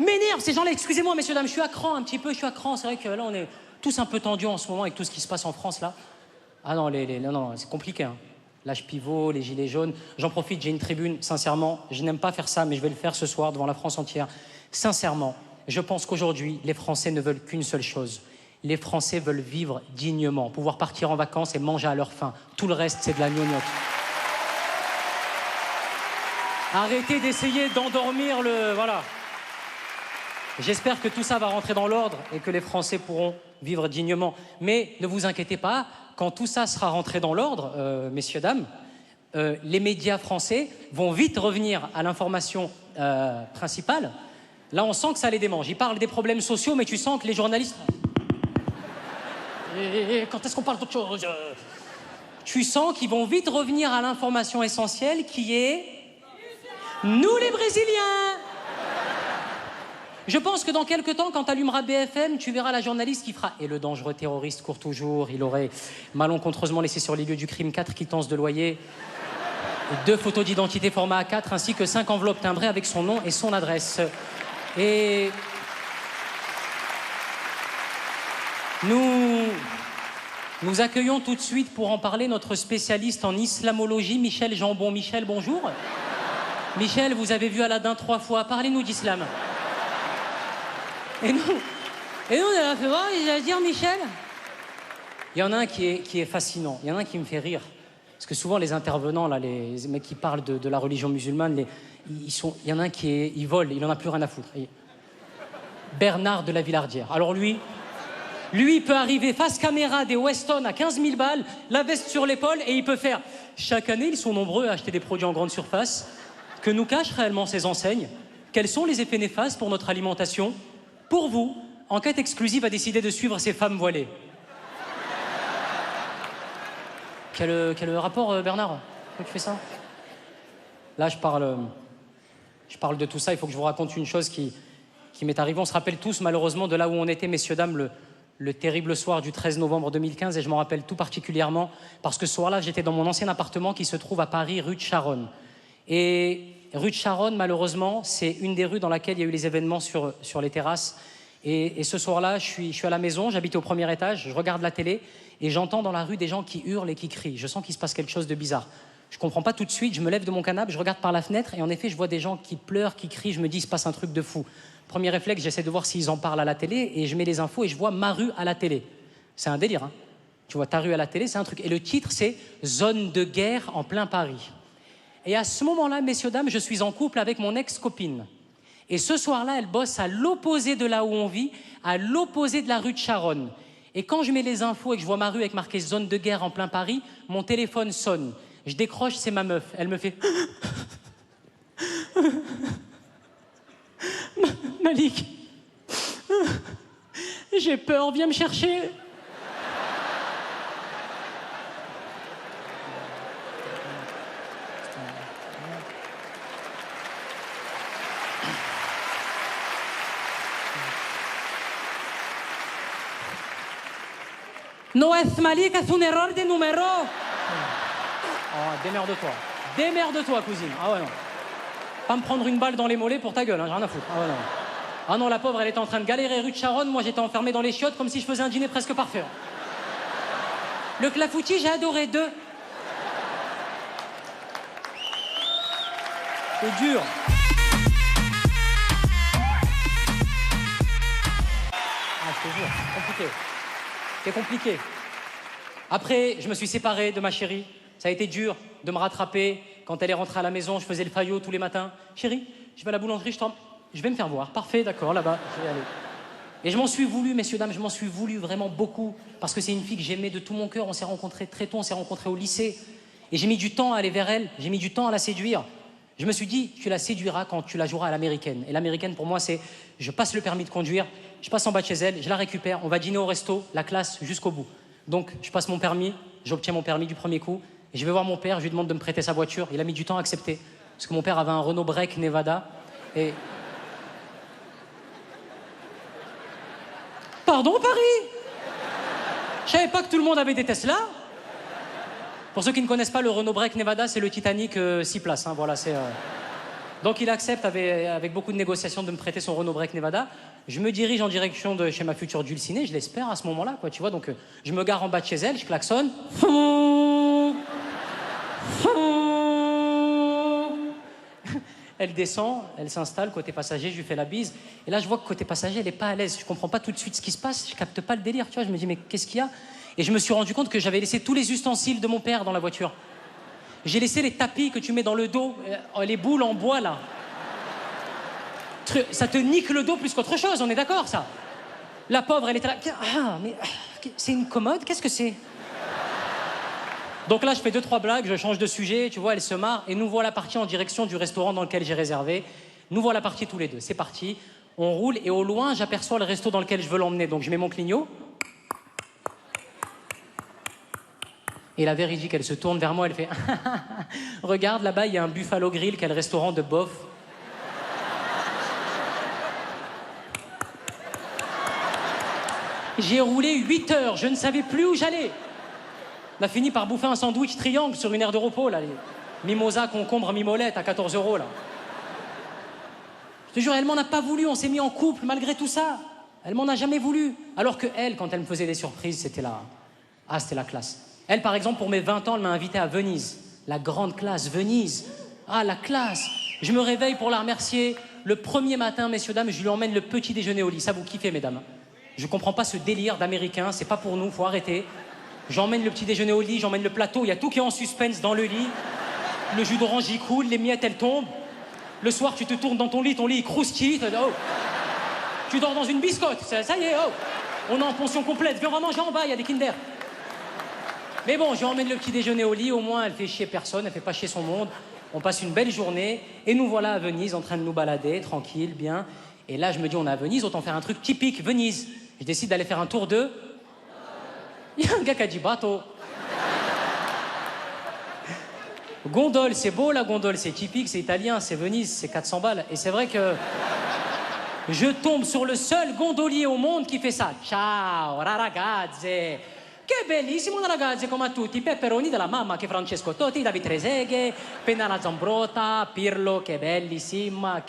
M'énerve, ces gens-là, excusez-moi, messieurs, dames, je suis à cran un petit peu, je suis à cran. C'est vrai que là, on est tous un peu tendus en ce moment avec tout ce qui se passe en France, là. Ah non, non, c'est compliqué, hein. L'âge pivot, les gilets jaunes. J'en profite, j'ai une tribune. Sincèrement, je n'aime pas faire ça, mais je vais le faire ce soir devant la France entière. Sincèrement, je pense qu'aujourd'hui, les Français ne veulent qu'une seule chose. Les Français veulent vivre dignement, pouvoir partir en vacances et manger à leur faim. Tout le reste, c'est de la gnognotte. Arrêtez d'essayer d'endormir le... Voilà. J'espère que tout ça va rentrer dans l'ordre et que les Français pourront vivre dignement. Mais ne vous inquiétez pas, quand tout ça sera rentré dans l'ordre, messieurs, dames, les médias français vont vite revenir à l'information principale. Là, on sent que ça les démange. Ils parlent des problèmes sociaux, mais tu sens que les journalistes... Et quand est-ce qu'on parle d'autre chose? Tu sens qu'ils vont vite revenir à l'information essentielle qui est... Nous, les Brésiliens! Je pense que dans quelques temps, quand tu allumeras BFM, tu verras la journaliste qui fera « Et le dangereux terroriste court toujours, il aurait malencontreusement laissé sur les lieux du crime 4 quittances de loyer, 2 photos d'identité format A4, ainsi que 5 enveloppes timbrées avec son nom et son adresse. » Et nous accueillons tout de suite pour en parler notre spécialiste en islamologie, Michel Jambon. Michel, bonjour. Michel, vous avez vu Aladdin 3 fois. Parlez-nous d'islam. Et nous, on a fait voir, il va dire Michel. Il y en a un qui est fascinant. Il y en a un qui me fait rire. Parce que souvent, les intervenants, là, les mecs qui parlent de la religion musulmane, il y en a un il vole, il en a plus rien à foutre. Bernard de la Villardière. Alors lui, il peut arriver face caméra des Weston à 15 000 balles, la veste sur l'épaule, et il peut faire. Chaque année, ils sont nombreux à acheter des produits en grande surface. Que nous cachent réellement ces enseignes? Quels sont les effets néfastes pour notre alimentation? Pour vous, Enquête exclusive a décidé de suivre ces femmes voilées. Quel rapport, Bernard? Pourquoi tu fais ça? Là, je parle de tout ça. Il faut que je vous raconte une chose qui m'est arrivée. On se rappelle tous, malheureusement, de là où on était, messieurs, dames, le terrible soir du 13 novembre 2015. Et je m'en rappelle tout particulièrement parce que ce soir-là, j'étais dans mon ancien appartement qui se trouve à Paris, rue de Charonne. Et rue de Charonne, malheureusement, c'est une des rues dans laquelle il y a eu les événements sur les terrasses. Et ce soir-là, je suis à la maison, j'habite au premier étage, je regarde la télé et j'entends dans la rue des gens qui hurlent et qui crient. Je sens qu'il se passe quelque chose de bizarre. Je comprends pas tout de suite, je me lève de mon canapé, je regarde par la fenêtre et en effet, je vois des gens qui pleurent, qui crient, je me dis, il se passe un truc de fou. Premier réflexe, j'essaie de voir s'ils en parlent à la télé et je mets les infos et je vois ma rue à la télé. C'est un délire, hein. Tu vois ta rue à la télé, c'est un truc. Et le titre, c'est « Zone de guerre en plein Paris ». Et à ce moment-là, messieurs, dames, je suis en couple avec mon ex-copine. Et ce soir-là, elle bosse à l'opposé de là où on vit, à l'opposé de la rue de Charonne. Et quand je mets les infos et que je vois ma rue avec marqué « Zone de guerre en plein Paris », mon téléphone sonne. Je décroche, c'est ma meuf. Elle me fait « Malik, j'ai peur, viens me chercher ». No es Malik, es un error de numéro. Oh, démerde-toi. Démerde-toi, cousine. Ah ouais, non. Pas me prendre une balle dans les mollets pour ta gueule, hein, j'ai rien à foutre. Ah ouais, non. Ah non, la pauvre, elle était en train de galérer rue de Charonne. Moi, j'étais enfermé dans les chiottes comme si je faisais un dîner presque parfait. Le clafoutis, j'ai adoré. 2. C'est dur. Ah, je te jure, c'est compliqué. C'est compliqué. Après, je me suis séparé de ma chérie. Ça a été dur de me rattraper. Quand elle est rentrée à la maison, je faisais le faillot tous les matins. Chérie, je vais à la boulangerie, je vais me faire voir. Parfait, d'accord, là-bas, je vais aller. Et je m'en suis voulu, messieurs, dames, je m'en suis voulu vraiment beaucoup. Parce que c'est une fille que j'aimais de tout mon cœur. On s'est rencontrés très tôt, on s'est rencontrés au lycée. Et j'ai mis du temps à aller vers elle, j'ai mis du temps à la séduire. Je me suis dit, tu la séduiras quand tu la joueras à l'américaine. Et l'américaine, pour moi, c'est, je passe le permis de conduire, je passe en bas de chez elle, je la récupère, on va dîner au resto, la classe jusqu'au bout. Donc, je passe mon permis, j'obtiens mon permis du premier coup. Et je vais voir mon père, je lui demande de me prêter sa voiture. Il a mis du temps à accepter. Parce que mon père avait un Renault Break Nevada. Et... Pardon, Paris? Je savais pas que tout le monde avait des Tesla. Pour ceux qui ne connaissent pas, le Renault Break Nevada, c'est le Titanic 6 places. Hein, voilà, c'est, Donc il accepte avec beaucoup de négociations de me prêter son Renault Break Nevada. Je me dirige en direction de chez ma future dulcinée, je l'espère à ce moment-là, quoi, tu vois. Donc je me gare en bas de chez elle, je klaxonne. Elle descend, elle s'installe côté passager, je lui fais la bise. Et là, je vois que côté passager, elle n'est pas à l'aise. Je comprends pas tout de suite ce qui se passe, je capte pas le délire, tu vois. Je me dis, mais qu'est-ce qu'il y a? Et je me suis rendu compte que j'avais laissé tous les ustensiles de mon père dans la voiture. J'ai laissé les tapis que tu mets dans le dos, les boules en bois, là. Ça te nique le dos plus qu'autre chose, on est d'accord, ça? La pauvre, elle était là. Ah, mais c'est une commode? Qu'est-ce que c'est? Donc là, je fais 2-3 blagues, je change de sujet, tu vois, elle se marre, et nous voilà partis en direction du restaurant dans lequel j'ai réservé. Nous voilà partis tous les deux, c'est parti. On roule, et au loin, j'aperçois le resto dans lequel je veux l'emmener. Donc je mets mon clignot. Et la véridique, elle se tourne vers moi, elle fait « Regarde, là-bas, il y a un Buffalo Grill, quel restaurant de bof. » J'ai roulé 8 heures, je ne savais plus où j'allais. On a fini par bouffer un sandwich triangle sur une aire de repos, là. Les mimosa, concombre, mimolette à 14 € là. Je te jure, elle m'en a pas voulu, on s'est mis en couple malgré tout ça. Elle m'en a jamais voulu. Alors que elle, quand elle me faisait des surprises, c'était c'était la classe. Elle, par exemple, pour mes 20 ans, elle m'a invité à Venise. La grande classe, Venise. Ah, la classe. Je me réveille pour la remercier. Le premier matin, messieurs, dames, je lui emmène le petit déjeuner au lit. Ça, vous kiffez, mesdames. Je comprends pas ce délire d'américain, c'est pas pour nous, faut arrêter. J'emmène le petit déjeuner au lit, j'emmène le plateau, il y a tout qui est en suspense dans le lit. Le jus d'orange, il coule, les miettes, elles tombent. Le soir, tu te tournes dans ton lit il croustille. Oh. Tu dors dans une biscotte, ça y est, oh. On est en pension complète, viens, on va manger en bas, il y a des Kinder. Mais bon, je emmène le petit déjeuner au lit, au moins elle fait chier personne, elle fait pas chier son monde. On passe une belle journée, et nous voilà à Venise, en train de nous balader, tranquille, bien. Et là, je me dis, on est à Venise, autant faire un truc typique, Venise. Je décide d'aller faire un tour de... Il y a un gars qui a dit bateau. Gondole, c'est beau la gondole, c'est typique, c'est italien, c'est Venise, c'est 400 balles. Et c'est vrai que je tombe sur le seul gondolier au monde qui fait ça. Ciao, ragazze. Che bellissimo ragazzi, come a tutti. Pepperoni della mamma, che Francesco Totti, David Trezeguet, Pennana Zambrota, Pirlo, che bellissima,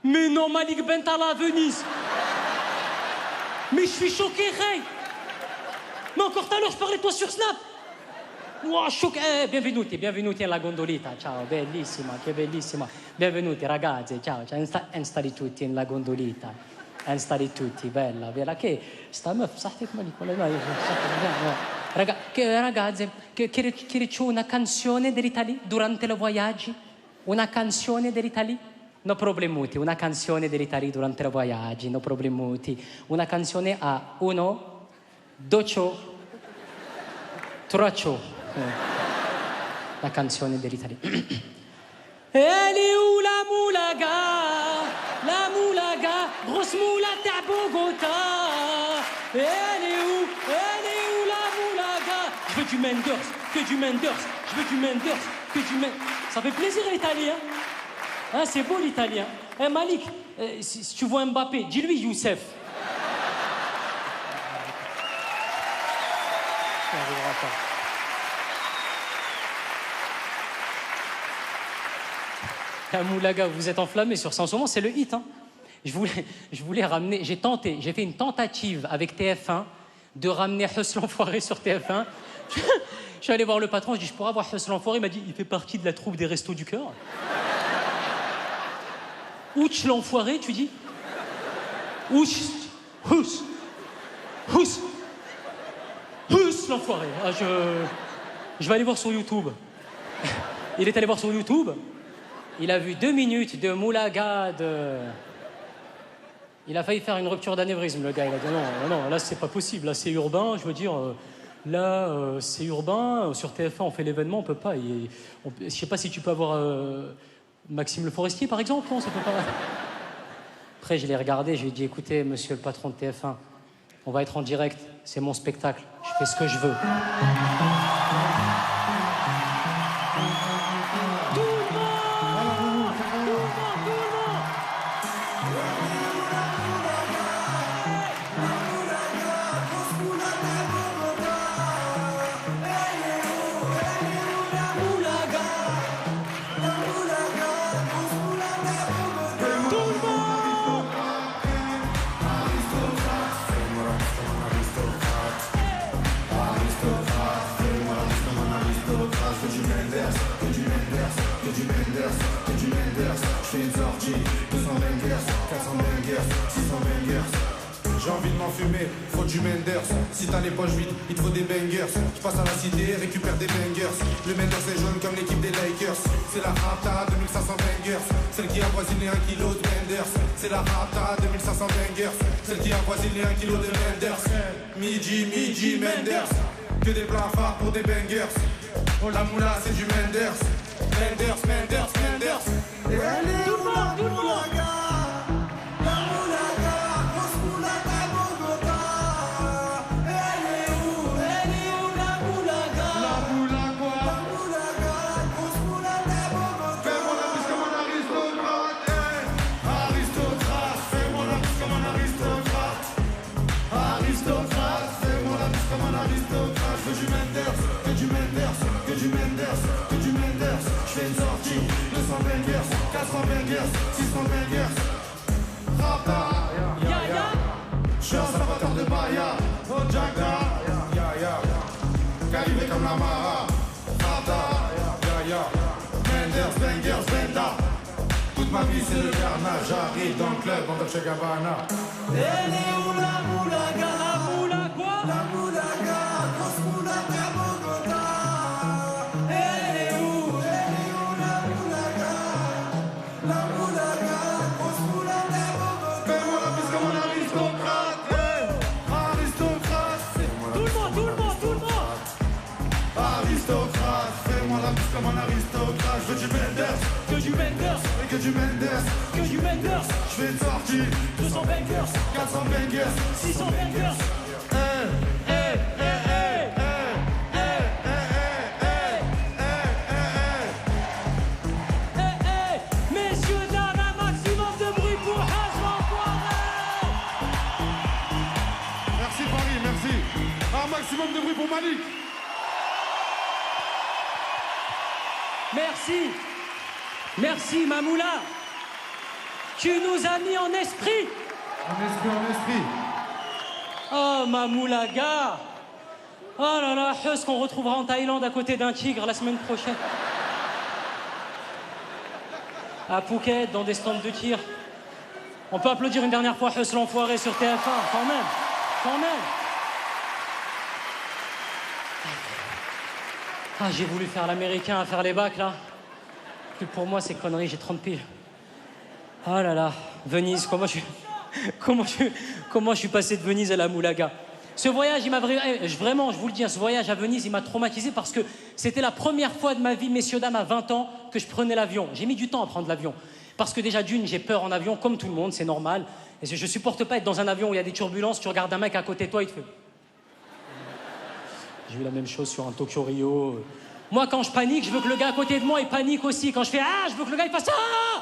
Mais non, Malik Bentala à Venise. Mais je suis choqué, Ray. Mais encore tout à l'heure, je parlais de toi sur Snap. Wow, choqué. Benvenuti alla gondolita. Ciao, bellissima, che bellissima. Benvenuti, ragazzi, ciao. Installati tutti nella gondolita. Installati tutti, bella, bella. Che sta meuf, صحتك مالك ولا لا؟ Ragazzi, che c'è una canzone dell'Italia durante i viaggi? Una canzone dell'Italia? No problemuti, una canzone dell'Italia durante i viaggi, no problemuti. Una canzone a uno, docio, troccio. La canzone dell'Italia. Eliou la moulaga, grosse moula ta Bogota. Eliou la moulaga. Je veux du Menders, que du Menders. Je veux du Menders, que du Menders. Ça fait plaisir l'italien. Hein, c'est beau l'italien. Eh, Malik, si tu vois Mbappé, dis-lui Youssef. Ça n'arrivera pas. La moulaga, vous êtes enflammé sur ça en ce moment, c'est le hit. Hein. Je voulais ramener, j'ai fait une tentative avec TF1 de ramener Huss l'Enfoiré sur TF1. Je suis allé voir le patron, je dis, je pourrais avoir Huss l'Enfoiré? Il m'a dit, il fait partie de la troupe des Restos du Cœur. Ouch l'Enfoiré, tu dis? Ouch, Huss l'Enfoiré. Ah, je vais aller voir sur YouTube. Il est allé voir sur YouTube. Il a vu 2 minutes de moulaga de... Il a failli faire une rupture d'anévrisme, le gars. Il a dit non, là, c'est pas possible. Là, c'est urbain. Je veux dire, c'est urbain. Sur TF1, on fait l'événement, on peut pas. Je sais pas si tu peux avoir Maxime Le Forestier, par exemple. Non, ça peut pas. Après, je l'ai regardé. Je lui ai dit, écoutez, monsieur le patron de TF1, on va être en direct. C'est mon spectacle. Je fais ce que je veux. J'ai envie de m'enfumer, faut du Menders. Si t'as les poches vides, il te faut des bangers. Je passe à la cité, récupère des bangers. Le Menders est jaune comme l'équipe des Lakers. C'est la Rapta 2500 bangers. Celle qui avoisine les 1 kg de Menders. C'est la Rapta 2500 bangers. Celle qui avoisine les 1 kg de Menders. Midi, Menders. Que des plats phares pour des bangers. Oh la moula, c'est du Menders. Menders. Et elle est où la moulaga? La moulaga, grosse moulaga Bogota. Elle est où la moulaga? La moulaga, grosse moulaga Bogota. Fais-moi la bise comme un aristocrate, aristocrate. Fais-moi la bise comme un aristocrate, aristocrate. Fais-moi la bise comme un aristocrate. Je veux du Menders, que du Menders, que du Menders, que du Menders. Je fais une sortie, 200 bangers, 400 bangers, 600 bangers. Rapta, je suis un salvateur de Bahia, oh Jaga, calibré comme la Mara. Rapta, Menders, bangers, benda. Toute ma vie c'est le carnage, j'arrive dans le club en Dolce Gabbana. Elle est où la moulaga? La moula quoi? La moulaga, grosse moulaga Bogota. Elle est où la moulaga? La moulaga, grosse moulaga Bogota. Fais-moi la bise comme un aristocrate, aristocrate. Tout le monde. Aristocrate, fais-moi la bise comme un aristocrate. Je veux du Menders, Que du Menders, et que du Menders. que du Menders. Je fais une sortie, 200 bangers, 400 bangers. 600 bangers. Messieurs, dames, un maximum de bruit pour Haj l'enfoiré. Merci Paris, merci. Un maximum de bruit pour Malik. Merci Mamoula. Tu nous as mis en esprit. En esprit. Oh Mamoulaga. Oh là là, Hus qu'on retrouvera en Thaïlande à côté d'un tigre la semaine prochaine. À Phuket, dans des stands de tir. On peut applaudir une dernière fois Hus l'enfoiré sur TF1, quand même. Ah, j'ai voulu faire l'américain à faire les bacs, là. Plus pour moi, c'est conneries, j'ai 30 piles. Oh là là, Venise, comment je suis passé de Venise à la Moulaga. Ce voyage, il m'a vraiment, je vous le dis, ce voyage à Venise, il m'a traumatisé parce que c'était la première fois de ma vie, messieurs, dames, à 20 ans, que je prenais l'avion. J'ai mis du temps à prendre l'avion. Parce que déjà, d'une, j'ai peur en avion, comme tout le monde, c'est normal. Et je supporte pas être dans un avion où il y a des turbulences, tu regardes un mec à côté de toi, il te fait... J'ai eu la même chose sur un Tokyo Rio. Moi, quand je panique, je veux que le gars à côté de moi, il panique aussi. Quand je fais « Ah !» je veux que le gars, il fasse « Ah !»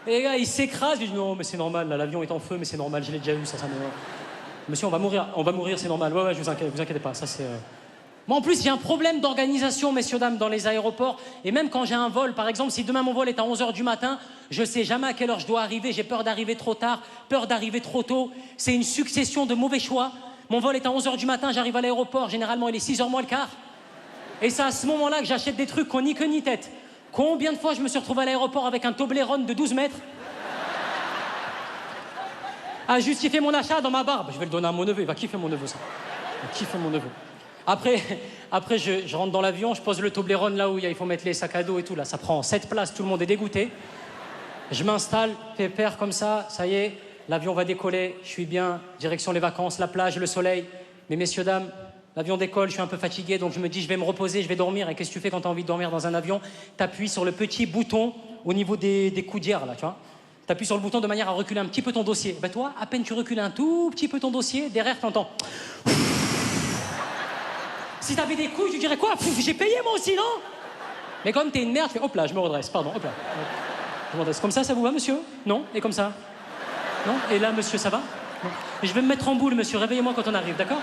Et les gars, il s'écrase. Je dis « Non, mais c'est normal, là, l'avion est en feu, mais c'est normal, je l'ai déjà eu, ça me... Monsieur, on va mourir, c'est normal. Ouais, vous inquiétez pas, ça c'est... Moi, en plus, j'ai un problème d'organisation, messieurs, dames, dans les aéroports. Et même quand j'ai un vol, par exemple, si demain mon vol est à 11h du matin, je sais jamais à quelle heure je dois arriver. J'ai peur d'arriver trop tard, peur d'arriver trop tôt. C'est une succession de mauvais choix. Mon vol est à 11h du matin, j'arrive à l'aéroport. Généralement, il est 6h moins le quart. Et c'est à ce moment-là que j'achète des trucs qu'on ni queue ni tête. Combien de fois je me suis retrouvé à l'aéroport avec un Toblerone de 12 mètres à justifier mon achat dans ma barbe. Je vais le donner à mon neveu, il va kiffer mon neveu, ça. Il va kiffer mon neveu. Après je rentre dans l'avion, je pose le Toblerone là où il faut mettre les sacs à dos et tout. Là, ça prend 7 places, tout le monde est dégoûté. Je m'installe, pépère comme ça y est. l'avion va décoller, je suis bien, direction les vacances, la plage, le soleil. Mais messieurs, dames, l'avion décolle, je suis un peu fatigué, donc je me dis, je vais me reposer, je vais dormir. Et qu'est-ce que tu fais quand tu as envie de dormir dans un avion? Tu appuies sur le petit bouton au niveau des coudières, là, tu vois. Tu appuies sur le bouton de manière à reculer un petit peu ton dossier. Ben toi, à peine tu recules un tout petit peu ton dossier, derrière, t'entends. Si t'avais des couilles, tu dirais quoi? J'ai payé moi aussi, non? Mais comme t'es une merde, tu fais hop là, je me redresse, pardon, hop là. Je me redresse. Comme ça vous va, monsieur? Non? Et comme ça? Non? Et là, monsieur, ça va? Non. Je vais me mettre en boule, monsieur, réveillez-moi quand on arrive, d'accord?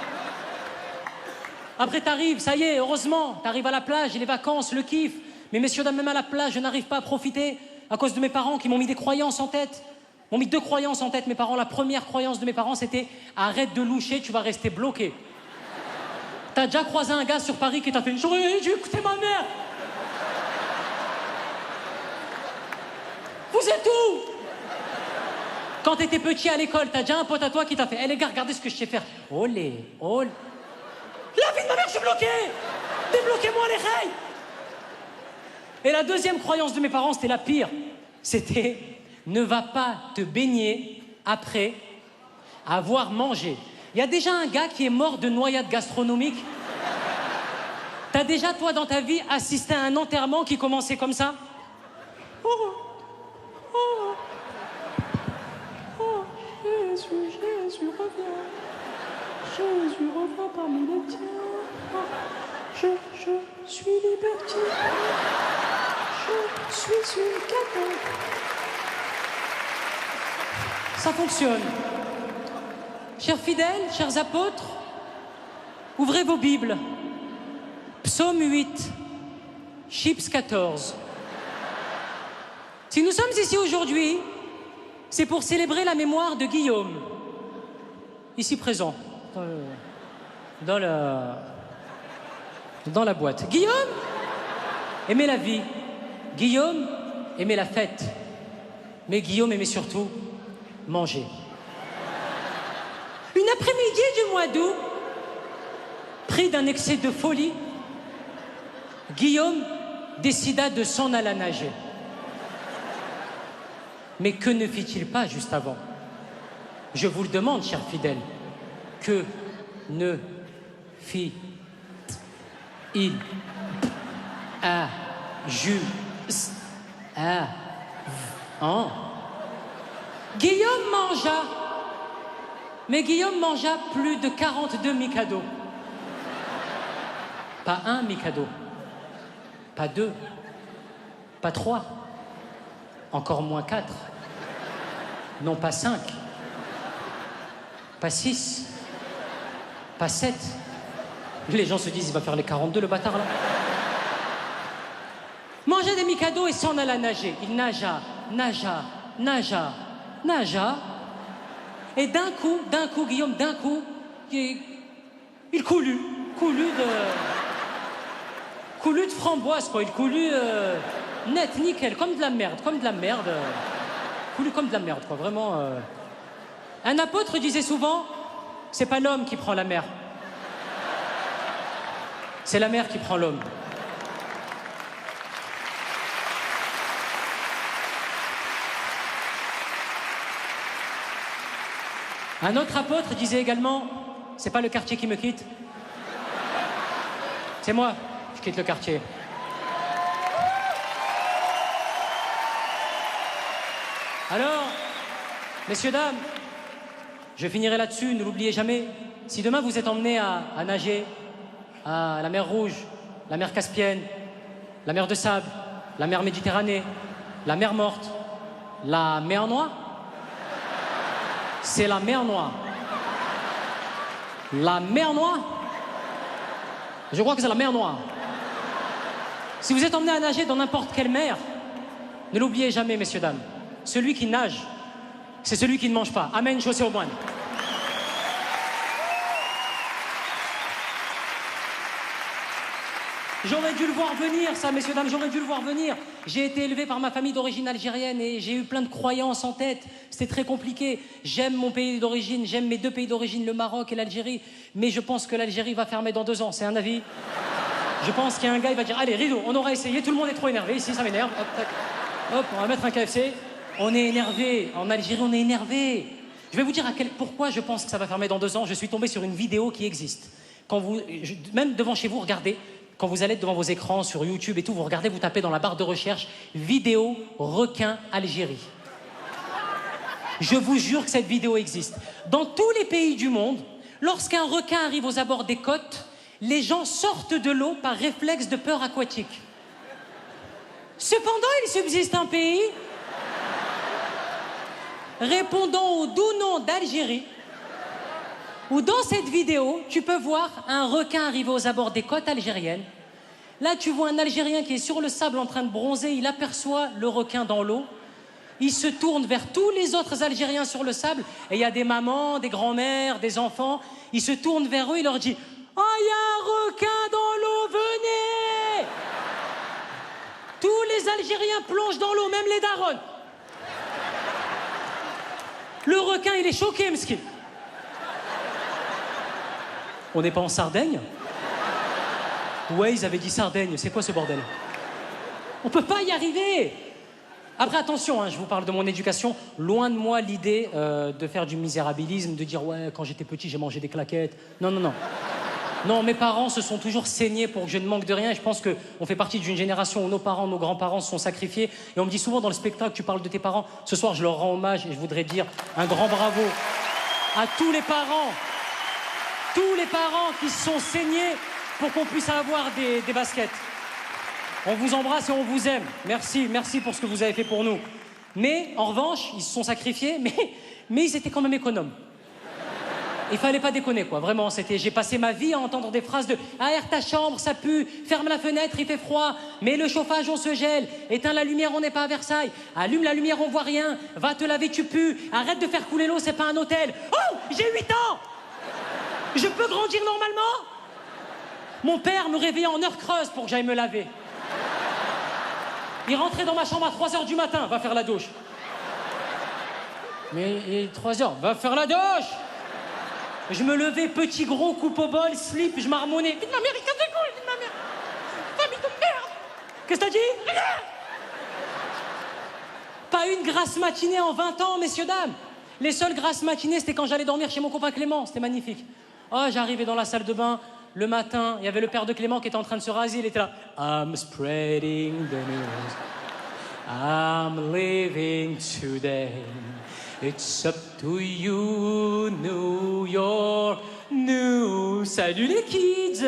Après, t'arrives, ça y est, heureusement, t'arrives à la plage, les vacances, le kiff. Mais messieurs, dames, même à la plage, je n'arrive pas à profiter à cause de mes parents qui m'ont mis des croyances en tête. M'ont mis 2 croyances en tête, mes parents. La première croyance de mes parents, c'était « Arrête de loucher, tu vas rester bloqué ». T'as déjà croisé un gars sur Paris qui t'a fait « J'aurais dû écouter ma mère ». Vous êtes où? Quand t'étais petit à l'école, t'as déjà un pote à toi qui t'a fait « Eh les gars, regardez ce que je sais faire ». Olé, olé. La vie de ma mère, je suis bloqué. Débloquez-moi les rails. Et la deuxième croyance de mes parents, c'était la pire. C'était « Ne va pas te baigner après avoir mangé ». Il y a déjà un gars qui est mort de noyade gastronomique. T'as déjà, toi, dans ta vie, assisté à un enterrement qui commençait comme ça? Oh, oh, oh, Jésus, Jésus, reviens. Jésus, reviens parmi les tiens. Je suis libertine. Je suis une cata. Ça fonctionne. Chers fidèles, chers apôtres, ouvrez vos Bibles. Psaume 8, Chips 14. Si nous sommes ici aujourd'hui, c'est pour célébrer la mémoire de Guillaume, ici présent, dans la boîte. Guillaume aimait la vie, Guillaume aimait la fête, mais Guillaume aimait surtout manger. Une après-midi du mois d'août, pris d'un excès de folie, Guillaume décida de s'en aller nager. Mais que ne fit-il pas juste avant? Je vous le demande, chers fidèles, que ne fit-il avant? Guillaume mangea, mais Guillaume mangea plus de 42 Mikado. Pas un Mikado, pas 2, pas 3, encore moins 4, non pas 5, pas 6, pas 7. Les gens se disent, il va faire les 42, le bâtard, là. Mangea des Mikado et s'en alla nager. Il nagea. Et d'un coup, Guillaume, il coulut de framboise, quoi. Il coulut net, nickel, comme de la merde. Coulut comme de la merde, quoi, vraiment. Un apôtre disait souvent, c'est pas l'homme qui prend la mer. C'est la mer qui prend l'homme. Un autre apôtre disait également, c'est pas le quartier qui me quitte, c'est moi, je quitte le quartier. Alors, messieurs, dames, je finirai là-dessus, ne l'oubliez jamais, si demain vous êtes emmenés à nager à la mer Rouge, la mer Caspienne, la mer de Sable, la mer Méditerranée, la mer Morte, la mer Noire, c'est la mer Noire. La mer Noire? Je crois que c'est la mer Noire. Si vous êtes emmené à nager dans n'importe quelle mer, ne l'oubliez jamais, messieurs, dames. Celui qui nage, c'est celui qui ne mange pas. Amen, chaussé au moine. J'aurais dû le voir venir, ça, messieurs, dames, j'aurais dû le voir venir. J'ai été élevé par ma famille d'origine algérienne et j'ai eu plein de croyances en tête. C'était très compliqué. J'aime mon pays d'origine, j'aime mes 2 pays d'origine, le Maroc et l'Algérie. Mais je pense que l'Algérie va fermer dans 2 ans, c'est un avis. Je pense qu'il y a un gars, il va dire, allez, rideau, on aura essayé, tout le monde est trop énervé, ici, ça m'énerve. Hop, tac. Hop, on va mettre un KFC. On est énervé, en Algérie, on est énervé. Je vais vous dire pourquoi je pense que ça va fermer dans 2 ans. Je suis tombé sur une vidéo qui existe. Même devant chez vous, regardez, quand vous allez devant vos écrans sur YouTube et tout, vous regardez, vous tapez dans la barre de recherche « vidéo requin Algérie ». Je vous jure que cette vidéo existe. Dans tous les pays du monde, lorsqu'un requin arrive aux abords des côtes, les gens sortent de l'eau par réflexe de peur aquatique. Cependant, il subsiste un pays répondant au doux nom d'Algérie, où dans cette vidéo, tu peux voir un requin arriver aux abords des côtes algériennes. Là, tu vois un Algérien qui est sur le sable en train de bronzer, il aperçoit le requin dans l'eau, il se tourne vers tous les autres Algériens sur le sable, et il y a des mamans, des grands-mères, des enfants, il se tourne vers eux, il leur dit « Oh, il y a un requin dans l'eau, venez !» Tous les Algériens plongent dans l'eau, même les darons. Le requin, il est choqué, m'skin. On n'est pas en Sardaigne? Ouais, ils avaient dit Sardaigne, c'est quoi ce bordel? On peut pas y arriver. Après, attention, hein, je vous parle de mon éducation. Loin de moi l'idée de faire du misérabilisme, de dire « ouais, quand j'étais petit, j'ai mangé des claquettes ». Non, non, non. Non, mes parents se sont toujours saignés pour que je ne manque de rien. Et je pense qu'on fait partie d'une génération où nos parents, nos grands-parents se sont sacrifiés. Et on me dit souvent dans le spectacle, tu parles de tes parents. Ce soir, je leur rends hommage et je voudrais dire un grand bravo à tous les parents qui se sont saignés pour qu'on puisse avoir des baskets. On vous embrasse et on vous aime. Merci, merci pour ce que vous avez fait pour nous. Mais, en revanche, ils se sont sacrifiés, mais ils étaient quand même économes. Il fallait pas déconner, quoi. Vraiment, j'ai passé ma vie à entendre des phrases de « aère ta chambre, ça pue, ferme la fenêtre, il fait froid, mets le chauffage, on se gèle, éteins la lumière, on n'est pas à Versailles, allume la lumière, on voit rien, va te laver, tu pues, arrête de faire couler l'eau, c'est pas un hôtel. Oh, j'ai 8 ans! Je peux grandir normalement? Mon père me réveillait en heure creuse pour que j'aille me laver. Il rentrait dans ma chambre à 3h du matin, va faire la douche. Mais 3h, va faire la douche! Je me levais, petit gros, coupe au bol, slip, je marmonnais. Vite ma mère, il casse les couilles, vite ma mère. Famille de merde! Qu'est-ce que t'as dit? Rien! Pas une grasse matinée en 20 ans, messieurs, dames. Les seules grasses matinées, c'était quand j'allais dormir chez mon copain Clément, c'était magnifique. Oh, j'arrivais dans la salle de bain, le matin, il y avait le père de Clément qui était en train de se raser, il était là. I'm spreading the news. I'm living today. It's up to you, New York, New. Salut les kids!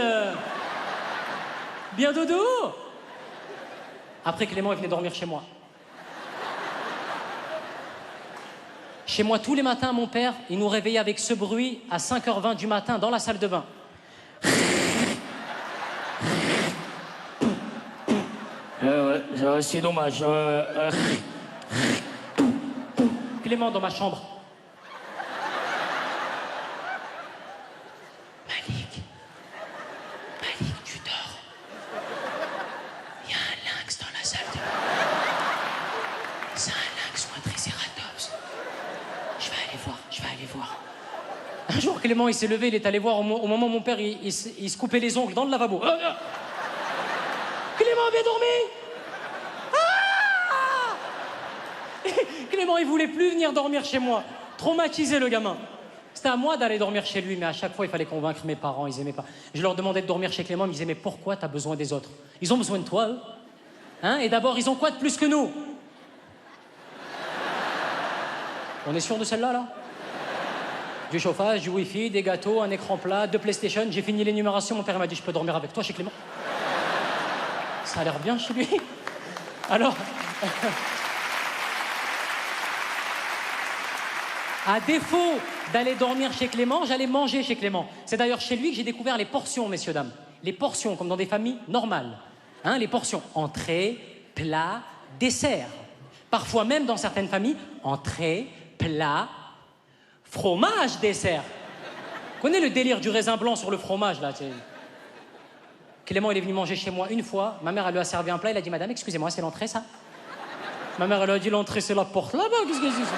Bien dodo? Après, Clément, il venait dormir chez moi. Chez moi, tous les matins, mon père, il nous réveillait avec ce bruit à 5h20 du matin dans la salle de bain. Ouais, c'est dommage. Clément dans ma chambre. Malik, tu dors. Il y a un lynx dans la salle de bain. C'est un lynx ou un tricératops. Je vais aller voir. Un jour, Clément, il s'est levé, il est allé voir au moment où mon père, il se coupait les ongles dans le lavabo. Clément, viens dormir! Clément, il voulait plus venir dormir chez moi. Traumatisé, le gamin. C'était à moi d'aller dormir chez lui, mais à chaque fois, il fallait convaincre mes parents, ils aimaient pas. Je leur demandais de dormir chez Clément, ils me disaient, mais pourquoi t'as besoin des autres? Ils ont besoin de toi, eux. Hein? Et d'abord, ils ont quoi de plus que nous? On est sûr de celle-là, là? Du chauffage, du wifi, des gâteaux, un écran plat, 2 PlayStation. J'ai fini l'énumération, mon père m'a dit, je peux dormir avec toi chez Clément? Ça a l'air bien chez lui. Alors... À défaut d'aller dormir chez Clément, j'allais manger chez Clément. C'est d'ailleurs chez lui que j'ai découvert les portions, messieurs, dames. Les portions, comme dans des familles normales. Hein, les portions. Entrée, plat, dessert. Parfois même, dans certaines familles, entrée, plat, fromage, dessert. Vous connaissez le délire du raisin blanc sur le fromage, là? Clément, il est venu manger chez moi une fois. Ma mère, elle lui a servi un plat. Il a dit, madame, excusez-moi, c'est l'entrée, ça? Ma mère, elle lui a dit, l'entrée, c'est la porte là-bas. Qu'est-ce que c'est ça?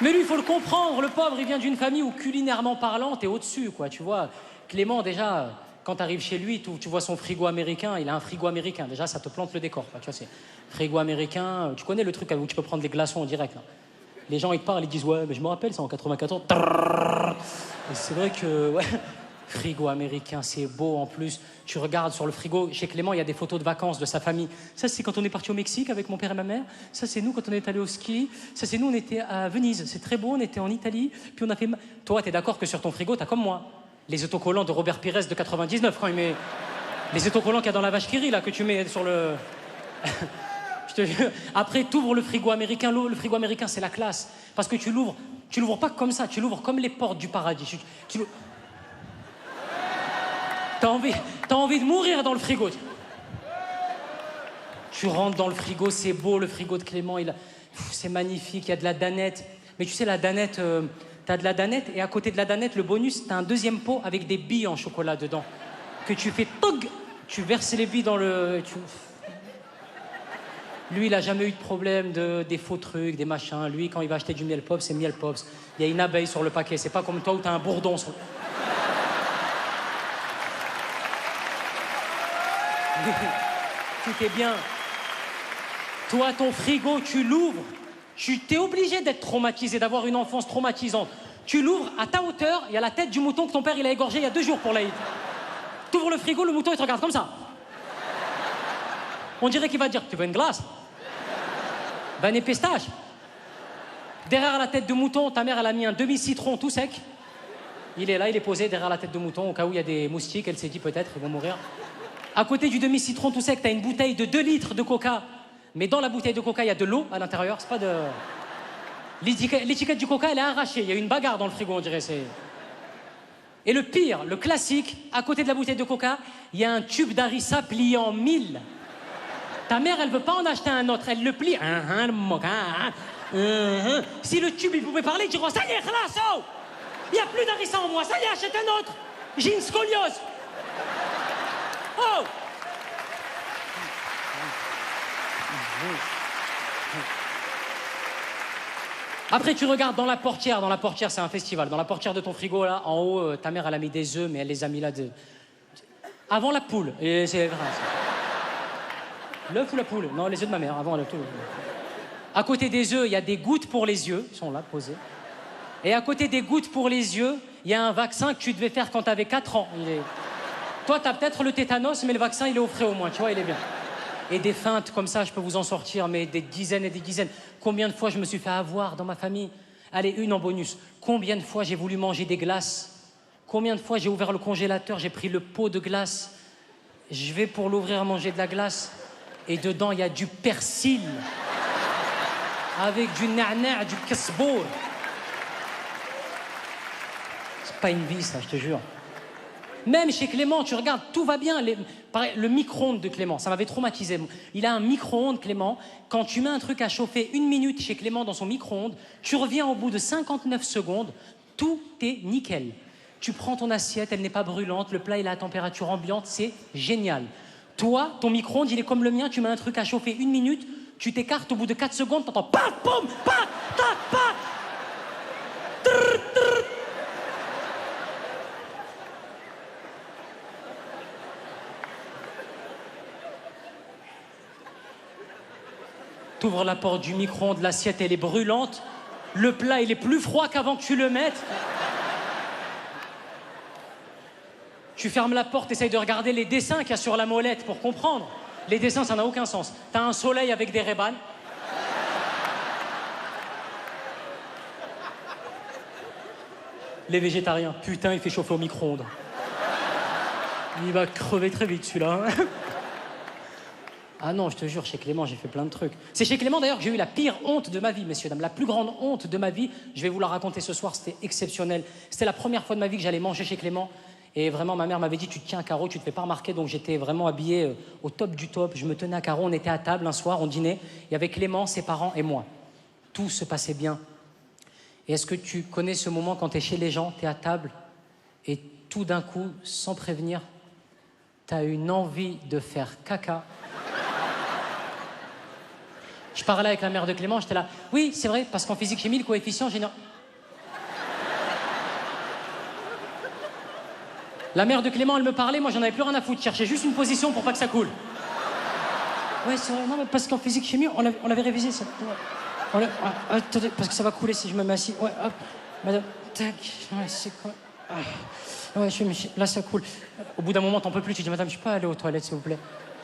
Mais lui, il faut le comprendre, le pauvre, il vient d'une famille où culinairement parlant, t'es au-dessus, quoi, tu vois. Clément, déjà, Quand tu arrives chez lui, tu vois son frigo américain, il a un frigo américain. Déjà, ça te plante le décor. Tu vois, c'est frigo américain. Tu connais le truc où tu peux prendre des glaçons en direct. Là. Les gens, ils te parlent, ils disent « Ouais, mais je me rappelle, c'est en 94. » Et c'est vrai que, ouais, frigo américain, c'est beau en plus. Tu regardes sur le frigo, chez Clément, il y a des photos de vacances de sa famille. Ça, c'est quand on est parti au Mexique avec mon père et ma mère. Ça, c'est nous quand on est allé au ski. Ça, c'est nous, on était à Venise. C'est très beau, on était en Italie. Puis on a fait... Toi, t'es d'accord que sur ton frigo, t'as comme moi les autocollants de Robert Pires de 99, quand il met... Les autocollants qu'il y a dans la vache qui rit, là, que tu mets sur le... Je te jure. Après, t'ouvres le frigo américain. Le frigo américain, c'est la classe. Parce que tu l'ouvres pas comme ça, tu l'ouvres comme les portes du paradis. T'as envie de mourir dans le frigo. Tu rentres dans le frigo, c'est beau, le frigo de Clément, c'est magnifique, il y a de la danette. Mais tu sais, la danette, t'as de la danette, et à côté de la danette, le bonus, t'as un deuxième pot avec des billes en chocolat dedans. Que tu fais tog, tu verses les billes dans le... Lui, il a jamais eu de problème des faux trucs, des machins. Lui, quand il va acheter du miel pops, c'est miel pops. Il y a une abeille sur le paquet, c'est pas comme toi où t'as un bourdon sur... Tout est bien. Toi, ton frigo, tu l'ouvres. T'es obligé d'être traumatisé, d'avoir une enfance traumatisante. Tu l'ouvres à ta hauteur, il y a la tête du mouton que ton père il a égorgé il y a 2 jours pour l'Aïd. Tu ouvres le frigo, le mouton il te regarde comme ça. On dirait qu'il va te dire, tu veux une glace? Ben, des pistaches. Derrière la tête de mouton, ta mère elle a mis un demi-citron tout sec. Il est là, il est posé derrière la tête de mouton au cas où il y a des moustiques, elle s'est dit peut-être ils vont mourir. À côté du demi-citron tout sec, t'as une bouteille de 2 litres de coca. Mais dans la bouteille de coca, il y a de l'eau à l'intérieur. C'est pas de... L'étiquette du coca, elle est arrachée. Il y a une bagarre dans le frigo, on dirait. Et le pire, le classique, à côté de la bouteille de coca, il y a un tube d'harissa plié en 1000. Ta mère, elle veut pas en acheter un autre. Elle le plie. Si le tube, il pouvait parler, tu dirais, ça y est, khalas, oh, il n'y a plus d'harissa en moi. Ça y est, achète un autre. J'ai une scoliose. Oh! Après, tu regardes dans la portière. Dans la portière, c'est un festival. Dans la portière de ton frigo, là, en haut, ta mère, elle a mis des œufs, mais elle les a mis là avant la poule. Et c'est vrai. L'œuf ou la poule? Non, les œufs de ma mère, avant la poule. À côté des œufs, il y a des gouttes pour les yeux. Ils sont là, posés. Et à côté des gouttes pour les yeux, il y a un vaccin que tu devais faire quand tu avais 4 ans. Toi, t'as peut-être le tétanos, mais le vaccin, il est au frais au moins, tu vois, il est bien. Et des feintes comme ça, je peux vous en sortir, mais des dizaines et des dizaines. Combien de fois je me suis fait avoir dans ma famille? Allez, une en bonus. Combien de fois j'ai voulu manger des glaces? Combien de fois j'ai ouvert le congélateur, j'ai pris le pot de glace, je vais pour l'ouvrir à manger de la glace, et dedans, il y a du persil, avec du na'na', du kasbour. C'est pas une vie, ça, je te jure. Même chez Clément, tu regardes, tout va bien. Pareil, le micro-ondes de Clément, ça m'avait traumatisé. Il a un micro-ondes, Clément. Quand tu mets un truc à chauffer 1 minute chez Clément dans son micro-ondes, tu reviens au bout de 59 secondes, tout est nickel. Tu prends ton assiette, elle n'est pas brûlante, le plat il est à température ambiante, c'est génial. Toi, ton micro-ondes, il est comme le mien, tu mets un truc à chauffer 1 minute, tu t'écartes au bout de 4 secondes, t'entends paf, poum, paf, tac, paf. Trrr, trrr. T'ouvres la porte du micro-ondes, l'assiette elle est brûlante, le plat il est plus froid qu'avant que tu le mettes. Tu fermes la porte, essayes de regarder les dessins qu'il y a sur la molette pour comprendre. Les dessins, ça n'a aucun sens. T'as un soleil avec des rébans. Les végétariens, putain, il fait chauffer au micro-ondes. Il va crever très vite celui-là. Ah non, je te jure, chez Clément, j'ai fait plein de trucs. C'est chez Clément, d'ailleurs, que j'ai eu la pire honte de ma vie, messieurs, dames. La plus grande honte de ma vie, je vais vous la raconter ce soir, c'était exceptionnel. C'était la première fois de ma vie que j'allais manger chez Clément. Et vraiment, ma mère m'avait dit, tu te tiens à carreau, tu te fais pas remarquer. Donc j'étais vraiment habillé au top du top. Je me tenais à carreau, on était à table un soir, on dînait. Il y avait Clément, ses parents et moi. Tout se passait bien. Et est-ce que tu connais ce moment quand tu es chez les gens, tu es à table, et tout d'un coup, sans prévenir, tu as une envie de faire caca? Je parlais avec la mère de Clément, j'étais là. Oui, c'est vrai, parce qu'en physique-chimie, le coefficient général... La mère de Clément, elle me parlait, moi j'en avais plus rien à foutre. Je cherchais juste une position pour pas que ça coule. Ouais, c'est vrai, non, mais parce qu'en physique chimie, on l'avait révisé ça. Attendez, parce que ça va couler si je me mets assis. Ouais, hop, madame, tac, ouais, c'est quoi? Ouais, là ça coule. Au bout d'un moment, t'en peux plus, tu dis, madame, je peux aller aux toilettes, s'il vous plaît?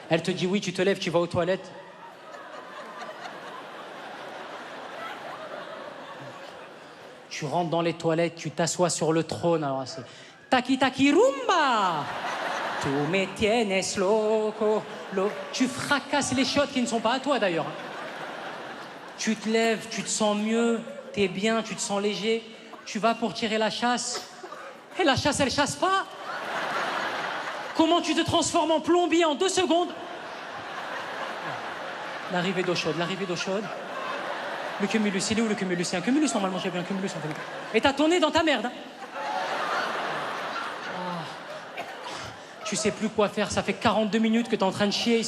Elle te dit oui, tu te lèves, tu vas aux toilettes. Tu rentres dans les toilettes, tu t'assois sur le trône, alors c'est... Taki taki rumba! Tu me tienes loco, Tu fracasses les chiottes qui ne sont pas à toi d'ailleurs. Tu te lèves, tu te sens mieux, t'es bien, tu te sens léger. Tu vas pour tirer la chasse. Et la chasse, elle chasse pas. Comment tu te transformes en plombier en 2 secondes? L'arrivée d'eau chaude. Le cumulus, il est où le cumulus? C'est un cumulus normalement, j'ai bien un cumulus en fait. Et t'as ton nez dans ta merde. Hein. Tu sais plus quoi faire, ça fait 42 minutes que t'es en train de chier.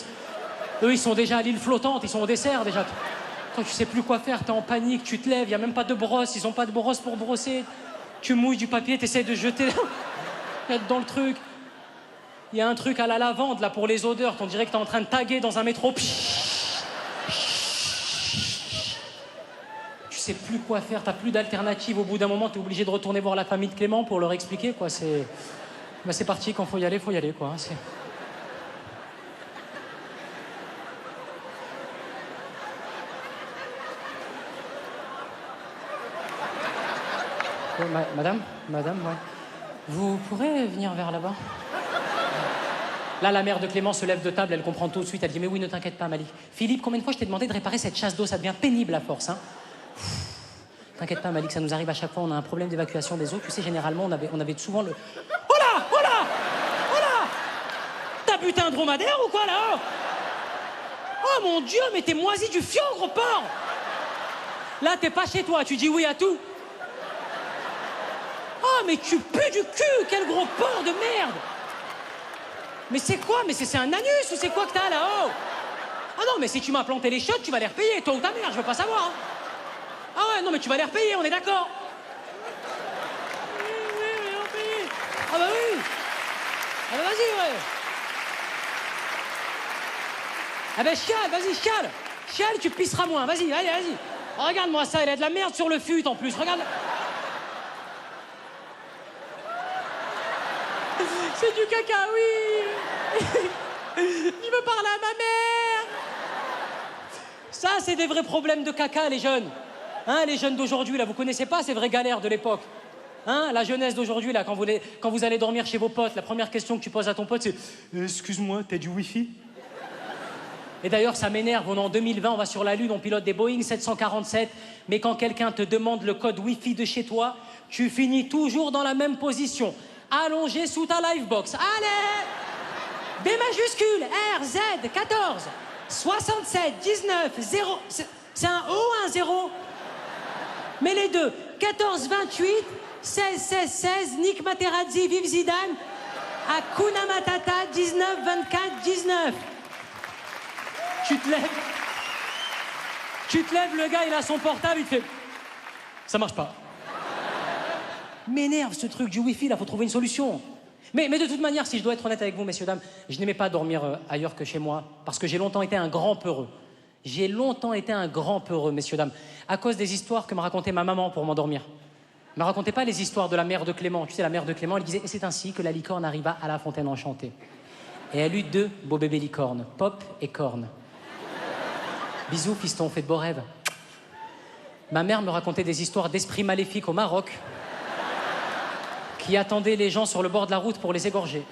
Eux, ils sont déjà à l'île flottante, ils sont au dessert déjà. Toi, tu sais plus quoi faire, t'es en panique, tu te lèves, il y a même pas de brosse, ils ont pas de brosse pour brosser. Tu mouilles du papier, t'essayes de jeter dans le truc. Il y a un truc à la lavande, là, pour les odeurs, on dirait que t'es en train de taguer dans un métro. Tu sais plus quoi faire, t'as plus d'alternative. Au bout d'un moment, t'es obligé de retourner voir la famille de Clément pour leur expliquer, quoi. C'est parti, quand faut y aller, quoi. Madame, ouais. Vous pourrez venir vers là-bas? Là, la mère de Clément se lève de table, elle comprend tout de suite. Elle dit, mais oui, ne t'inquiète pas, Malik. Philippe, combien de fois je t'ai demandé de réparer cette chasse d'eau? Ça devient pénible à force, hein. T'inquiète pas, Malik, ça nous arrive à chaque fois. On a un problème d'évacuation des eaux. Tu sais, généralement, on avait souvent le... Oh là! T'as buté un dromadaire ou quoi, là? Oh, mon Dieu, mais t'es moisi du fion, gros porc! Là, t'es pas chez toi, tu dis oui à tout. Oh, mais tu pues du cul! Quel gros porc de merde! Mais c'est quoi? Mais c'est un anus ou c'est quoi que t'as là-haut? Ah non, mais si tu m'as planté les chiottes, tu vas les repayer, toi ou ta mère, je veux pas savoir. Hein. Ah ouais, non, mais tu vas les repayer, on est d'accord? Oui, on paye. Ah bah oui! Ah bah vas-y, ouais! Ah bah chiale, vas-y, chiale! Chiale, tu pisseras moins, vas-y. Oh, regarde-moi ça, il a de la merde sur le fut en plus, regarde. C'est du caca, oui. Je veux parler à ma mère. Ça, c'est des vrais problèmes de caca, les jeunes. Hein, les jeunes d'aujourd'hui, là, vous connaissez pas ces vraies galères de l'époque. Hein, la jeunesse d'aujourd'hui, là, quand vous allez dormir chez vos potes, la première question que tu poses à ton pote, c'est « Excuse-moi, t'as du wifi ?» Et d'ailleurs, ça m'énerve, on est en 2020, on va sur la Lune, on pilote des Boeing 747, mais quand quelqu'un te demande le code wifi de chez toi, tu finis toujours dans la même position. Allongé sous ta livebox. Allez! B majuscule, R, Z, 14, 67, 19, 0... C'est un O ou un 0? Mais les deux. 14, 28, 16, 16, 16, Nick Materazzi, vive Zidane, Hakuna Matata, 19, 24, 19. Tu te lèves, le gars, il a son portable, il te fait... Ça marche pas. M'énerve ce truc du wifi, là, faut trouver une solution. Mais de toute manière, si je dois être honnête avec vous, messieurs, dames, je n'aimais pas dormir ailleurs que chez moi, parce que j'ai longtemps été un grand peureux. Messieurs, dames, à cause des histoires que me racontait ma maman pour m'endormir. Ne me racontez pas les histoires de la mère de Clément. Tu sais, la mère de Clément, elle disait « Et c'est ainsi que la licorne arriva à la fontaine enchantée. » Et elle eut 2 beaux bébés licornes, Pop et Corne. Bisous, fiston, fais de beaux rêves. Ma mère me racontait des histoires d'esprits maléfiques au Maroc qui attendaient les gens sur le bord de la route pour les égorger.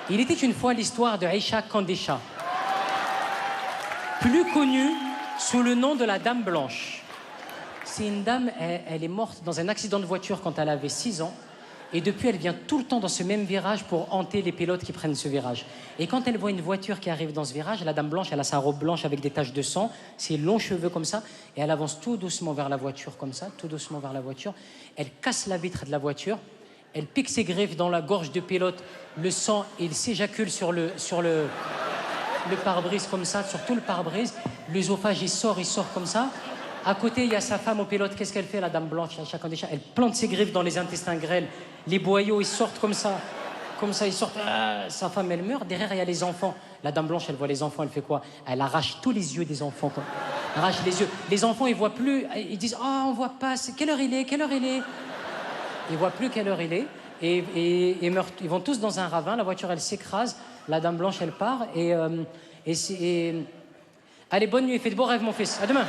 Il était une fois l'histoire de Aïcha Kandisha, plus connue sous le nom de la Dame Blanche. C'est une dame, elle est morte dans un accident de voiture quand elle avait 6 ans. Et depuis, elle vient tout le temps dans ce même virage pour hanter les pilotes qui prennent ce virage. Et quand elle voit une voiture qui arrive dans ce virage, la Dame Blanche, elle a sa robe blanche avec des taches de sang, ses longs cheveux comme ça, et elle avance tout doucement vers la voiture, comme ça, tout doucement vers la voiture. Elle casse la vitre de la voiture, elle pique ses griffes dans la gorge du pilote, le sang, il s'éjacule sur le pare-brise comme ça, sur tout le pare-brise. L'œsophage, il sort comme ça. À côté, il y a sa femme au pilote. Qu'est-ce qu'elle fait, la dame blanche, à chacun des chats? Elle plante ses griffes dans les intestins grêles. Les boyaux, ils sortent comme ça. Comme ça, ils sortent. Sa femme, elle meurt. Derrière, il y a les enfants. La dame blanche, elle voit les enfants. Elle fait quoi? Elle arrache tous les yeux des enfants. Quoi. Elle arrache les yeux. Les enfants, ils voient plus. Ils disent, oh, on voit pas. Quelle heure il est? Quelle heure il est? Ils voient plus quelle heure il est. Et meurent. Ils vont tous dans un ravin. La voiture, elle s'écrase. La dame blanche, elle part. Allez, bonne nuit. Fais de beaux rêves, mon fils. À demain.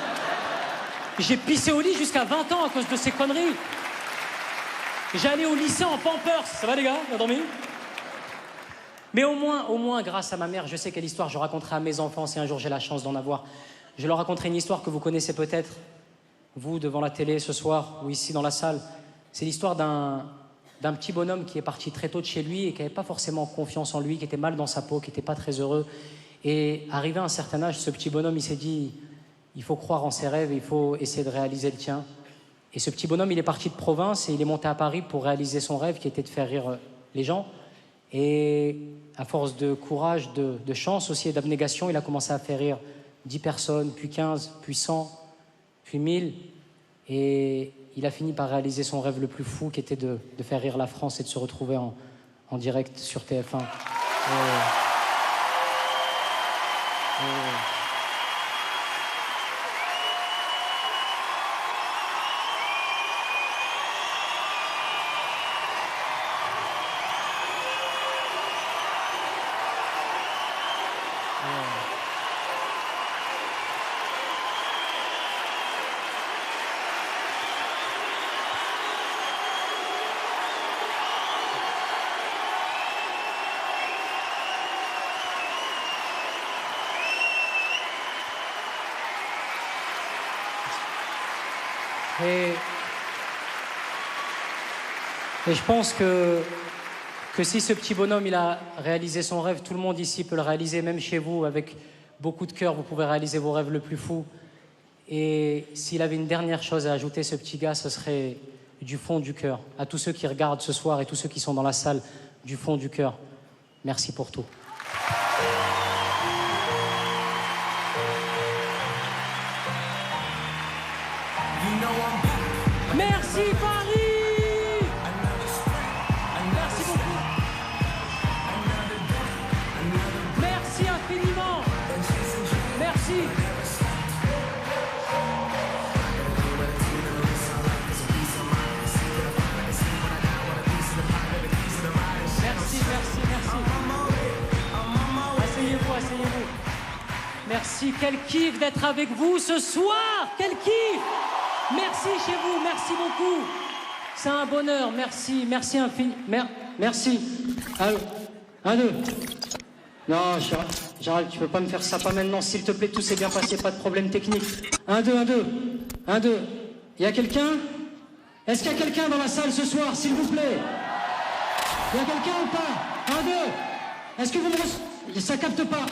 J'ai pissé au lit jusqu'à 20 ans à cause de ces conneries. J'allais au lycée en Pampers. Ça va, les gars? Vous avez dormi? Mais au moins, grâce à ma mère, je sais quelle histoire je raconterai à mes enfants si un jour j'ai la chance d'en avoir. Je leur raconterai une histoire que vous connaissez peut-être, vous, devant la télé ce soir, ou ici dans la salle. C'est l'histoire d'un petit bonhomme qui est parti très tôt de chez lui et qui n'avait pas forcément confiance en lui, qui était mal dans sa peau, qui n'était pas très heureux. Et arrivé à un certain âge, ce petit bonhomme, il s'est dit... Il faut croire en ses rêves, il faut essayer de réaliser le tien. Et ce petit bonhomme, il est parti de province et il est monté à Paris pour réaliser son rêve qui était de faire rire les gens. Et à force de courage, de chance aussi et d'abnégation, il a commencé à faire rire 10 personnes, puis 15, puis 100, puis 1000. Et il a fini par réaliser son rêve le plus fou qui était de faire rire la France et de se retrouver en direct sur TF1. Et je pense que si ce petit bonhomme il a réalisé son rêve, tout le monde ici peut le réaliser, même chez vous, avec beaucoup de cœur, vous pouvez réaliser vos rêves le plus fou. Et s'il avait une dernière chose à ajouter, ce petit gars, ce serait du fond du cœur. À tous ceux qui regardent ce soir et tous ceux qui sont dans la salle, du fond du cœur, merci pour tout. Merci Paris! Merci beaucoup. Merci infiniment. Merci. Merci. Asseyez-vous. Merci, quel kiff d'être avec vous ce soir. Quel kiff. Merci chez vous, merci beaucoup. C'est un bonheur, merci infiniment. Merci. Allô, 1, 2. Non, j'arrête, tu peux pas me faire ça, pas maintenant, s'il te plaît, tout s'est bien passé, pas de problème technique. 1, 2. Il y a quelqu'un? Est-ce qu'il y a quelqu'un dans la salle ce soir, s'il vous plaît? Il y a quelqu'un ou pas? 1, 2. Est-ce que vous me... Ça capte pas.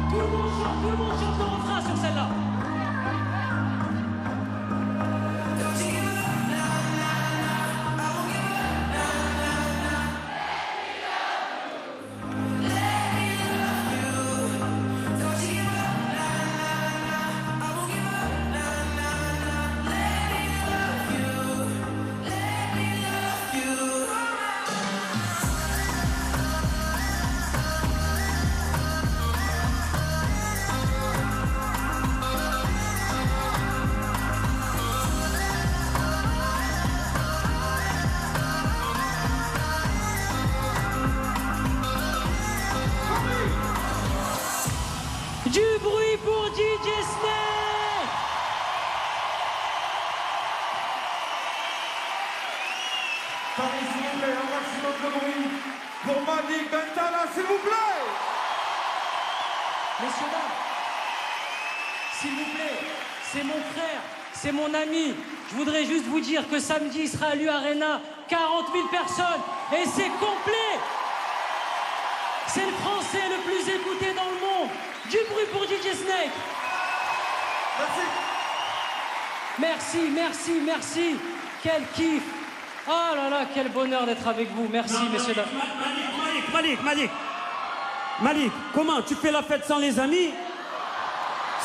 Tout le monde chante le refrain sur celle-là. Du bruit pour DJ Snake. Paris, s'il vous plaît, un maximum de bruit pour Malik Bentala, s'il vous plaît. Messieurs, dames, s'il vous plaît, c'est mon frère, c'est mon ami. Je voudrais juste vous dire que samedi, il sera à l'U-Arena, 40 000 personnes, et c'est complet. C'est le français le plus écouté dans le monde. Du bruit pour DJ Snake. Merci. Merci, merci, merci. Quel kiff. Oh là là, quel bonheur d'être avec vous. Merci, messieurs, dames. Malik, comment? Tu fais la fête sans les amis?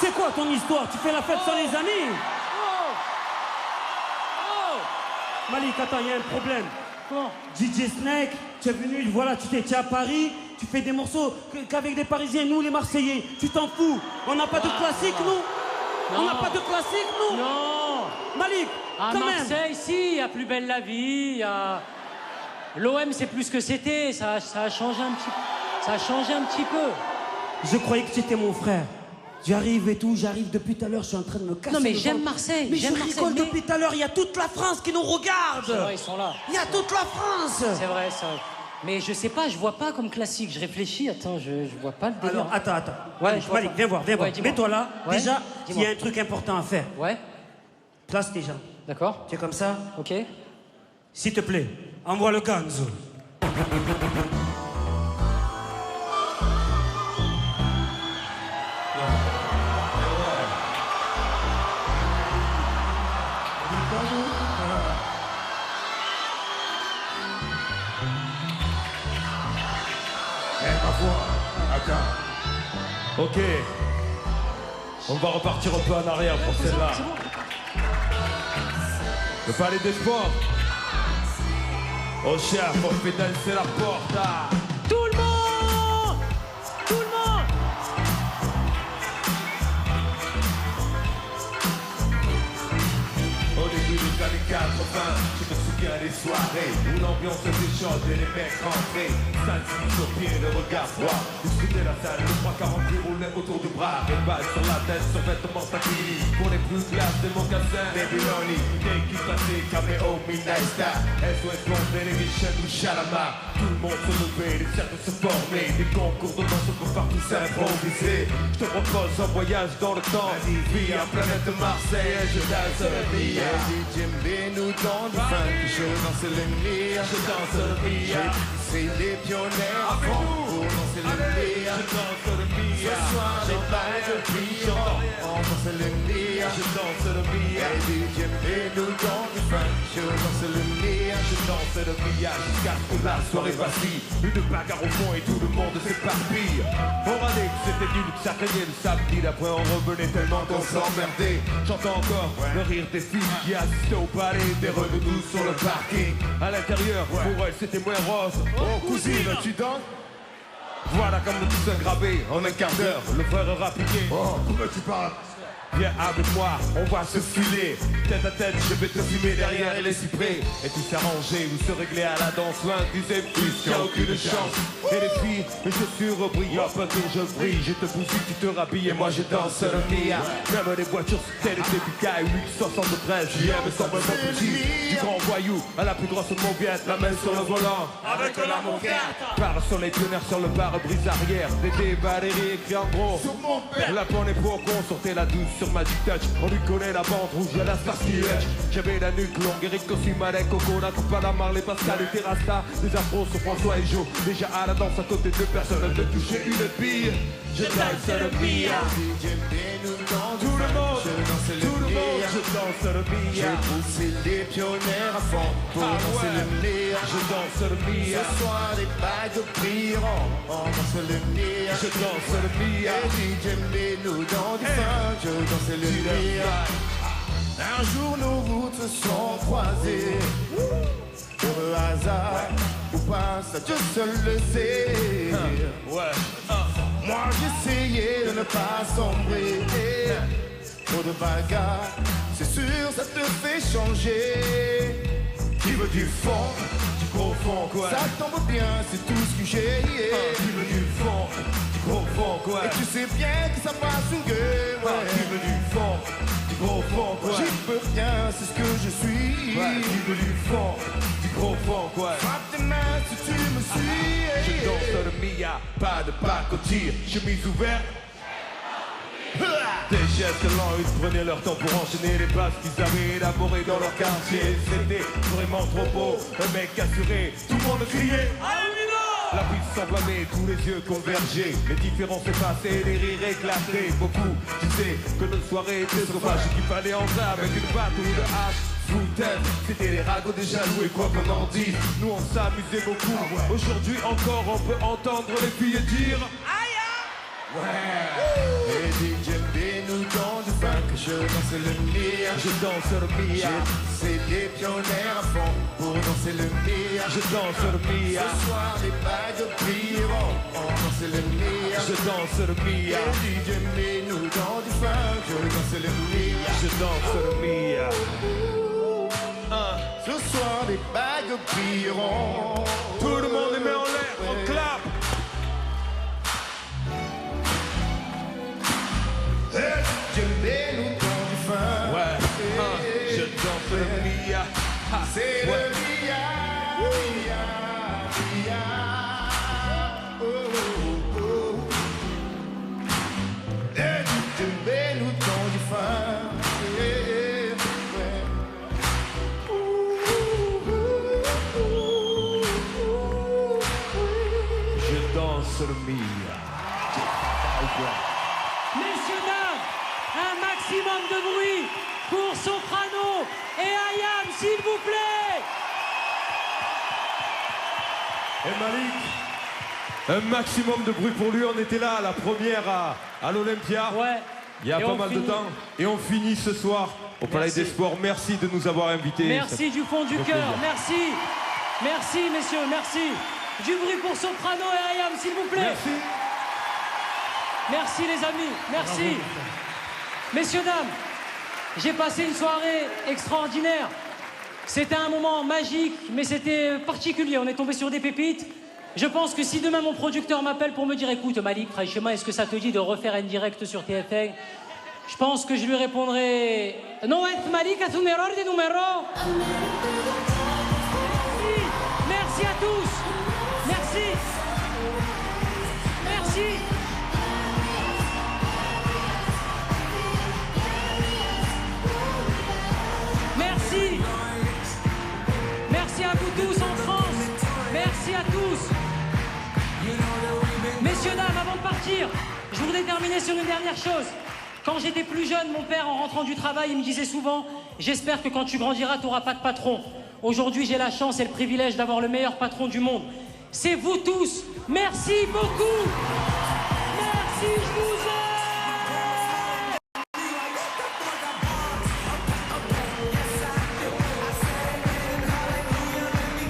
C'est quoi ton histoire? Tu fais la fête sans les amis? Malik, attends, il y a un problème. Comment? DJ Snake, tu es venu, voilà, tu es à Paris, tu fais des morceaux qu'avec des Parisiens, nous les Marseillais, tu t'en fous. On n'a pas de classique, nous? On n'a pas de classique, nous? Non. Malik, À quand même. Marseille, si, il y a Plus belle la vie, il y a... L'OM, c'est plus ce que c'était, ça a changé un petit peu. Ça a changé un petit peu. Je croyais que tu étais mon frère. J'arrive et tout, j'arrive depuis tout à l'heure, je suis en train de me casser. Non mais le j'aime ventre. Marseille, Mais j'aime je Marseille, rigole mais- depuis tout à l'heure, il y a toute la France qui nous regarde. C'est vrai, ils sont là. Il y a toute la France. C'est vrai, c'est vrai. Mais je sais pas, je vois pas comme classique. Je réfléchis, attends, je vois pas le délire. Alors, attends. Ouais, je vois Malik, pas. viens voir. Ouais, dis-moi. Mets-toi là. Ouais, Déjà, il dis-moi. y a un truc important à faire. Ouais, Place tes jambes. d'accord, Tu es comme ça? ok. S'il te plaît, envoie le ganzo. Ma voix. Attends. Ok. On va repartir un peu en arrière pour celle-là. C'est bon. Le palais des sports. Oh chef, on fait danser la porte. Ah. Tout le monde. Tout le monde. Au début des années 80, je me souviens des soirées où l'ambiance était chaude et les mecs rentraient. Salsif sur pied, le regard froid. Discuter la salle, le 340 qui roulait autour du bras. Une balle sur la tête, sur vêtements taquini. Pour les plus classes des mocassins, des Biloni. Des qui passaient, caméo, Midnight Star. SOS Bombay, les Michel ou Chalama. Tout le monde se levait, les cercles se formaient. Des concours de danse pour partout s'improviser. Je te propose un voyage dans le temps. Vie en planète Marseille, je danse le mia. DJ nous dans du funk, je danse le mia. Je danse le mia. C'est les pionniers à fond pour danser le mia. Je danse le mia. Ce soir, les balles de Rio, on danse le mia. Je danse le mia. DJ nous dans du funk, je danse le mia. Je danse le mia jusqu'à ce que la soirée vacille. Une bagarre au fond et tout le monde s'éparpille. On râlait que c'était nul, que ça craignait le samedi. D'après on revenait tellement qu'on s'emmerdait. J'entends encore le rire des filles qui assistaient au palais. Des renouous sur le parking. À l'intérieur, pour elles c'était moins rose. Oh cousine, tu danses? Voilà comme tout s'est gravé en un quart d'heure. Le frère aura piqué. Oh, comment tu parles? Viens avec moi, on va se filer. Tête à tête, je vais te fumer derrière les cyprès. Et tout s'arranger ou se régler à la danse. L'un disait plus qu'il n'y a aucune chance. Et les filles, mes chaussures brillent. Hop, je brille, je te bousille, tu te rhabilles. Et moi je danse le mia. Même les voitures telles et Picaille 873. JM sans même petit. Du grand voyou à la plus grosse mauviette. La main sur le volant. Avec la moquette. Par sur les tonnerres sur le pare-brise arrière. L'été Valérie écrit en gros. Sur mon père. La bonne est pour con, sortez la douce sur Magic Touch. On lui connaît la bande rouge à la Starsky Hutch. J'avais la nuque longue, Eric aussi Malek, Coco, la coupe à la Marley, Pascal et Terrasta. Des afros sur François et Joe. Déjà à la danse à côté de personne de toucher une bille. Je danse le mia. Tout le monde, je danse le mia. J'ai poussé les pionniers à fond pour danser le mia. Je danse le mia. Ce soir les bagues brilleront, on danse le mia. Je danse le mia. Et DJ nous dans du fun, je danse le mia. Un jour nos routes se sont croisées. Pour le hasard ou pas, ça Dieu seul le sait. Moi j'essayais de ne pas sombrer. Trop de bagarres, c'est sûr ça te fait changer. Qui veut du fond, du gros fond quoi. Ça tombe bien, c'est tout ce que j'ai. Qui veut du fond, du gros fond quoi. Et tu sais bien que ça passe une gueule. Qui veut du fond, du gros fond quoi. J'y peux rien, c'est ce que je suis. Qui veut du fond, du gros fond quoi. Frappe tes mains si tu me suis. Je danse le mia, pas de pacotille, chemise ouverte. Des gestes lents, ils prenaient leur temps pour enchaîner les bases qu'ils avaient élaborées dans leur quartier. C'était vraiment trop beau, un mec assuré, tout le monde criait. La vie s'enflammait, tous les yeux convergeaient. Les différences effacées, les rires éclatés. Beaucoup disaient que notre soirée était sauvage et qu'il fallait entrer avec une batte ou une hache. Foutaine, c'était les ragots des jaloux et quoi qu'on en dise, nous on s'amusait beaucoup. Aujourd'hui encore on peut entendre les filles dire Et DJ nous dans du funk, je danse le mia. je danse le mia, C'est les pionniers à fond pour danser le mia. je danse le mia, Ce soir les bagues brilleront, on danse le mia. je danse le mia, Et DJ nous dans du funk, je danse le mia. je danse le mia. Ce soir les bagues brilleront. Tout le monde les met en l'air, on clap. DJ nous dans du funk. Ouais, je danse le mia. C'est Ouais. le mia, mia, mia. Oh, oh, oh. Et DJ nous dans du funk. Je danse le mia. Messieurs, dames, un maximum de bruit pour Soprano et Ayam, s'il vous plaît. Et Malik, un maximum de bruit pour lui. On était là à la première à l'Olympia. Ouais. Il y a Et pas on mal de finit. temps. Et on finit ce soir au Palais Merci. des Sports. Merci de nous avoir invités. Merci du fond du fait cœur, plaisir. merci. Merci, messieurs, merci. Du bruit pour Soprano et Ayam, s'il vous plaît. Merci. Merci les amis, merci. Messieurs, dames, j'ai passé une soirée extraordinaire. C'était un moment magique, mais c'était particulier. On est tombé sur des pépites. Je pense que si demain mon producteur m'appelle pour me dire écoute Malik, franchement, est-ce que ça te dit de refaire un direct sur TF1 ? Je pense que je lui répondrai non, Malik, c'est un erreur de numéro. Merci à tous. Merci. Merci. Merci. Merci à vous tous en France. Merci à tous. Messieurs, dames, avant de partir, je voudrais terminer sur une dernière chose. Quand j'étais plus jeune, mon père, en rentrant du travail, il me disait souvent « J'espère que quand tu grandiras, tu n'auras pas de patron. » Aujourd'hui, j'ai la chance et le privilège d'avoir le meilleur patron du monde. C'est vous tous. Merci beaucoup. Merci, je vous